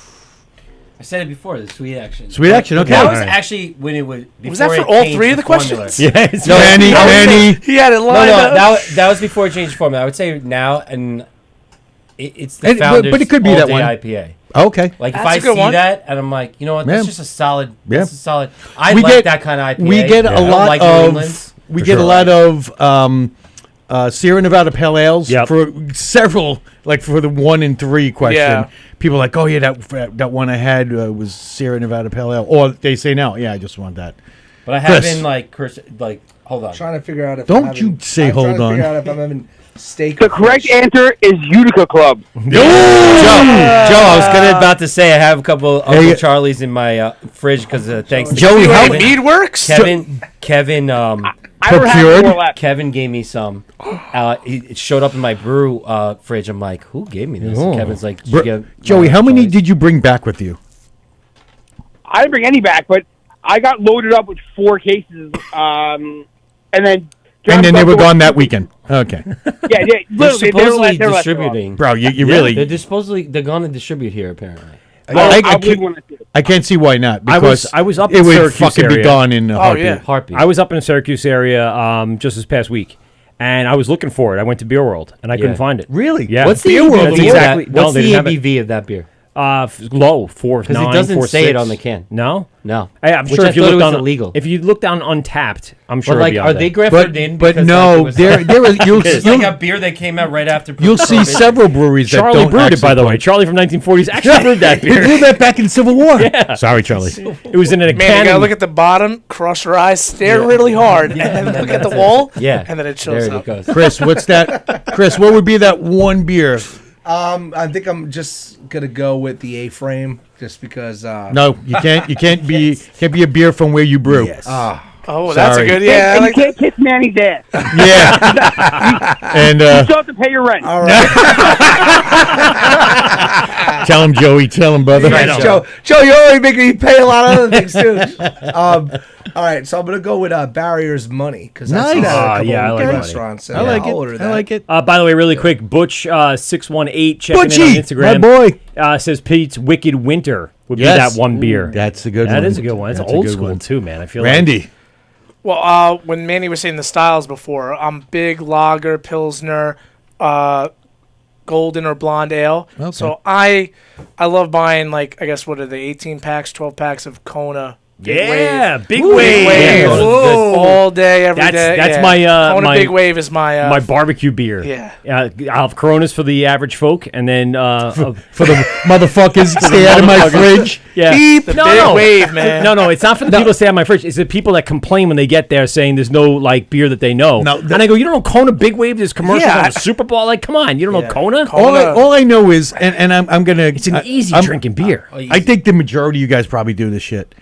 I said it before. The Sweet Action. Sweet Action, okay. That was All right. actually when it was. Was that before for it all changed three of the formula. questions? Yes. No, Manny, I would Manny. He had it No, lined no, up. that was before it changed formula. I would say now, and it's the And- but Founders it could be that all-day one. IPA. Okay. Like if That's I a good see one. that and I'm like, you know what, Yeah. that's just a solid. Yeah. That's a solid. I We like get- that kind of IPA. We get I a don't lot like New of England's. we For get a sure. lot of Sierra Nevada Pale Ales Yep. for several, like for the 1 and 3 question. Yeah. People are like, oh yeah, that one I had was Sierra Nevada Pale Ale, or they say now, yeah, I just want that. But I have Chris. been like, hold on. Trying to figure out if Don't I'm having, you say I'm trying hold to on. figure out if I'm having Steak. The correct answer is Utica Club. Joe, I was about to say I have a couple Uncle Charlie's in my fridge because thanks to Joey, how mead works? Kevin I don't have more left. Kevin gave me some. It showed up in my brew fridge. I'm like, who gave me this? And Kevin's like, did you get Joey, how many did you bring back with you? I didn't bring any back, but I got loaded up with 4 cases, and then they were gone that weekend. Okay. Yeah, They're literally, supposedly they're distributing. Bro, you really... They're going to distribute here apparently. I can't see why not. Because I was up it in would Syracuse fucking area. be gone in a heartbeat. I was up in the Syracuse area just this past week, and I was looking for it. I went to Beer World, and I couldn't find it. Really? Yeah. What's the Beer World? ABV? Exactly. What's they the didn't have it. ABV of that beer? Low, 4.9, Because it doesn't 4.6. say it on the can. No, no. I'm Which sure I if you thought it look was down illegal. if you look down Untapped, I'm sure. But like, it'll be are on they there. grandfathered in? But because, no, like, there is. it's like a beer that came out right after. You'll see several breweries that Charlie don't brewed it, by the actually- way. Charlie from 1940s actually brewed that He beer. brewed that back in Civil War. Yeah. Sorry, Charlie. It was in a Man, you can. gotta look at the bottom, cross your eyes, stare really hard, and then look at the wall. Yeah. And then it shows There up. it goes. Chris, what's that? Chris, what would be that one beer? I think I'm just gonna go with the A-frame, just because. No, you can't. You can't be a beer from where you brew. Yes. Oh, that's a Sorry. good. Yeah, I And like you can't kiss Manny's ass. Yeah. And You still have to pay your rent. All right. tell him, Joey. Tell him, brother. Joe, you already make me pay a lot of other things too. All right, so I'm gonna go with Barrier's Money because I see Nice. that at a couple yeah, I like Money. restaurants. So I like I'll order it. that. I like it. By the way, really quick, Butch 618 checking in on Butchie, Instagram. my boy. Says Pete's Wicked Winter would Yes. be that one beer. That's a good one. That is a good one. It's That's a old good school one. too, man. I feel like. Randy. Well, when Manny was saying the styles before, I'm big lager, pilsner, golden or blonde ale. Okay. So I love buying, like, I guess what are they, 18 packs, 12 packs of Kona. Big Yeah, Wave. Big Woo, Wave. Wave. Yeah, Whoa. All day, every day. That's yeah. my Kona my Big Wave is my my barbecue beer. Yeah. I'll have Coronas for the average folk, and then For the motherfuckers, stay out of my fridge. yeah, the Big Wave, man. No, it's not for the people that stay on my fridge. It's the people that complain when they get there saying there's no like beer that they know. No, and I go, you don't know Kona Big Wave? There's commercials Yeah. on the Super Bowl. Like, come on, you don't know Kona? All I know is, and I'm gonna. It's an easy drinking beer. I think the majority of you guys probably do this shit.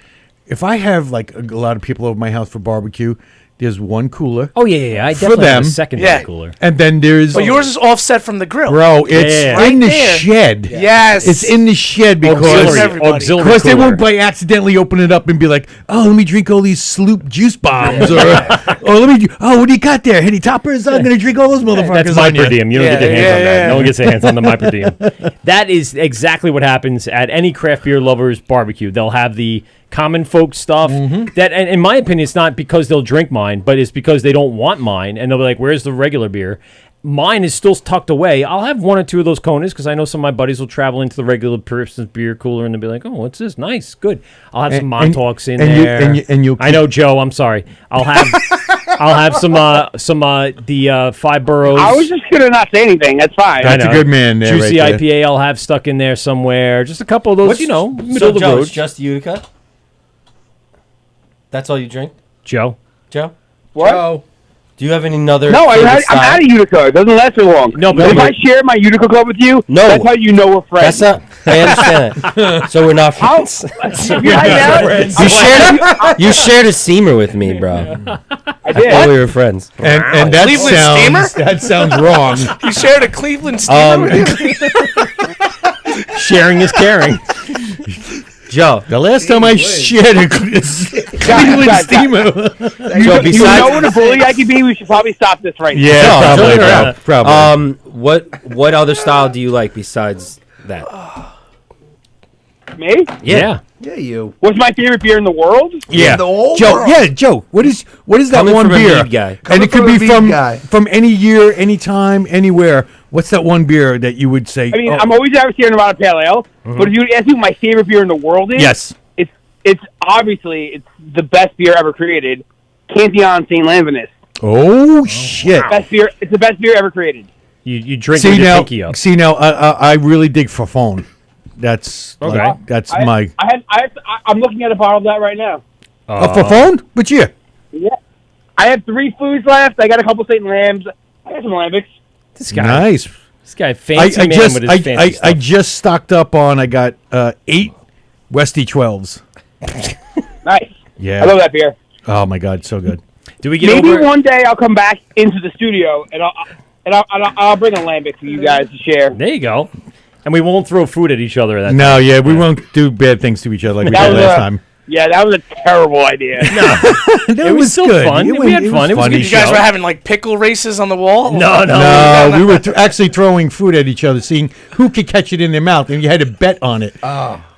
If I have like a lot of people over my house for barbecue, there's one cooler. Oh yeah. I For definitely have them. a secondary Yeah. cooler. And then there's But yours is offset from the grill. bro, it's Yeah. in the Right there. shed. Yes. It's in the shed because Everybody. because they cooler. won't by accidentally open it up and be like, oh, let me drink all these Sloop juice bombs, or let me. Oh, what do you got there? Henny toppers? I'm gonna drink all those motherfuckers. That's my on you. per diem. You don't Yeah, get your hands on that. yeah. No one gets their hands on the my per diem. That is exactly what happens at any craft beer lovers barbecue. They'll have the common folk stuff that, and in my opinion, it's not because they'll drink mine, but it's because they don't want mine, and they'll be like, "Where's the regular beer?" Mine is still tucked away. I'll have one or two of those Konas because I know some of my buddies will travel into the regular person's beer cooler and they'll be like, "Oh, what's this? Nice, good." I'll have some Montauk's in there. You'll I know, Joe. I'm sorry. I'll have some the Five Boroughs. I was just gonna not say anything. That's fine. That's a good man there, Juicy right there. IPA I'll have stuck in there somewhere. Just a couple of those, middle So of the Joe, road. it's just Utica. That's all you drink, Joe. Joe? What? Joe. Do you have any other? No, I'm favorite out style? of Utica. It doesn't last too long. No, but if I share my Utica Club with you, No. that's how you know we're friends. That's not. I understand that. So we're not friends. If you're hanging out, You shared a steamer with me, bro. I did. Oh, we were friends. And that Cleveland sounds steamer? that sounds wrong. You shared a Cleveland steamer. Sharing is caring. Joe. The last time I shared a Cleveland steamer. Joe, You know what a bully I could be? We should probably stop this right now. Yeah, Joe, probably. Probably. What other style do you like besides that? Me? Yeah. Yeah, you. What's my favorite beer in the world? Yeah, The whole Joe. world. Yeah, Joe. What is that Coming one from a beer? mead guy. And Coming it could from a be mead guy. from any year, any time, anywhere. What's that one beer that you would say? I mean, oh, I'm always average here in Nevada Pale Ale, but if you ask me what my favorite beer in the world is, yes. it's obviously the best beer ever created, Cantillon St. Lanvinus. Oh shit! Best beer. It's the best beer ever created. You drink See with your now, pinky up. I really dig Fafone. That's Okay. like, that's my I'm looking at a bottle of that right now. a Fafone. Which year? Yeah. I have 3 foods left. I got a couple St. Lambs. I got some lambics. This guy, Nice. This guy, fancy man with his fancy stuff. I just stocked up on. I got 8 Westy 12s. Nice. Yeah. I love that beer. Oh my God, so good. Do we get Maybe over? one day I'll come back into the studio and I'll bring a lambic for you guys to share. There you go. And we won't throw food at each other. No, yeah, we won't do bad things to each other like we That did was last a- time. Yeah, that was a terrible idea. It was so good. fun. We had fun. It was a funny. good You guys show. were having like pickle races on the wall? No. We were actually throwing food at each other, seeing who could catch it in their mouth, and you had to bet on it.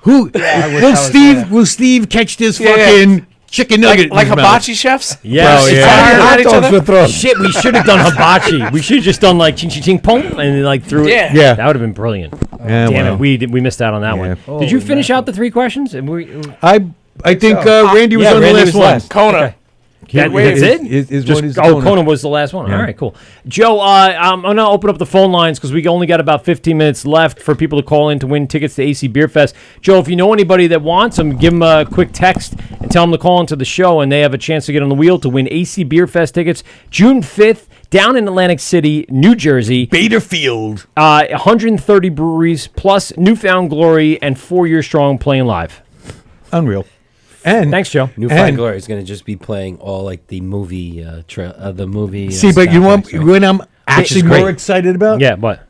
Who? Will Steve catch this fucking chicken nugget? Like in his mouth? hibachi chefs? Yes. Bro, yeah. Firing at each other? Shit, we should have done hibachi. We should have just done like ching ching ching pong and like threw it. Yeah. Yeah. That would have been brilliant. Yeah, Damn well. it, we missed out on that one. Did you finish out the 3 questions? And I think Randy was on the last one. Kona. Okay. That's it? Just, Conan was the last one. All right, cool. Joe, I'm going to open up the phone lines because we only got about 15 minutes left for people to call in to win tickets to AC Beer Fest. Joe, if you know anybody that wants them, give them a quick text and tell them to call into the show, and they have a chance to get on the wheel to win AC Beer Fest tickets June 5th down in Atlantic City, New Jersey. Baderfield. 130 breweries plus Newfound Glory and 4 Year Strong playing live. Unreal. And Thanks, Joe. Newfound Glory is going to just be playing all like the movie, the movie. see, but you want when I'm actually great. more excited about Yeah, what?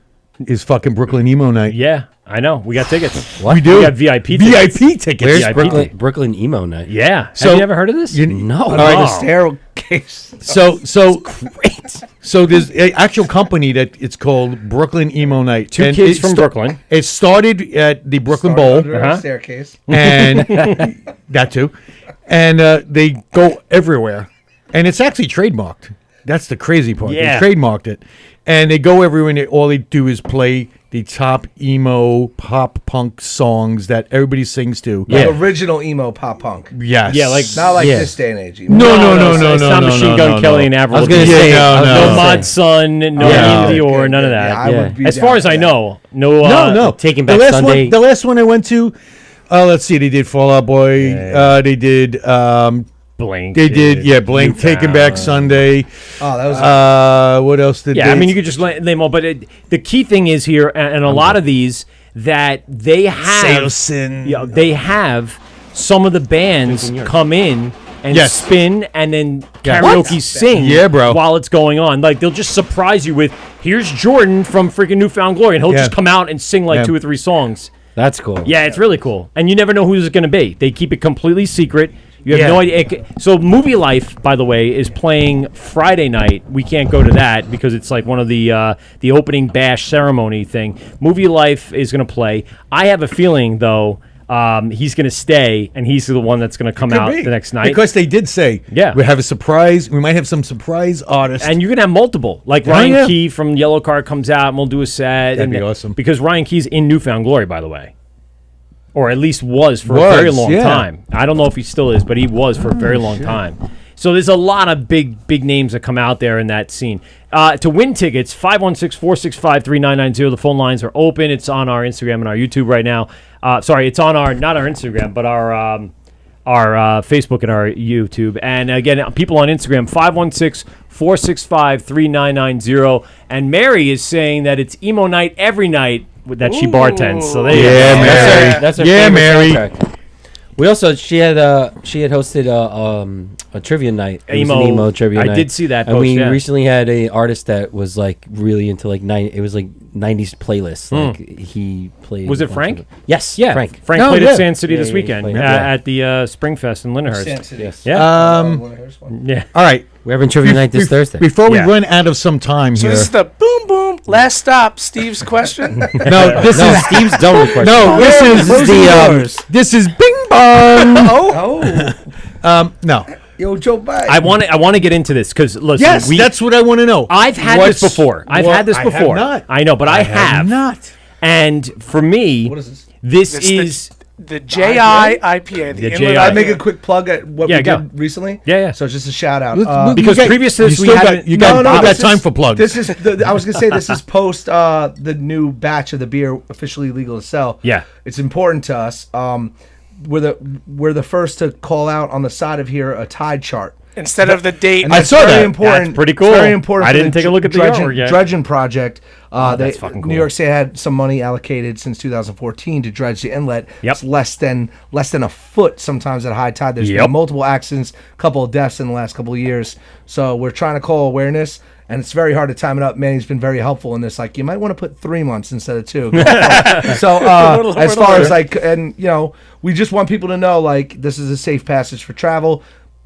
is fucking Brooklyn Emo Night. Yeah, I know. We got tickets. We do. We got VIP tickets. VIP tickets. Where's VIP. Brooklyn Emo Night? Yeah. So- Have you ever heard of this? No. All right, Oh. The staircase. So great. So there's an actual company that it's called Brooklyn Emo Night. Two And kids it from Brooklyn. It started at the Brooklyn Started Bowl, under a staircase. and that too, and they go everywhere, and it's actually trademarked. That's the crazy part. Yeah. They trademarked it, and they go everywhere, and all they do is play the top emo pop punk songs that everybody sings to. Like original emo pop punk. Yes. Yeah, like Not like Yeah. this day and age. Emo. No, It's not Machine Gun Kelly and Avril. I was gonna Lavigne. say, no, I was no. No gonna Mod say. Sun, no Yeah. Ian Dior, Good, none of good. that. Yeah, I would be As down far for as I that. know, No. Taking the Back last Sunday. one. The last one I went to. Let's see. They did Fall Out Boy. They did. Blink. They did. Blink. Taking Back Sunday. Oh, that was. What else did? Yeah, they, I mean, you could just name all, but the key thing is here, and a lot of these that they have, they have some of the bands come in and Yes. spin and then Yeah. karaoke What? sing Yeah, bro. while it's going on. Like, they'll just surprise you with, here's Jordan from freaking Newfound Glory, and he'll Yeah. just come out and sing like Yeah. 2 or 3 songs. That's cool. Yeah, it's really cool. And you never know who it's going to be. They keep it completely secret. You have Yeah. no idea. So Movie Life, by the way, is playing Friday night. We can't go to that because it's like one of the opening bash ceremony thing. Movie Life is going to play. I have a feeling, though, he's going to stay, and he's the one that's going to come out the next night. Because they did say, Yeah. we have a surprise. We might have some surprise artists. And you're going to have multiple. Like Oh, Ryan yeah. Key from Yellow Card comes out, and we'll do a set. That'd be awesome. Because Ryan Key's in Newfound Glory, by the way. Or at least was for a very long yeah. time. I don't know if he still is, but he was for a very long time. So there's a lot of big names that come out there in that scene. To win tickets, 516-465-3990. The phone lines are open. It's on our Instagram and our YouTube right now. Sorry, it's on not our Instagram, but our Facebook and our YouTube. And again, people on Instagram, 516-465-3990. And Mary is saying that it's emo night every night that she bartends. So there you go. Yeah, Mary. That's her Yeah, favorite Mary. soundtrack. We also she had hosted a trivia night. It was an emo trivia night. I did see that And post, we yeah. recently had a artist that was like really into like it was like 90s playlists. Like he played. Was a it bunch Frank? of Yes, Yeah, Frank. Frank Oh, played yeah. at Sand City this he weekend played- at the Springfest in Lindenhurst. Sand City. Yes. Yeah. Yeah. All right. We're having trivia night this Thursday. Before we Yeah. run out of some time So here. this is the boom boom. Last stop. Steve's question. No, this No, is Steve's done with questions. no. This is yours. This is Bing Bong. Oh, No. yo, Joe Biden. I want to get into this because listen, Yes, that's what I want to know. I've had this before. I've had this I have before. not. I know, but I have. not. And for me, What is this? this It's is the JI IPA. The Inland JI. I make a quick plug at what Yeah, we go. did recently. Yeah. So it's just a shout out. because previous to this, we haven't. you got this time is- for plugs. This is I was gonna say this is post the new batch of the beer officially legal to sell. Yeah. It's important to us. We're the first to call out on the side of here a tide chart. instead of the date. And I that's saw very that. important. That's pretty cool. It's very important. I for didn't take a look at the dredging, artwork yet. dredging project. that's fucking cool. New York State had some money allocated since 2014 to dredge the inlet. Yep. It's less than a foot sometimes at high tide. There's Yep. been multiple accidents, a couple of deaths in the last couple of years. So we're trying to call awareness. And it's very hard to time it up. Manny's been very helpful in this. Like, you might want to put 3 months instead of 2. So as far as like, and we just want people to know, like, this is a safe passage for travel.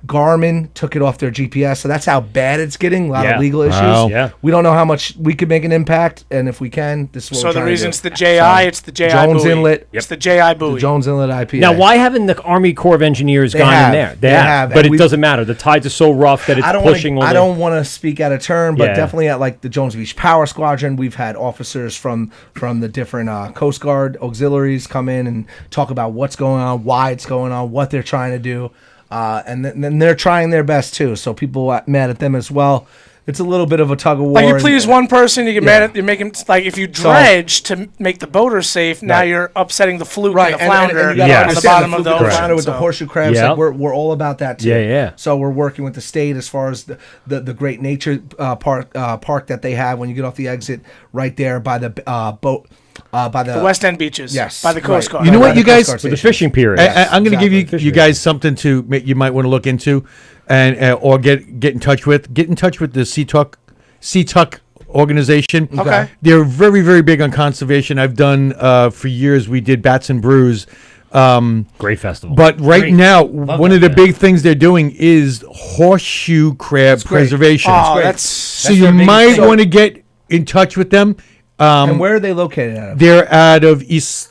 Garmin took it off their GPS, so that's how bad it's getting. A lot of legal issues. Wow. Yeah. We don't know how much we could make an impact, and if we can, this is what So we're the trying to reason do. it's the JI, it's the JI Jones buoy. Inlet. It's the JI buoy. The Jones Inlet IPA. Now, why haven't the Army Corps of Engineers They gone have. in there? They have. But And it doesn't matter. The tides are so rough that it's pushing all I the... don't want to speak out of turn, but Yeah. definitely at like the Jones Beach Power Squadron, we've had officers from the different Coast Guard auxiliaries come in and talk about what's going on, why it's going on, what they're trying to do. And then they're trying their best too. So people are mad at them as well. It's a little bit of a tug of war. Like, you please one person, you get mad at, you make him, like, if you dredge to make the boaters safe, now Right. you're upsetting the fluke Right, and the flounder and you gotta on the understand bottom of the fluke and ocean. flounder with the so. horseshoe crabs. Yeah. Like, we're all about that too. Yeah, yeah. So we're working with the state as far as the great nature park that they have when you get off the exit right there by the boat. By the West End beaches. Yes, By the Coast right. Guard. You know By what, the you Coast guys? Guard With the station. fishing pier. I'm going to give exactly. you guys something to you might want to look into, and or get in touch with. Get in touch with the Seatuck organization. Okay. They're very, very big on conservation. I've done for years. We did Bats and Brews. Great festival. But right Great. now, Love one that, of the man. big things they're doing is horseshoe crab great. preservation. Oh, great. that's... So you their biggest might thing. want to get in touch with them. And where are they located out of? They're out of East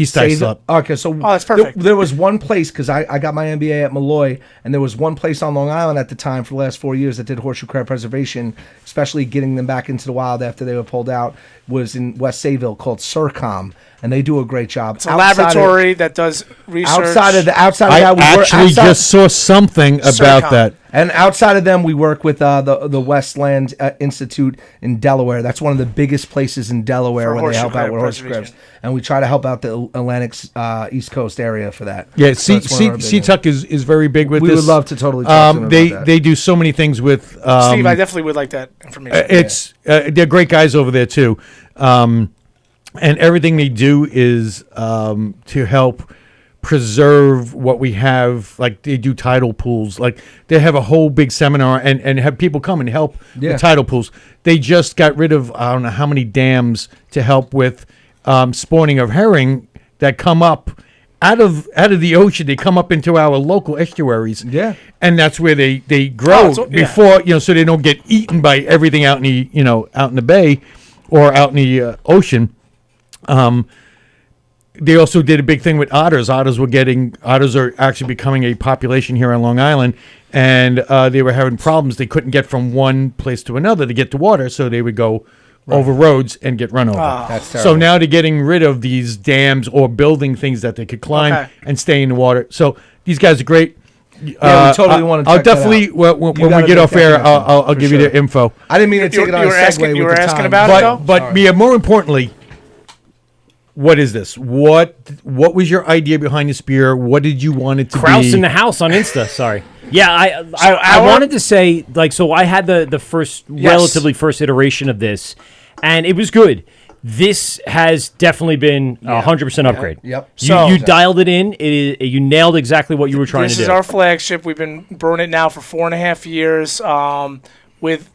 Say Islip. Okay, so that's perfect. There was one place because I got my MBA at Malloy, and there was one place on Long Island at the time for the last 4 years that did horseshoe crab preservation, especially getting them back into the wild after they were pulled out. Was in West Sayville called Surcom, and they do a great job. It's a laboratory that does research. Outside of I that, we actually work, just saw something about Surcom. that. and outside of them, we work with the Westland Institute in Delaware. That's one of the biggest places in Delaware For where they horseshoe help out crab with horseshoe preservation. crabs, and we try to help out the Atlantic East Coast area for that. Yeah, So it's one of our big ones. Seatuck is very big with We this. would love to totally talk to them they about that. they do so many things with. Steve, I definitely would like that information. It's they're great guys over there too, and everything they do is to help preserve what we have. Like they do tidal pools. Like they have a whole big seminar and have people come and help Yeah. with tidal pools. They just got rid of I don't know how many dams to help with spawning of herring that come up. Out of the ocean, they come up into our local estuaries. Yeah. And that's where they grow so- yeah. before so they don't get eaten by everything out in the out in the bay or out in the ocean. They also did a big thing with otters. Otters are actually becoming a population here on Long Island, and they were having problems. They couldn't get from one place to another to get to water, so they would go over roads and get run over. That's So terrible. now they're getting rid of these dams or building things that they could climb Okay. and stay in the water. So these guys are great. Yeah, we totally want to I'll check that definitely out. when You we gotta get make off that air, connection, I'll for give you sure. the info. I didn't mean to take it on you a were segue asking- you with were the asking time. about it, though? But Mia, more importantly, what is this? What was your idea behind this beer? What did you want it to Kraus be? in the house on Insta. Sorry. Yeah, I our- wanted to say, like, so I had the first, relatively first iteration of this, and it was good. This has definitely been a 100% upgrade. Yep. You dialed it in. You nailed exactly what you were trying This to do. is our flagship. We've been brewing it now for 4.5 years. With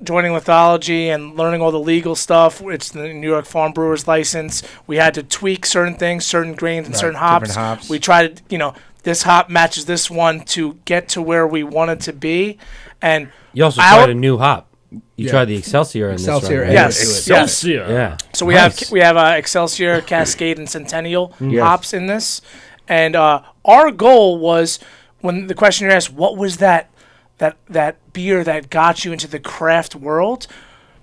joining Lithology and learning all the legal stuff, it's the New York Farm Brewers license. We had to tweak certain things, certain grains, and certain hops. different hops. We tried to, this hop matches this one to get to where we wanted to be. And You also our- tried a new hop. You tried the Excelsior in Excelsior this one, right? and Yes. Excelsior. Yeah. So we have Excelsior, Cascade, and Centennial hops in this, and our goal was when the question you asked, what was that beer that got you into the craft world?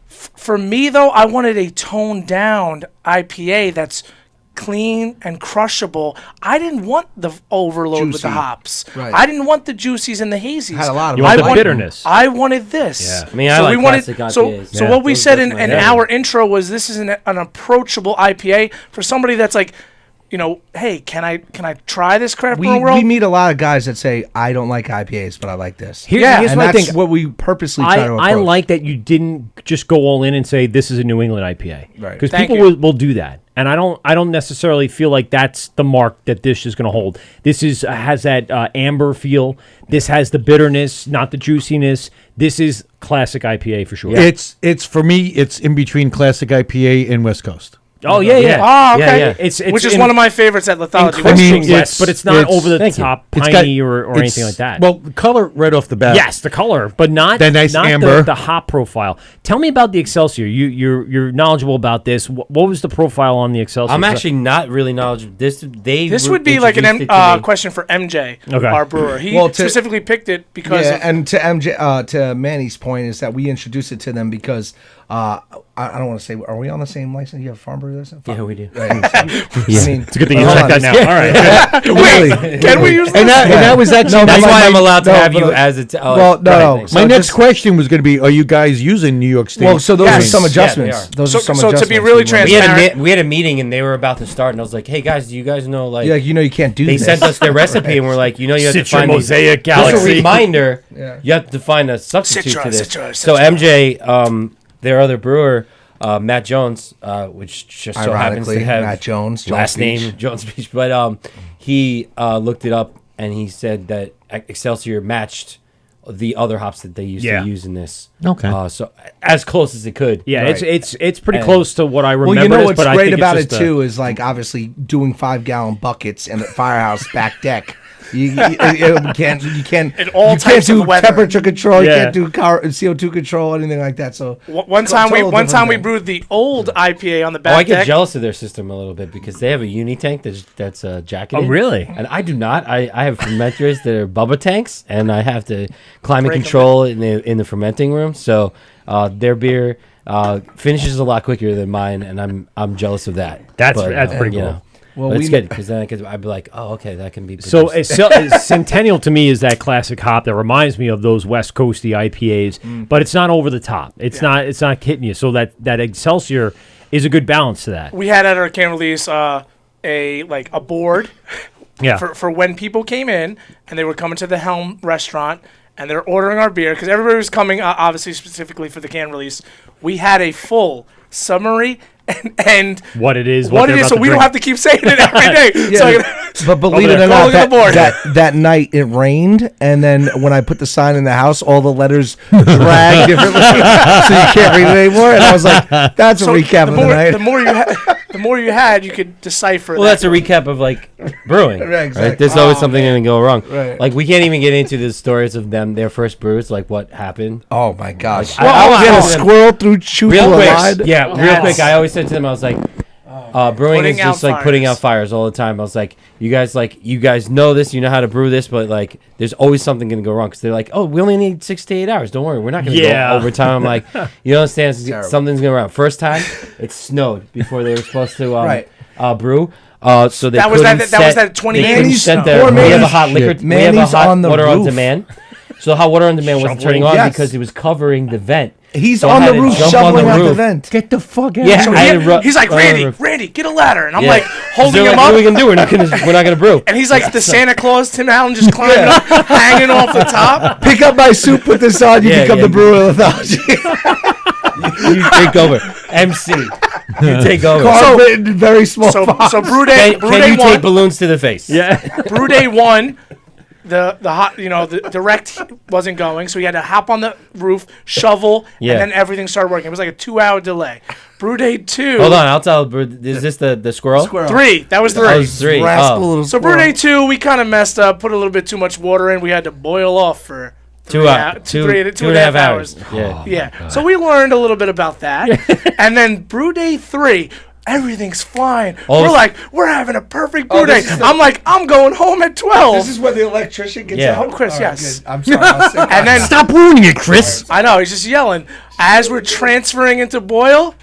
For me though, I wanted a toned down IPA that's clean and crushable. I didn't want the overload with the Juicy. hops. Right. I didn't want the juices and the hazies. Had a lot of You want I the wanted- bitterness. I wanted this. Yeah. I mean, I like classic IPAs. So Yeah. what we said in Those are my our intro was this is an approachable IPA for somebody that's like, hey, can I try this craft We brewing world? meet a lot of guys that say, I don't like IPAs, but I like this. Here's and what I that's think. what we purposely try to approach. I like that you didn't just go all in and say this is a New England IPA, Right. Because Thank people you. will do that, and I don't necessarily feel like that's the mark that this is going to hold. This has that amber feel. This has the bitterness, not the juiciness. This is classic IPA for sure. It's for me. It's in between classic IPA and West Coast. Oh yeah. Oh, okay. Yeah. It's Which is in- one of my favorites at Lithology. I mean, West, it's- but it's not it's- over the thank you. top It's piney got- or anything like that. Well, the color right off the bat. Yes, the color, but not That nice not amber. The hop profile. Tell me about the Excelsior. You're knowledgeable about this. What was the profile on the Excelsior? I'm actually not really knowledgeable. This would be like introduced an it to me. question for MJ, Okay. our brewer. He Well, specifically picked it because of, and to MJ, to Manny's point is that we introduced it to them because I don't want to say, are we on the same license? You have a farm brewery license? Yeah, we do. Right. I mean, it's a good thing you hold said on. that now. All right. Wait, can we use And that was actually That's my- why I'm allowed to no, have you but- as a. well, no. My So next just- question was going to be: are you guys using New York State? Well, so those are Yes. some Yeah, adjustments. they are. Those So- are some so to adjustments. be really We had, transparent- we had a meeting and they were about to start, and I was like, "Hey guys, do you guys know like?" Yeah, you can't do They this. sent us their recipe, and we're like, you have to Citra find these- Mosaic Just a Galaxy. reminder, Yeah. you have to find a substitute Citra, to this. Citra, So Citra. MJ, their other brewer, Matt Jones, which just so happens to Ironically, have Matt Jones, Jones last Beach. name Jones Beach, but he looked it up and he said that Excelsior matched the other hops that they used Yeah. to use in this. Okay. So as close as it could. Yeah, Right. it's pretty And- close to what I remember. Well, you know this, what's but I great think it's about it just a- too is like obviously doing 5-gallon buckets in the firehouse back deck. You can't In all you types can't do of weather. temperature control. You Yeah. can't do CO2 control, anything like that. So one it's a time we total one time we different brewed the old IPA on the Oh, back I get deck. jealous of their system a little bit because they have a uni tank that's jacketed. Oh, really? And I do not. I have fermenters that are Bubba tanks, and I have to climate Break 'em. control in the fermenting room. So their beer finishes a lot quicker than mine, and I'm jealous of that. That's pretty you cool. know. Well, But it's we- good because then I'd be like, oh, okay, that can be. So produced. Centennial to me is that classic hop that reminds me of those West Coasty IPAs, but it's not over the top. It's not hitting you. So that Excelsior is a good balance to that. We had at our can release a board Yeah. for when people came in and they were coming to the Helm restaurant and they're ordering our beer because everybody was coming obviously specifically for the can release. We had a full summary and What it is, what they're it is, about so to we don't drink. have to keep saying it every day. Yeah, So I can- but believe it there. or Go not, look at the board. that night it rained, and then when I put the sign in the house, all the letters dragged differently, so you can't read it anymore. And I was like, "That's a so recap the of the more, night." the more you had, you could decipher. well, that's a recap of like brewing. Right, exactly. Right? There's always something going to go wrong. Right. Like we can't even get into the stories of their first brews, like what happened. Oh my gosh! I I was always in a said- squirrel through chew Real through a quick, line. yeah, real quick. I always said to them, I was like, brewing Putting is just out like putting fires. out fires all the time. I was like, you guys know this, you know how to brew this, but like, there's always something going to go wrong because they're like, oh, we only need 6 to 8 hours. Don't worry, we're not going to Yeah. go overtime. I'm like, you don't understand? Terrible. Something's going to wrong. First time, it snowed before they were supposed to Right. brew. So they That was couldn't that set- was that 20 they couldn't Manny's- set poor we have a Manny's hot liquor. shit. We have a Manny's hot on the water on roof. demand. So the hot water on demand wasn't turning on Yes. because it was covering the vent. He's So I on had the to roof jump on shoveling the out the roof. vent. Get the fuck out. Yeah, So I had to he's like, run on the Randy, roof. Randy, get a ladder, and I'm Yeah. like holding They're him like, up. what are we gonna do? We're not gonna brew. And he's like the Santa Claus, Tim Allen, just climbing up, hanging off the top. Pick up my soup, put this on. You Yeah, become yeah. the brewer of Lithology. You take over, MC. You take over. Carved it in very small So font. Brew Day, Can, Brew can Day you one, take balloons to the face? Yeah. Brew Day 1, the hot, the direct wasn't going, so he had to hop on the roof, shovel, Yeah. and then everything started working. It was like a 2-hour delay. Brew Day 2. Hold on, I'll tell. Is this the squirrel? 3. That was 3. Oh, it's 3. Rascal Oh. little So Brew squirrel. Day 2, we kind of messed up, put a little bit too much water in. We had to boil off for 2 Two and a half hours. Yeah. Yeah. So we learned a little bit about that. And then Brew Day 3, everything's flying. Oh, We're like, we're having a perfect brew Oh, day. this is the- I'm like, I'm going home at 12. This is where the electrician gets Yeah. out. Chris, All right, yes. good. I'm sorry. I was thinking- And then Stop ruining it, Chris. I know he's just yelling. As we're transferring into boil,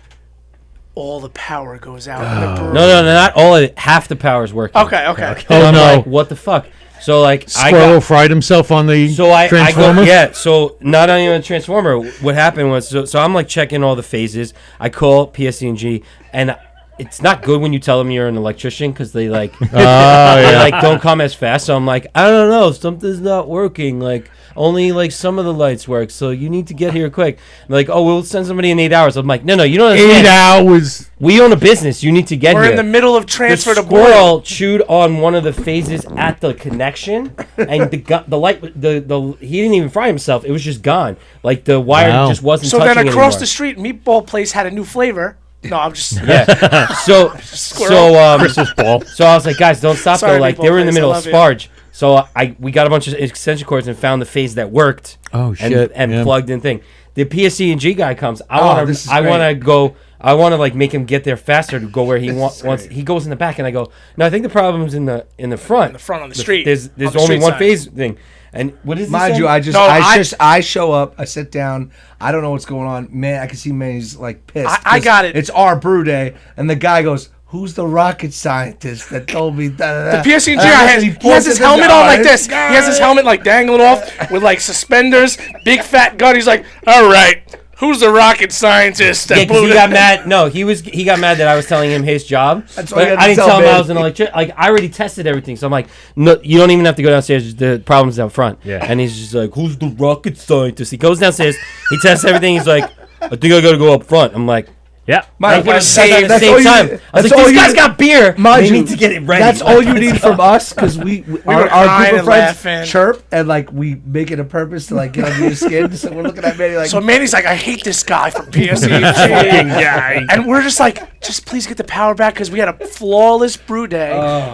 all the power goes out in the brewery. No, not all of it. Half the power's working. Okay. And Oh, I'm no. like, what the fuck? So like, Squirrel fried himself on the I go, transformer. yeah. So not only on the transformer, what happened was, so I'm like checking all the phases. I call PSC&G, and it's not good when you tell them you're an electrician because they like Oh, yeah. they like don't come as fast. So I'm like, I don't know, something's not working. Like only like some of the lights work, so you need to get here quick. And they're like, oh, we'll send somebody in 8 hours. I'm like, no, you don't understand. 8 hours. We own a business. You need to get We're here. in the middle of transfer the to boil. squirrel chewed on one of the phases at the connection, and the light, the he didn't even fry himself. It was just gone. Like the wire Wow. just wasn't. So touching then across anymore. the street, Meatball Place had a new flavor. No, I'm just Yeah. So Christmas ball. So I was like, guys, don't stop Sorry, though. Like Meatball they were in the Place, middle I of love you. Sparge. So we got a bunch of extension cords and found the phase that worked. Oh, shit. And Yeah. plugged in thing. The PSC&G guy comes. this I is want to great. go. I want to like make him get there faster to go where he wants. He goes in the back, and I go, no, I think the problem's in the front. in the front on the street. There's on the only street one side. phase thing. And what is Mind this you, thing? I show up, I sit down, I don't know what's going on. Man, I can see Manny's like pissed. I got it. It's our brew day, and the guy goes, "Who's the rocket scientist that told me that?" The PSC&G guy he has his helmet on like this. He has his helmet like dangling off with like suspenders, big fat gun. He's like, all right, who's the rocket scientist that Yeah, because blew he that? got mad. No, he got mad that I was telling him his job. That's all you But had to I didn't tell tell him I me. was an electrician. Like I already tested everything, so I'm like, no, you don't even have to go downstairs. The problem's down front. Yeah. And he's just like, who's the rocket scientist? He goes downstairs. He tests everything. He's like, I think I gotta go up front. I'm like, Yeah. Mike, at save. the That's same all you time. need- I was that's like, all these you guys need- got beer. Mind They you, need to get it ready. That's all you need from us because were our crying group of and friends laughing. chirp and like we make it a purpose to like get under your skin. So we're looking at Manny like, So Manny's like, I hate this guy from PSC&G. guy. And we're just like, just please get the power back because we had a flawless brew day.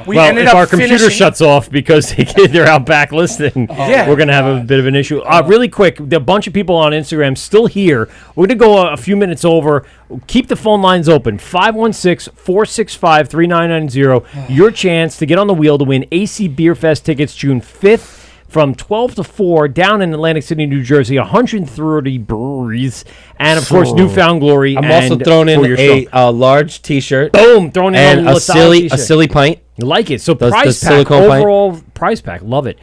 We Well, ended if up our computer finishing. shuts off because they're out back listening, Yeah. we're going to have a bit of an issue. Really quick, a bunch of people on Instagram still here. We're going to go a few minutes over. Keep the phone lines open. 516-465-3990. Your chance to get on the wheel to win AC Beer Fest tickets June 5th. From 12 to 4 down in Atlantic City, New Jersey, 130 breweries, and of course, Newfound Glory. I'm and also throwing in For Your Show. a large T-shirt Boom, throwing in and a a silly t-shirt. pint. Like it. So The price pack, silicone pint. overall price pack. Love it.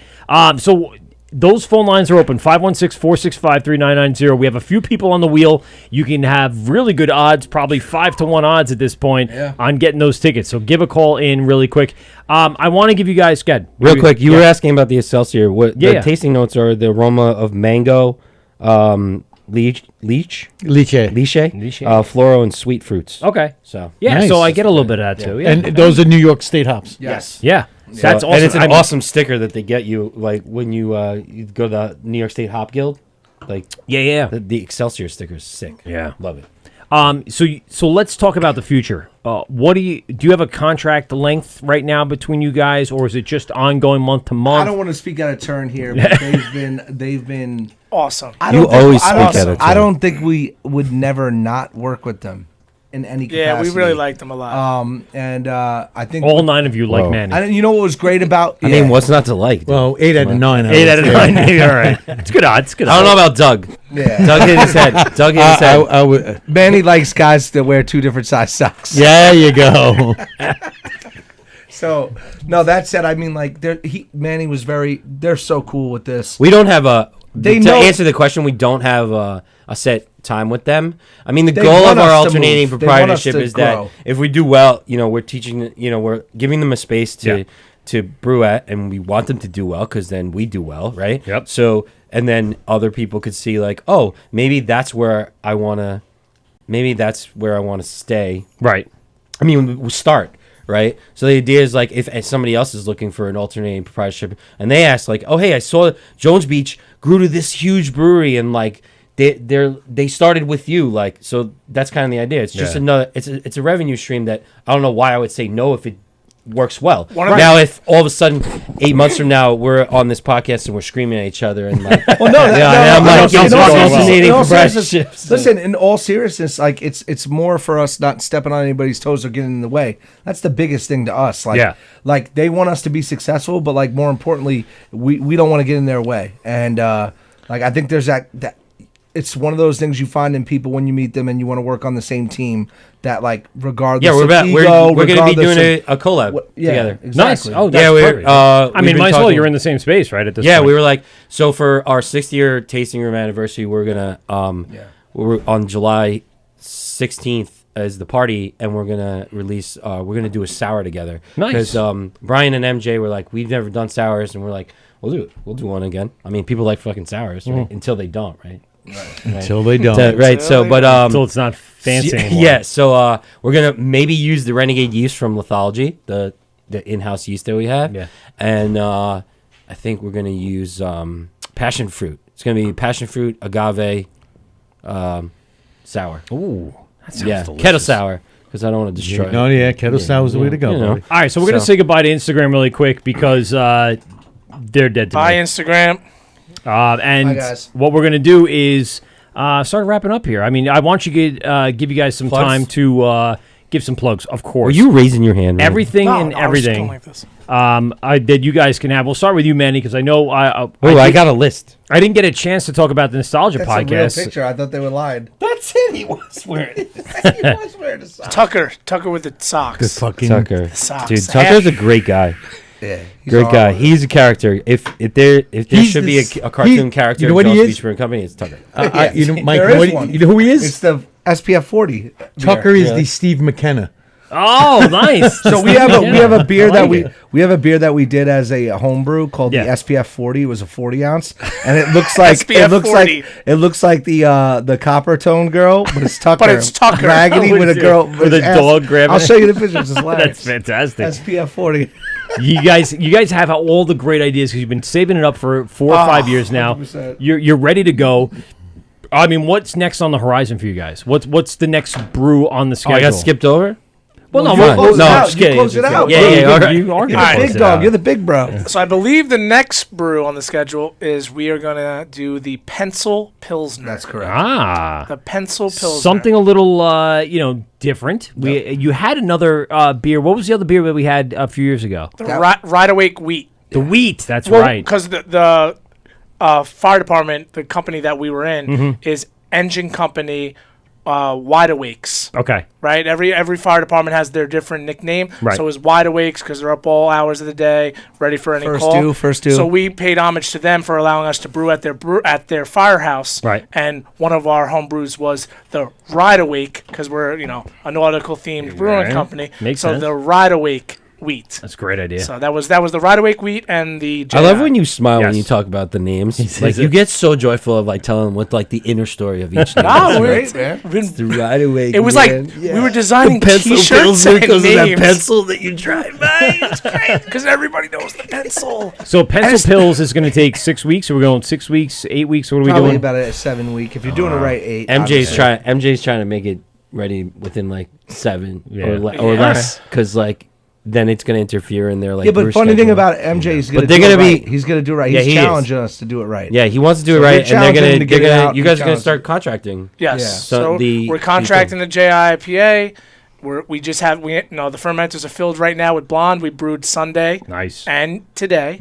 So those phone lines are open, 516-465-3990. We have a few people on the wheel. You can have really good odds, probably 5-1 odds at this point on getting those tickets. So give a call in really quick. I want to give you guys, Real quick, you were asking about the Excelsior. What Yeah, the yeah. tasting notes are: the aroma of mango, lychee, floral, and sweet fruits. Okay. So Yeah, Nice. so I get a little bit of that too. Yeah. And those are New York State hops. yes. yeah. That's So- awesome. And it's an I mean, awesome sticker that they get you, like when you go to the New York State Hop Guild. Like Yeah. the Excelsior sticker is sick. Yeah. Love it. So let's talk about the future. What do you have a contract length right now between you guys, or is it just ongoing month to month? I don't want to speak out of turn here, but they've been Awesome. I You don't think- always I don't- speak out of I turn. don't think we would never not work with them in any capacity. Yeah, we really liked them a lot. And I think All 9 of you like Whoa. Manny. I you know what was great about I mean, what's not to like? dude? Well, 8 out of 9. 8 out of 9. All right. It's good odds. Good I don't know odds. about Doug. Yeah. Doug hit his head. Doug hit his head. I would. Manny likes guys that wear 2 different size socks. There you go. So no, that said, I mean, like Manny was they're so cool with this. We don't have a. They to know- answer the question, we don't have a set time with them. I mean, the They goal want of our us to alternating move. They want us proprietorship to is grow. that if we do well, we're teaching, we're giving them a space to brew at, and we want them to do well because then we do well, right? Yep. So, and then other people could see like, oh, maybe that's where I want to stay. Right. I mean, we start, right? So the idea is like if somebody else is looking for an alternating proprietorship and they ask like, oh, hey, I saw Jones Beach grew to this huge brewery and like they started with you, like, so that's kind of the idea. It's just another, it's a revenue stream that I don't know why I would say no if it works well. Now, if all of a sudden 8 months from now we're on this podcast and we're screaming at each other and like, Well, no, I'm like, in all alternating seriousness, proprietorships. listen, in all seriousness, like it's more for us not stepping on anybody's toes or getting in the way. That's the biggest thing to us. Like, like they want us to be successful, but like more importantly, we don't want to get in their way. And like I think there's that it's one of those things you find in people when you meet them and you want to work on the same team. That like regardless, we're of about, ego, we're going to be regardless doing of a collab yeah, together. exactly. Nice. Oh, that's Yeah, perfect. I we've mean, been might as well. talking- You're in the same space, right? At this Yeah, point. we were like, so for our 6th-year tasting room anniversary, we're gonna we're on July 16th. as the party, and we're gonna release. We're gonna do a sour together. Nice. Because Brian and MJ were like, we've never done sours, and we're like, we'll do it. We'll do one again. I mean, people like fucking sours, right? Until they don't, right? Until they don't. Right. So, but Until it's not fancy anymore. yeah. So we're gonna maybe use the Renegade yeast from Lithology, the in-house yeast that we have. Yeah. And I think we're gonna use passion fruit. It's gonna be passion fruit, agave, sour. Ooh, that sounds delicious. Kettle sour, because I don't want to destroy it. Oh, yeah, kettle sour is the way to go, You know. buddy. All right, so we're going to say goodbye to Instagram really quick because they're dead Bye, today. Instagram. And Bye, guys. what we're going to do is start wrapping up here. I mean, I want you to give you guys some Plugs? time to give some plugs, of course. Were you raising your hand? Man? Everything and I was just everything going like this. that you guys can have. We'll start with you, Manny, because I know I got a list. I didn't get a chance to talk about the Nostalgia That's a real podcast. picture. I thought they were lying. That's it. He was wearing it. He was wearing a sock. Tucker with the socks. The fucking Tucker. Socks. Dude, Tucker's a great guy. Yeah, he's Great all guy. over it. He's a character. If there He's should be this- a cartoon he- character, you know what in he Jones is? Beach Brewing Company, it's Tucker. you know, Mike, There is what, one. you know who he It's is? the SPF 40. Tucker beer. is the Steve McKenna. Oh, nice. So we have a beer I that like it. we have a beer that we did as a homebrew called Yeah. the SPF 40. It was a 40 ounce, and it looks like it looks like the copper tone girl, but it's Tucker. But it's Tucker. raggedy with a girl With his a ass. dog grabbing I'll it. show you the pictures. It's hilarious. That's fantastic. SPF 40. You guys have all the great ideas because you've been saving it up for 4 or 5 years now. 100%. You're ready to go. I mean, what's next on the horizon for you guys? What's the next brew on the Oh, schedule? I got skipped over? Well, You no, close it no, out. just You kidding. close it out. Yeah, bro. yeah, all right. You are You're gonna the close big it dog. out. You're the big bro. So I believe the next brew on the schedule is we are going to do the Pencil Pilsner. That's correct. Ah, The Pencil Pilsner. something a little different. You had another beer. What was the other beer that we had a few years ago? The Ride Awake Wheat. The wheat. That's right. Because the fire department, the company that we were in, Mm-hmm. is Engine Company Wide Awakes. Okay. Right? Every fire department has their different nickname. Right. So it's Wide Awakes because they're up all hours of the day, ready for any call. First due. So we paid homage to them for allowing us to brew at their firehouse. Right. And one of our home brews was the Ride Awake because we're a nautical themed brewing Right. company. Makes so sense. the Ride Awake wheat. That's a great idea. So that was the Ride Awake wheat and the. I love when you smile when Yes. you talk about the names. says Like you it. get so joyful of like telling what like the inner story of each name. Oh, Great, man. The right away. It was like we were designing T-shirts and names that you drive by. It's great because everybody knows the pencil. So Pencil Pills is going to take 6 weeks. So we're going 6 weeks, 8 weeks. What are we Probably doing? about a 7 week. If you're doing it right, 8. MJ's obviously. trying to make it ready within like 7 Yeah. or Yeah. less because like then it's gonna interfere in their like. Yeah, but brew funny thing schedule. about MJ, he's But gonna they're do it gonna be- right. He's gonna do it right. Yeah, He's he is. challenging us to do it right. Yeah, he wants to do So it we're right, and they're challenging gonna him to get it out you and guys are gonna challenge start contracting. Yes. Yeah. So the we're contracting the JIPA. We just have the fermenters are filled right now with blonde. We brewed Sunday Nice. and today.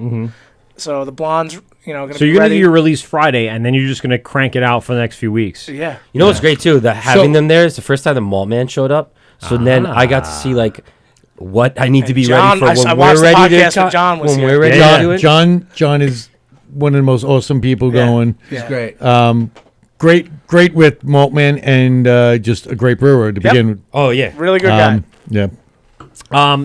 So the blondes, gonna So be you're going to ready. do your release Friday, and then you're just going to crank it out for the next few weeks. Yeah. You know what's great too? That having them there is the first time the malt man showed up. So then I got to see like what I need to be John- ready for I when watched we're the ready podcast to when John was when here. we're ready Yeah. to do it. John is one of the most awesome people going. He's great. Great with Maltman and just a great brewer to begin with. Oh yeah. Really good guy. Yeah.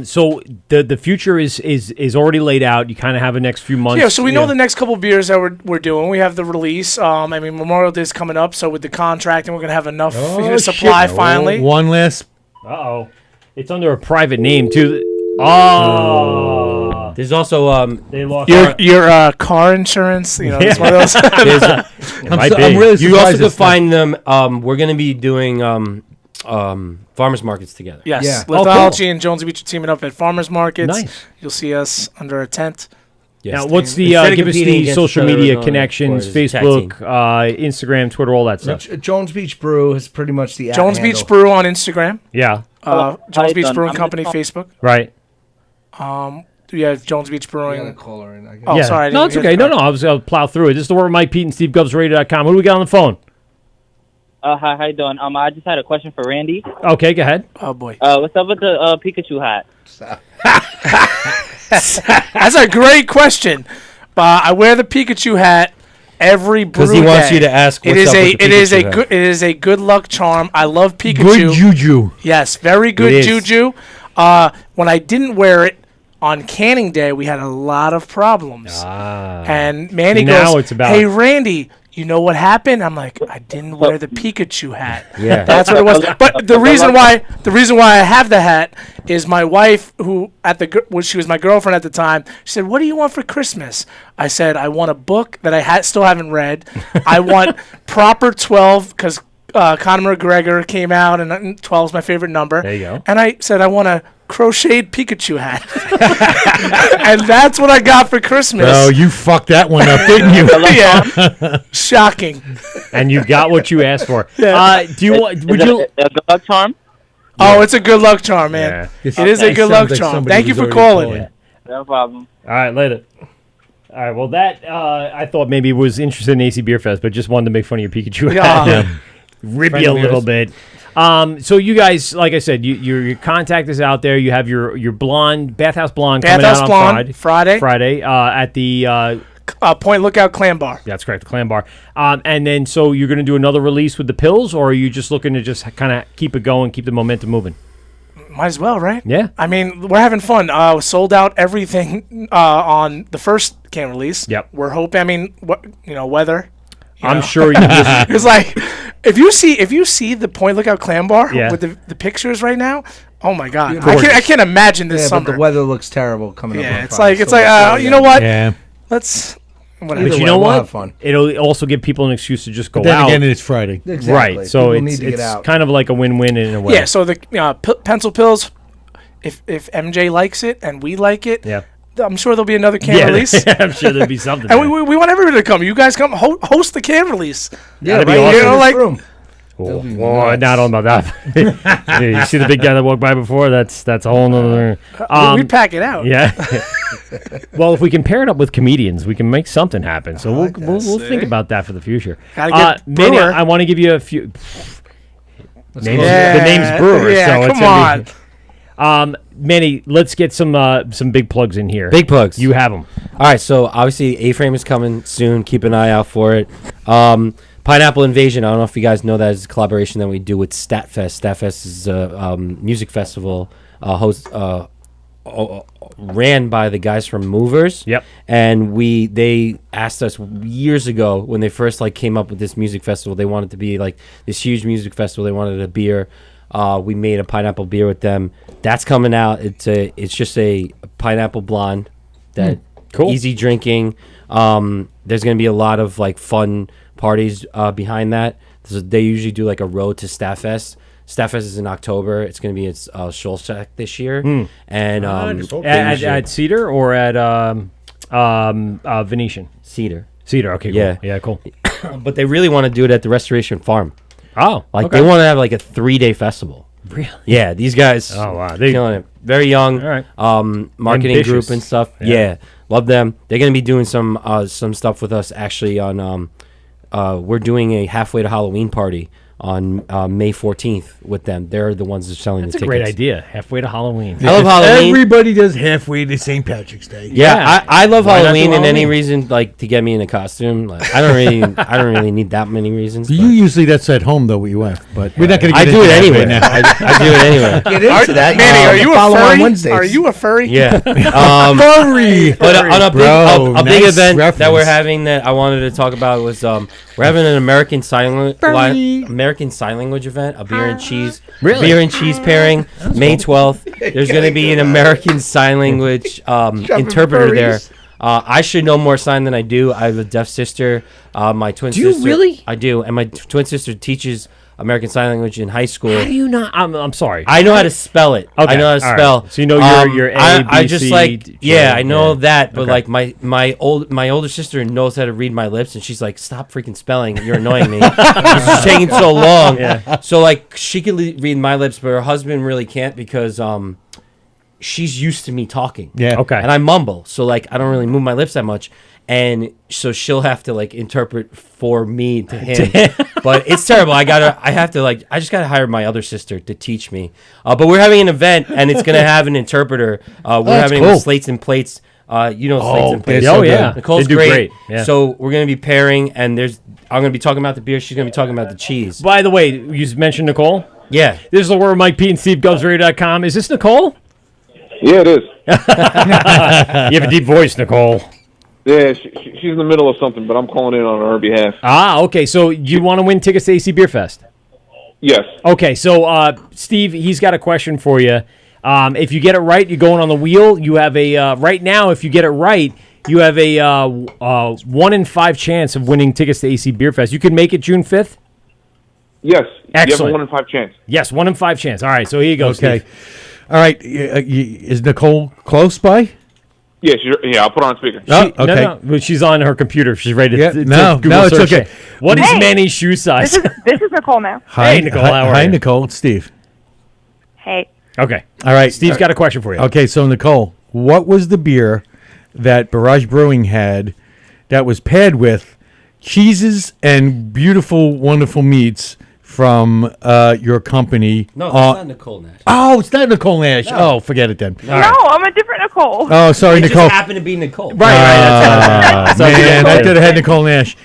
So the future is already laid out. You kind of have the next few months. Yeah, so we know the next couple beers that we're doing. We have the release. Memorial Day is coming up, so with the contract, and we're gonna have enough supply finally. One last. Uh-oh. It's under a private name, too. Oh. There's also They lost Your car insurance, it's one of those. there's I'm really you also surprised could it's not- find them. We're gonna be doing farmers markets together. Yes, Yeah. Lithology and Jones Beach are teaming up at farmers markets. Nice. You'll see us under a tent. Yes. Now, what's the Instead of give us competing the against social each other, media we're going connections, for it as a tag Facebook, Instagram, Twitter, all that stuff. Jones Beach Brew is pretty much the Jones ad Beach handle. Brew on Instagram. Yeah, Jones Beach done. Brewing I'm Company just Facebook. right. We have Jones Beach I got a Brewing. caller in, I guess. Oh, yeah. sorry. I No, didn't it's hear okay. that. No, I'll plow through it. This is the word with Mike Pete and SteveGubsRadio.com. Who do we got on the phone? Hi, how you doing? I just had a question for Randy. Okay, go ahead. Oh boy. What's up with the Pikachu hat? That's a great question. I wear the Pikachu hat every brew Because he wants day. you to ask It what's is up a with the it is a Pikachu hat. good it is a good luck charm. I love Pikachu. Good juju. Yes, very It good is. juju. When I didn't wear it on canning day, we had a lot of problems. And Manny Now goes, it's about- "Hey Randy, you know what happened?" I'm like, "I didn't wear the Pikachu hat." Yeah. That's what it was. But the reason why I have the hat is my wife, who she was my girlfriend at the time. She said, "What do you want for Christmas?" I said, "I want a book that I still haven't read. I want proper 12 because Conor McGregor came out and 12 is my favorite number." There you go. And I said, "I want a crocheted Pikachu hat," and that's what I got for Christmas. Oh, you fucked that one up, didn't you? Yeah, shocking. And you got what you asked for. Yeah. Do you want? Would you? A good luck charm? Oh, it's a good luck charm, man. Yeah. It is a good luck charm. Thank you for calling. No problem. All right, later. All right. Well, that I thought maybe was interested in AC Beer Fest, but just wanted to make fun of your Pikachu. Yeah. Rib Friend you a of little yours. bit. So you guys, like I said, your contact is out there. You have your blonde bathhouse blonde coming Bathhouse out on Blonde, Friday. Friday at the Point Lookout Clam Bar. that's correct, the Clam Bar. And then so you're going to do another release with the pills, or are you just looking to just kind of keep it going, keep the momentum moving? Might as well, right? Yeah. I mean, we're having fun. Sold out everything on the first can release. Yep. We're hoping. I mean, weather. I'm sure you just It's like if you see the Point Lookout Clam Bar Yeah. with the pictures right now. Oh my God, Gorgeous. I can't imagine this Yeah, summer. but the weather looks terrible coming up. Yeah, on it's Friday, like so you know what? Yeah. Let's. Whatever. But Either you way, know we'll what? have fun. It'll also give people an excuse to just go But then out. again, it's Friday. Exactly. Right. So People need to get it's out. kind of like a win-win in a way. Yeah. So the pencil pills. If MJ likes it and we like it, Yeah. I'm sure there'll be another can release. I'm sure there'll be something. And there. we want everybody to come. You guys come host the can release. Yeah, That'd be right awesome. here You know, in this like- room. Oh, be oh, nuts. not on about that. Yeah, you see the big guy that walked by before? That's a whole nother. We pack it out. Yeah. Well, if we can pair it up with comedians, we can make something happen. So we'll think about that for the future. Gotta get Manny, Brewer. I want to give you a few. Let's Names, go. The name's Brewer. Yeah, so it's come gonna on. be- Manny, let's get some big plugs in here. Big plugs. You have them. All right, so obviously A-Frame is coming soon. Keep an eye out for it. Pineapple Invasion, I don't know if you guys know that is a collaboration that we do with Statfest. Statfest is a music festival ran by the guys from Movers. Yep. And they asked us years ago when they first came up with this music festival. They wanted to be like this huge music festival. They wanted a beer. We made a pineapple beer with them. That's coming out. It's just a pineapple blonde that Cool. easy drinking. There's gonna be a lot of fun parties behind that. So they usually do a road to Staffest. Staffest is in October. It's gonna be at Shulchak this year, and At Cedar or at Venetian? Cedar. Cedar. Okay. Cool. Yeah. Yeah. Cool. But they really want to do it at the Restoration Farm. Oh. They want to have a 3-day festival. Really? Yeah, these guys. Oh wow. Killing it. Very young. All right. Marketing Ambitious. group and stuff. Yeah. Yeah, love them. They're gonna be doing some stuff with us actually on. We're doing a halfway to Halloween party on May 14th with them. They're the ones that are selling That's the a tickets. great idea. Halfway to Halloween. I love Halloween. Everybody does halfway to St. Patrick's Day. Yeah, I love Why not do Halloween, and any Halloween? reason to get me in a costume. I don't really need that many reasons. You but usually that's at home though with your wife, but we're not going to I get do into it that anyway. right now. I do it anyway. Get into that. Manny, are you a follow furry? on Wednesdays. Are you a furry? Yeah. Furry. But on a big, Bro, a big nice event that we're reference. having that I wanted to talk about was we're having an American Sign Language event, a beer and cheese beer and cheese pairing, May 12th. There's going to be an American Sign Language interpreter there. I should know more sign than I do. I have a deaf sister. My twin sister. Do you really? I do, and my twin sister teaches American Sign Language in high school. How do you not? I'm sorry. I know how to spell it. Okay, I know how to all right. spell. So you know your A, I B, just C, yeah, J, I know yeah. that, but Okay. my older sister knows how to read my lips, and she's like, "Stop freaking spelling! You're annoying me. It's just taking so long." Yeah. So she could read my lips, but her husband really can't because she's used to me talking. Yeah. Okay. And I mumble, so I don't really move my lips that much, and so she'll have to interpret for me to him. But it's terrible. I just gotta hire my other sister to teach me. But we're having an event, and it's gonna have an interpreter. We're that's having cool. Slates and Plates Slate's in place. they're so good. Nicole's They do great. Yeah. So we're gonna be pairing, and I'm gonna be talking about the beer. She's gonna be talking about the cheese. By the way, you mentioned Nicole. Yeah. This is the word Mike Pete and Steve GubsRadio.com. Is this Nicole? Yeah, it is. You have a deep voice, Nicole. Yeah, she's in the middle of something, but I'm calling in on her behalf. Ah, okay. So you want to win tickets to AC Beer Fest? Yes. Okay, so Steve, he's got a question for you. If you get it right, you're going on the wheel. You have a right now. If you get it right, you have a 1 in 5 chance of winning tickets to AC Beer Fest. You can make it June 5th. Yes. Excellent. You have a 1 in 5 chance. Yes, 1 in 5 chance. All right, so here you go. Okay. Steve. All right. Is Nicole close by? Yeah, I'll put her on speaker. Oh, okay. No, but she's on her computer. She's ready to, to no, Google it's search okay. it. What is Hey. Manny's shoe size? This is Nicole now. Hi, Hey, Nicole, how are hi, you? Nicole. It's Steve. Hey. Okay. All right. Steve's got a question for you. Okay, so Nicole, what was the beer that Barrage Brewing had that was paired with cheeses and beautiful, wonderful meats from your company? No, it's not Nicole Nash. Oh, it's not Nicole Nash. Oh, forget it then. No, I'm a different Nicole. Oh, sorry, It Nicole. just happened to be Nicole. Right. That's Man, I could have had Nicole Nash.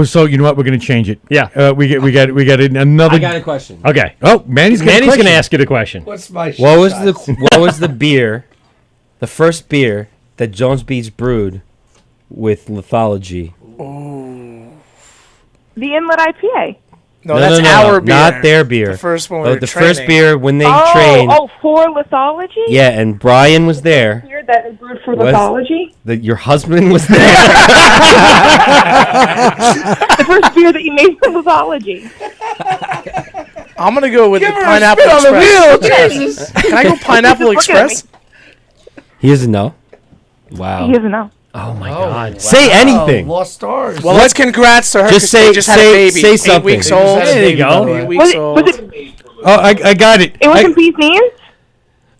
So you know what? We're going to change it. Yeah. We got another. I got a question. Okay. Oh, Manny's Manny's going going to to ask you the question. What's my What was the beer, the first beer that Jones Beach brewed with Lithology? The Inlet IPA. No, that's our beer. Not their beer. The first one we were The first training. beer when they trained. For lithology? Yeah, and Brian was there. Beer that is brewed for Was- lithology? Your husband was there. The first beer that you made for lithology. I'm gonna go with the her a Pineapple spit on the Express. wheel, Jesus. Can I go Pineapple Just look at Express? He doesn't know. Wow. He doesn't know. Oh, my God. Say anything. Lost stars. Well, let's congrats to her. Just 'cause say- they just had a baby. say 8 something. weeks old. There you go. 8 Was weeks it, old. was it, Oh, I got it. it wasn't Bee's knees?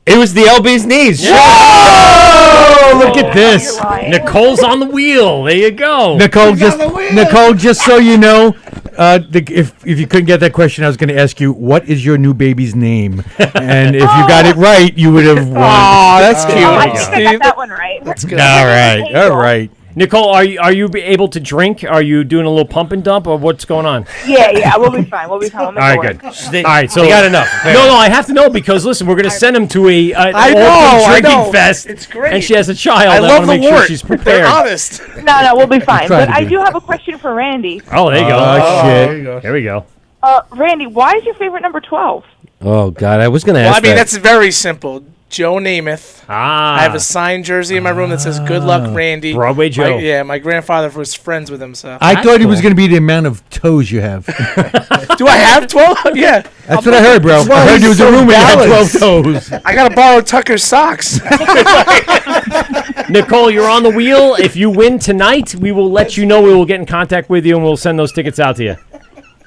It was the LB's knees. Oh, look at this. You're lying. Nicole's on the wheel. There you go. Nicole, just so you know, if you couldn't get that question, I was going to ask you, what is your new baby's name? And if you got it right, you would have won. Oh, that's cute. Oh, I think I got that one right. That's good. All right. Nicole, are you able to drink? Are you doing a little pump and dump, or what's going on? Yeah, we'll be fine. We'll All right, good. All right, so You got enough. No, I have to know because listen, we're going to send him to a I drinking know. fest. It's great. And she has a child. I love want to the make sure Wort. she's They're prepared. honest. No, we'll be fine. try But to I do. do have a question for Randy. Oh, there you go. Oh, shit. Here we go. Randy, why is your favorite number 12? Oh God, I was gonna ask. Well, I mean, that. that's very simple. Joe Namath. Ah, I have a signed jersey in my room that says "Good luck, Randy." Broadway Joe. My grandfather was friends with him. So I thought it was going to be the amount of toes you have. do I have 12? Yeah, That's what I heard, bro. I heard there was a room where you had 12 toes. I gotta borrow Tucker's socks. Nicole, you're on the wheel. If you win tonight, we will let you know. We will get in contact with you, and we'll send those tickets out to you.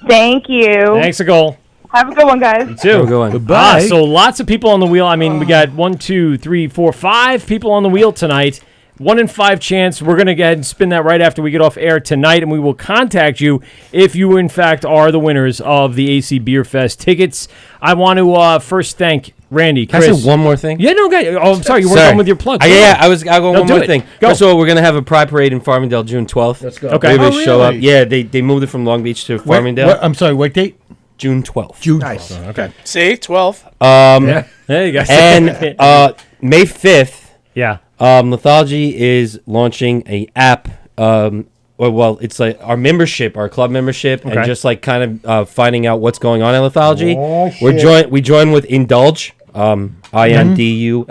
Thank you. Thanks, Nicole. Have a good one, guys. Too. Have a good one. Goodbye. So lots of people on the wheel. I mean, we got 1, 2, 3, 4, 5 people on the wheel tonight. 1 in 5 chance. We're going to go ahead and spin that right after we get off air tonight, and we will contact you if you, in fact, are the winners of the AC Beer Fest tickets. I want to first thank Randy, Can Chris. I say one more thing? Yeah, no, okay. Oh, I'm sorry. You weren't done with your plug. I'll go No, one do more it. thing. Go. First of all, we're gonna have a Pride Parade in Farmingdale June 12th. Let's go. Okay. Everybody show up. really? Yeah, they moved it from Long Beach to Farmingdale. I'm sorry, what date? June 12th. June. Nice. Okay. See, 12. There you go. And May 5th, yeah. Lithology is launching a app. It's like our membership, our club membership, Okay. and just like kind of finding out what's going on at Lithology. Oh, We join with Indulge. INDULJ.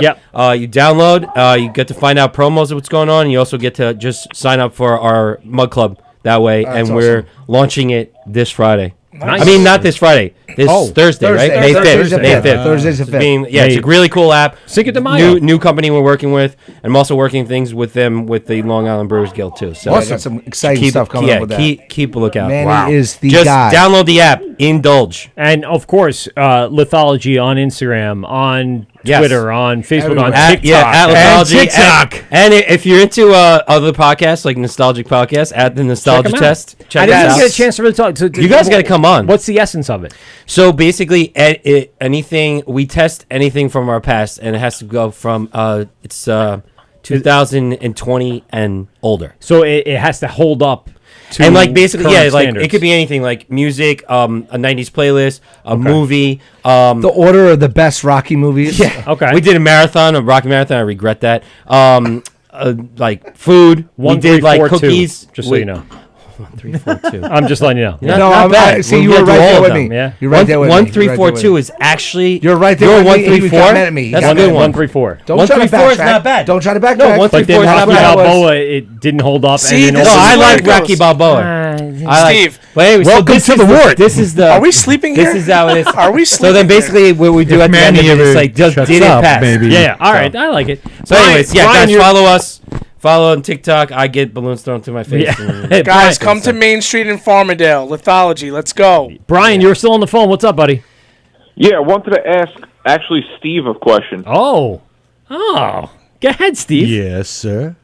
Yep. You download. You get to find out promos of what's going on. And you also get to just sign up for our mug club that way. That's and we're launching it this Friday. Nice. I mean, not this Friday. This Thursday, right? May 5th. Thursday's the May 5th. 5th. Thursday's the It's 5th. it's a really cool app. Cinco de Mayo. New company we're working with. And I'm also working things with them with the Long Island Brewers Guild too. So I got some exciting stuff coming up with that. Keep a lookout. Manny is the Just guy. download the app. Indulge. And of course, Lithology on Instagram, on Yes. Twitter, on Facebook, on At, TikTok. yeah, at And Lithology. TikTok. And if you're into other podcasts like Nostalgic Podcasts, at the Nostalgia 'em out. Test. I Check didn't it even out. get a chance to really talk. You guys got to come on. What's the essence of it? So basically, anything we test anything from our past, and it has to go from 2020 and older. So it has to hold up. To And like basically, current like standards. it could be anything, like music, a '90s playlist, a movie. The order of the best Rocky movies. Yeah. Okay. We did a Rocky Marathon. I regret that. Like food. We did like 1, 3, 4, 2, cookies. just so you know. 1, 3, 4, 2. I'm just letting you know. Yeah, No, not bad. see, We you were got right through all there of with them. me. Yeah. You're right there with me. 1, You're 3, right 4, there 2 with is actually. You're right there You're with 1, me. 3, You 4. got mad at me. That's You a got good mad at one. 1, 3, 4. Don't 1, try 3, to 4 is backtrack. not bad. Don't try to backtrack. No, 1, 3, But then 4 is not Rocky bad. Balboa, it didn't hold up. See, and then this No, is also- I where like it goes. Rocky Balboa. Steve, Wait, so Welcome this to is the Wort. This is the. are we sleeping here? This is how it is. Are we So then, sleeping here? basically, what we do at the end of Manny it is ever like, just shuts did it up, pass? maybe. Yeah, all right. I like it. So, anyways, yeah, Brian, guys, you're- follow us. Follow on TikTok. I get balloons thrown through my face. Yeah. Guys, come to Main Street in Farmingdale. Lithology. Let's go. Brian, you're still on the phone. What's up, buddy? Yeah, I wanted to ask actually Steve a question. Oh. Go ahead, Steve. Yes, sir.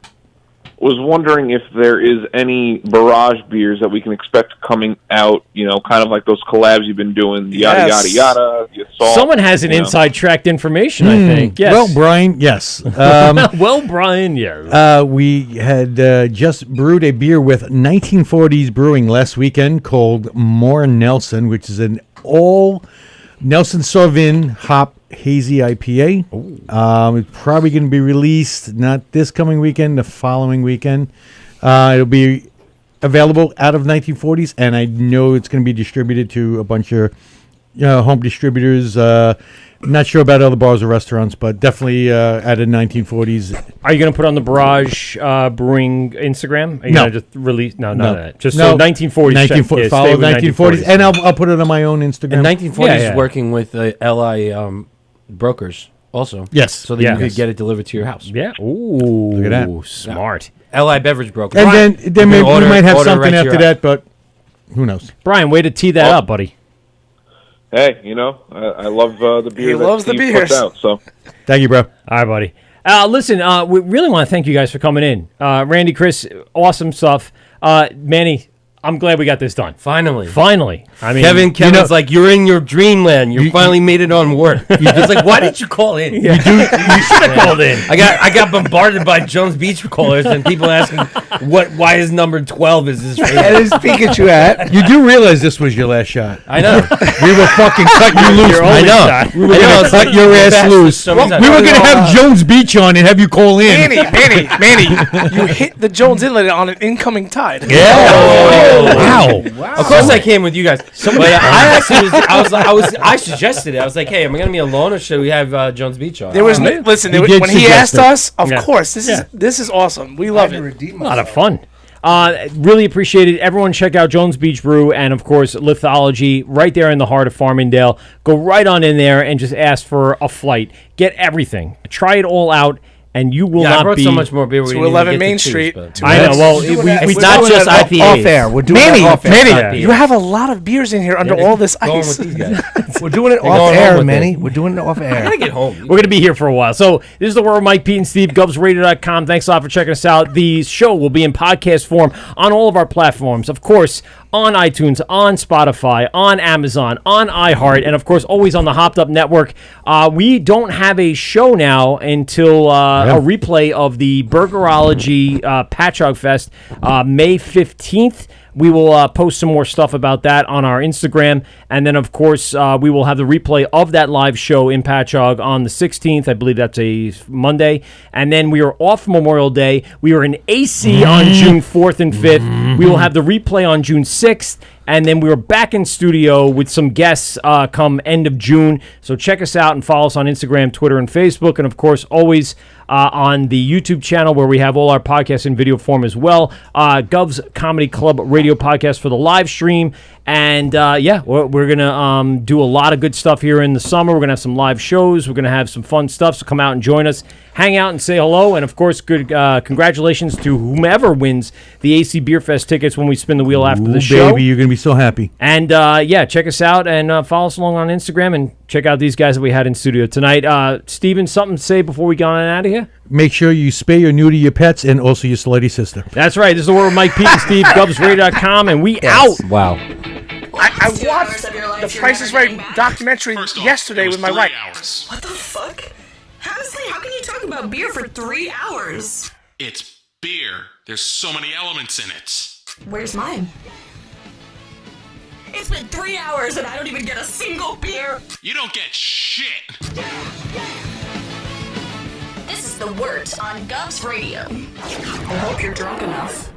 Was wondering if there is any barrage beers that we can expect coming out, you know, kind of like those collabs you've been doing, yada, Yes. yada, yada. You saw, Someone has an you know. inside tracked information, I think. Yes. Well, Brian, yes. Well, Brian, yes. We had just brewed a beer with 1940s Brewing last weekend called More Nelson, which is an all Nelson Sauvin hop hazy IPA. It's probably going to be released not this coming weekend, the following weekend. It'll be available out of 1940s, and I know it's going to be distributed to a bunch of home distributors. Not sure about other bars or restaurants, but definitely out of 1940s. Are you going to put on the Barrage Brewing Instagram? Are you No. going to just release? No, none of that. Just No. so 1940s. 1940s. Follow 1940s. And I'll put it on my own Instagram. And 1940s Yeah, yeah. is working with LI brokers also. Yes. So that Yeah. you could get it delivered to your house. Yeah. Ooh. Look at that. Smart. LI beverage broker. And then You can we might have order something right to after your that, but who knows? Brian, way to tee that up, buddy. Hey, you know, I love the beer. He that loves the Steve beers. puts out, so. Thank you, bro. All right, buddy. Listen, we really want to thank you guys for coming in. Randy, Chris, awesome stuff. Manny, I'm glad we got this done. Finally. I mean, Kevin's like, you're in your dreamland. You finally made it on Wort. He's like, why didn't you call in? you should have called in. I got bombarded by Jones Beach callers and people asking why his number 12 is his favorite. And his Pikachu hat. You do realize this was your last shot. I know. We were fucking cutting you loose. Your I only know. shot. We were going to cut your ass loose. We were going to have Jones Beach on and have you call in. Manny, you hit the Jones Inlet on an incoming tide. Wow. Of course, I came with you guys. But I actually I suggested it. I was like, hey, am I going to be alone or should we have Jones Beach on? There was no, listen. He There, did when he suggest asked it. us, of Yeah. course, this is awesome. We love it. A lot of fun. Really appreciate it. Everyone check out Jones Beach Brew and, of course, Lithology right there in the heart of Farmingdale. Go right on in there and just ask for a flight. Get everything. Try it all out, and you will I not brought be... so much more beer. We didn't even 11 get to Main choose, Street. but- I know. Well, It's not just IPAs. Off air. We're doing Manny, it off air. Manny, you have a lot of beers in here under all this Going ice. with these guys. We're doing it going off home air, with Manny. it. We're doing it off I air. gotta get home. We're going to be here for a while. So this is the World Mike, Pete, and Steve, GubsRadio.com. Thanks a lot for checking us out. The show will be in podcast form on all of our platforms. Of course, on iTunes, on Spotify, on Amazon, on iHeart, and of course, always on the Hopped Up Network. We don't have a show now until a replay of the Burgerology Patchogue Fest, May 15th. We will post some more stuff about that on our Instagram. And then, of course, we will have the replay of that live show in Patchogue on the 16th. I believe that's a Monday. And then we are off Memorial Day. We are in AC on June 4th and 5th. We will have the replay on June 6th. And then we were back in studio with some guests come end of June. So check us out and follow us on Instagram, Twitter, and Facebook. And, of course, always on the YouTube channel where we have all our podcasts in video form as well. Gov's Comedy Club Radio Podcast for the live stream. And, we're going to do a lot of good stuff here in the summer. We're going to have some live shows. We're going to have some fun stuff. So come out and join us. Hang out and say hello. And, of course, good congratulations to whomever wins the AC Beer Fest tickets when we spin the wheel after the show. Baby, you're going to be so happy. And, check us out and follow us along on Instagram and check out these guys that we had in studio tonight. Steven, something to say before we go on out of here? Make sure you spay or neuter your pets and also your slutty sister. That's right. This is the World of Mike, Pete, and Steve, GubsRadio.com, and we out. Wow. I watched the Price is Right documentary yesterday with my wife. What the fuck? Honestly, how can you talk talk about beer for 3 hours. It's beer. There's so many elements in it. Where's mine? It's been 3 hours and I don't even get a single beer. You don't get shit. This is the Wort on Govs Radio. I hope you're drunk enough.